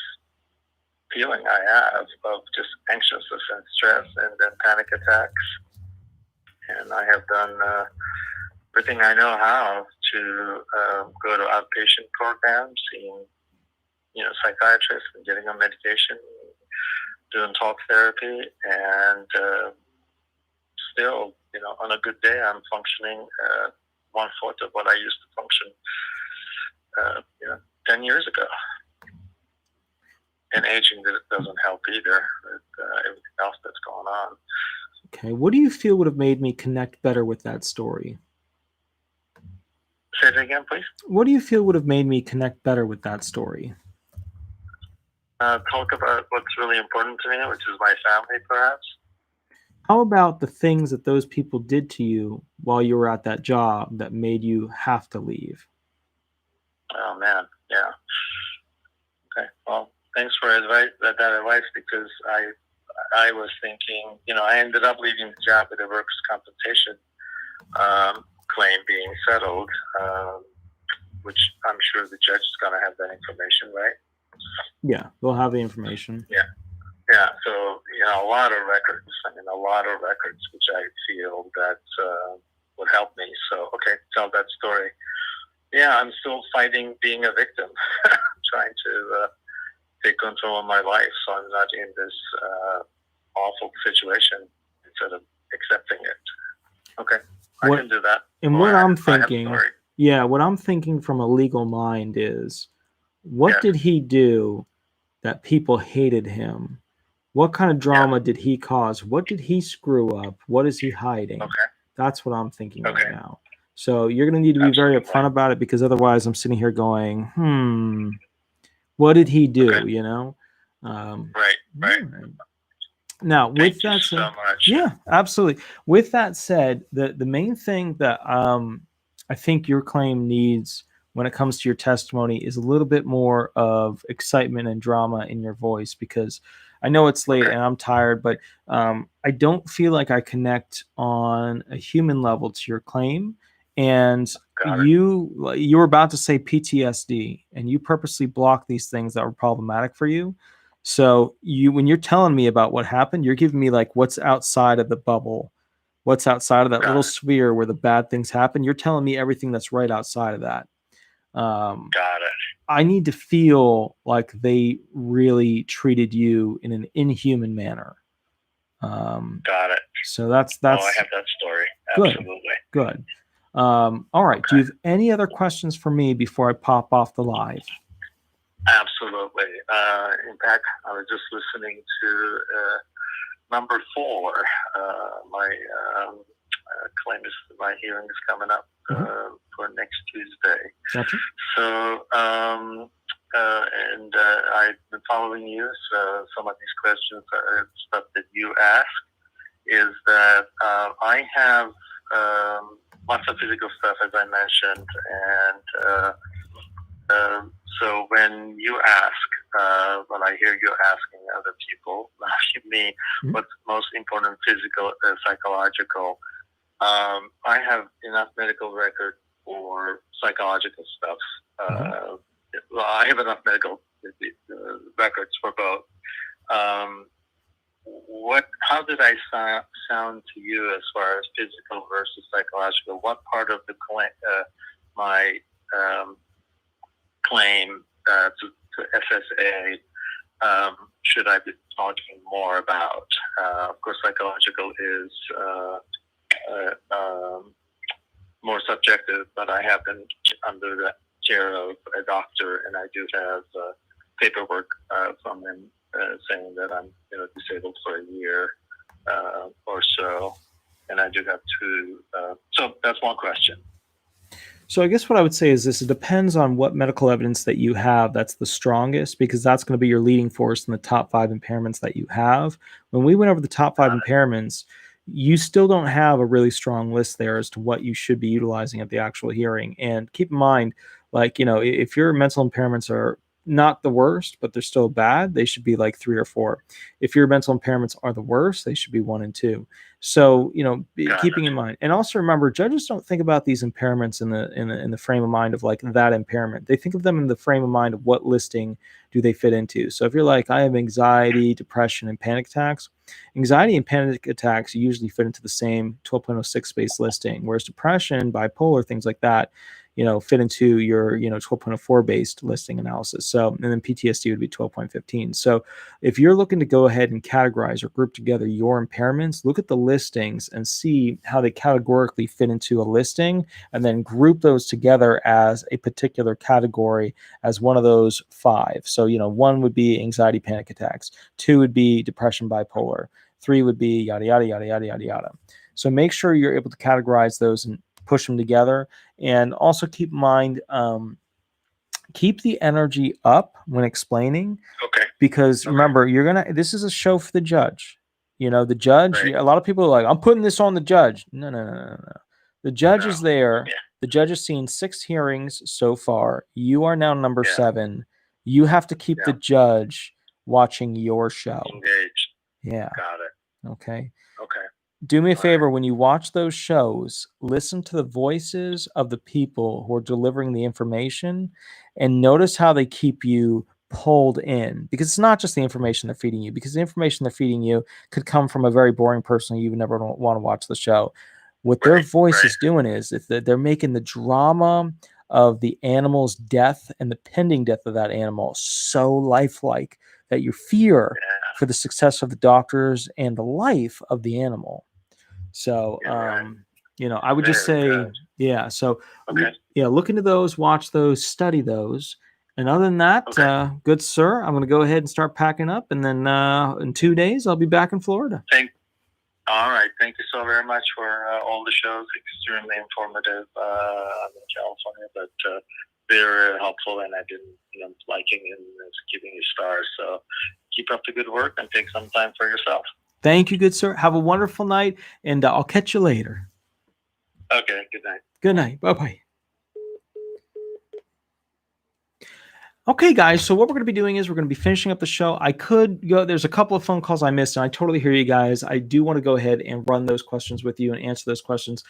feeling I have of just anxiousness and stress, and then panic attacks. And I have done everything I know how to go to outpatient programs, seeing psychiatrists and getting on medication, doing talk therapy, and still, on a good day, I'm functioning 1/4 of what I used to function 10 years ago. And aging doesn't help either with everything else that's going on. Okay, what do you feel would have made me connect better with that story? Say it again, please. What do you feel would have made me connect better with that story? Talk about what's really important to me, which is my family, perhaps. How about the things that those people did to you while you were at that job that made you have to leave? Oh, man, yeah. Okay, well, thanks for that advice, because I was thinking, I ended up leaving the job with a workers' compensation claim being settled, which I'm sure the judge is going to have that information, right? Yeah, they'll have the information. Yeah, so, a lot of records, which I feel that would help me. So, okay, tell that story. Yeah, I'm still fighting being a victim, trying to take control of my life so I'm not in this awful situation instead of accepting it. Okay, I can do that. And what I'm thinking from a legal mind is, what did he do that people hated him? What kind of drama did he cause? What did he screw up? What is he hiding? Okay. That's what I'm thinking right now. So you're going to need to be very upfront about it, because otherwise I'm sitting here going, What did he do? Okay. You know. Right. Right. Right. Now, Thank with you that so said, much. yeah, absolutely. With that said, the main thing that I think your claim needs when it comes to your testimony is a little bit more of excitement and drama in your voice, because I know it's late Okay. and I'm tired, but I don't feel like I connect on a human level to your claim. And Got it. you were about to say PTSD, and you purposely blocked these things that were problematic for you. So when you're telling me about what happened, you're giving me like what's outside of the bubble, what's outside of that Got little it. sphere where the bad things happen. You're telling me everything that's right outside of that. Got it. I need to feel like they really treated you in an inhuman manner. Got it. So that's Oh, I have that story. good. Absolutely. Good. All right. Okay. Do you have any other questions for me before I pop off the live? Absolutely. In fact, I was just listening to number 4. My claim is my hearing is coming up for next Tuesday. Gotcha. So, and I've been following you. So some of these questions, stuff that you ask, is that I have lots of physical stuff, as I mentioned, and so when you ask, when I hear you asking other people, asking me what's most important, physical, psychological, I have enough medical record for psychological stuff. Well, I have enough medical records for both. How did I sound to you as far as physical versus psychological? What part of the my claim to SSA should I be talking more about? Of course, psychological is more subjective, but I have been under the care of a doctor, and I do have paperwork from him saying that I'm disabled for a year or so, and I do have 2. So that's one question. So I guess what I would say is this: it depends on what medical evidence that you have that's the strongest, because that's going to be your leading force in the top 5 impairments that you have. When we went over the top 5 impairments, you still don't have a really strong list there as to what you should be utilizing at the actual hearing. And keep in mind, like, if your mental impairments are not the worst, but they're still bad, they should be like 3 or 4. If your mental impairments are the worst, they should be 1 and 2. So, keeping in mind, and also remember, judges don't think about these impairments in the frame of mind of like that impairment. They think of them in the frame of mind of what listing do they fit into. So if you're like, I have anxiety, depression, and panic attacks, anxiety and panic attacks usually fit into the same 12.06 space listing, whereas depression, bipolar, things like that, fit into your, 12.04 based listing analysis. So, and then PTSD would be 12.15. So if you're looking to go ahead and categorize or group together your impairments, look at the listings and see how they categorically fit into a listing, and then group those together as a particular category as one of those 5. So, 1 would be anxiety, panic attacks. 2 would be depression, bipolar. 3 would be yada, yada, yada, yada, yada, yada. So make sure you're able to categorize those and push them together. And also keep in mind, keep the energy up when explaining. Okay. Because remember, this is a show for the judge. The judge, Right. A lot of people are like, I'm putting this on the judge. No. The judge is there. Yeah. The judge has seen 6 hearings so far. You are now number 7. You have to keep the judge watching your show. Engaged. Yeah. Got it. Okay. Okay. Do me a favor, when you watch those shows, listen to the voices of the people who are delivering the information and notice how they keep you pulled in, because it's not just the information they're feeding you, because the information they're feeding you could come from a very boring person you would never want to watch the show. What their voice is doing is if they're making the drama of the animal's death and the pending death of that animal so lifelike that you fear for the success of the doctors and the life of the animal. So, I would just say, So, look into those, watch those, study those. And other than that, good sir, I'm going to go ahead and start packing up. And then in 2 days, I'll be back in Florida. All right. Thank you so very much for all the shows. Extremely informative. I'm in California, but very helpful, and I've been liking and giving you stars. So keep up the good work and take some time for yourself. Thank you, good sir. Have a wonderful night, and I'll catch you later. Okay, good night. Good night. Bye-bye. Okay, guys, so what we're going to be doing is we're going to be finishing up the show. I could go, there's a couple of phone calls I missed, and I totally hear you guys. I do want to go ahead and run those questions with you and answer those questions.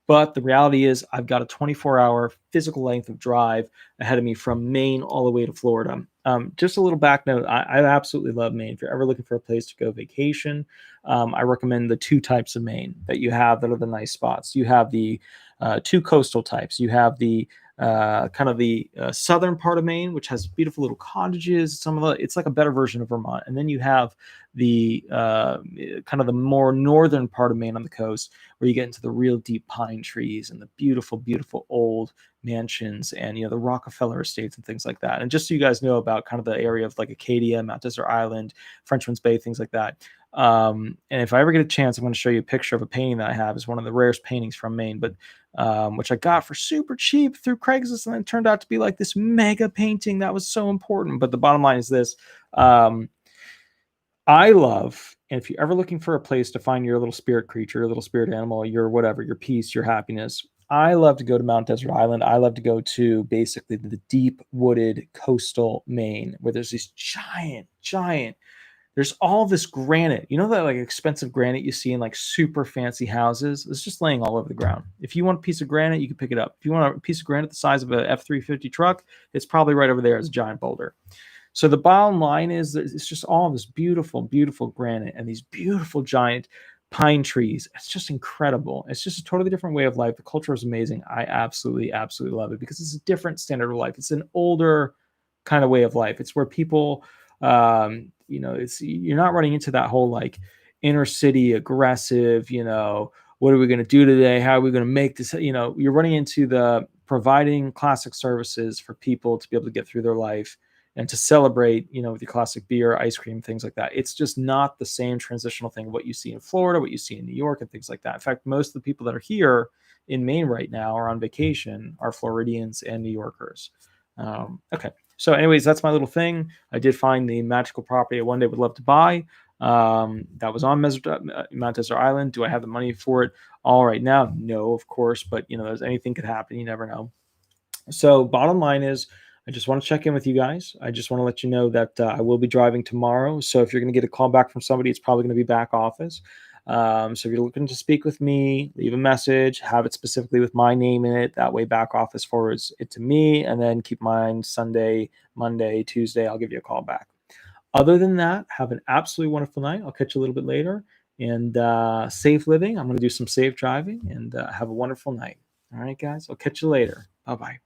But the reality is I've got a 24-hour physical length of drive ahead of me from Maine all the way to Florida. Just a little back note, I absolutely love Maine. If you're ever looking for a place to go vacation, I recommend the two types of Maine that you have that are the nice spots. You have the two coastal types. You have the kind of the southern part of Maine, which has beautiful little cottages. It's like a better version of Vermont. And then you have the kind of the more northern part of Maine on the coast, where you get into the real deep pine trees and the beautiful, beautiful old mansions and the Rockefeller estates and things like that. And just so you guys know about kind of the area of like Acadia, Mount Desert Island, Frenchman's Bay, things like that. And if I ever get a chance, I'm going to show you a picture of a painting that I have. It's one of the rarest paintings from Maine, but which I got for super cheap through Craigslist, and it turned out to be like this mega painting that was so important. But the bottom line is this. I love, and if you're ever looking for a place to find your little spirit creature, your little spirit animal, your whatever, your peace, your happiness, I love to go to Mount Desert Island. I love to go to basically the deep wooded coastal Maine, where there's these giant, there's all this granite. You know that like expensive granite you see in like super fancy houses? It's just laying all over the ground. If you want a piece of granite, you can pick it up. If you want a piece of granite the size of a F-350 truck, it's probably right over there as a giant boulder. So the bottom line is that it's just all this beautiful, beautiful granite and these beautiful giant pine trees. It's just incredible. It's just a totally different way of life. The culture is amazing. I absolutely, absolutely love it because it's a different standard of life. It's an older kind of way of life. It's where people, it's you're not running into that whole like inner city aggressive, what are we going to do today? How are we going to make this? You're running into the providing classic services for people to be able to get through their life and to celebrate, with your classic beer, ice cream, things like that. It's just not the same transitional thing, what you see in Florida, what you see in New York and things like that. In fact, most of the people that are here in Maine right now are on vacation are Floridians and New Yorkers. Okay. So anyways, that's my little thing. I did find the magical property I one day would love to buy. That was on Mount Desert Island. Do I have the money for it all right now? No, of course. But, anything could happen. You never know. So bottom line is, I just want to check in with you guys. I just want to let you know that I will be driving tomorrow. So if you're going to get a call back from somebody, it's probably going to be back office. So if you're looking to speak with me, leave a message, have it specifically with my name in it. That way back office forwards it to me, and then keep mine Sunday, Monday, Tuesday. I'll give you a call back. Other than that, have an absolutely wonderful night. I'll catch you a little bit later, and safe living. I'm going to do some safe driving, and have a wonderful night. All right, guys. I'll catch you later. Bye-bye.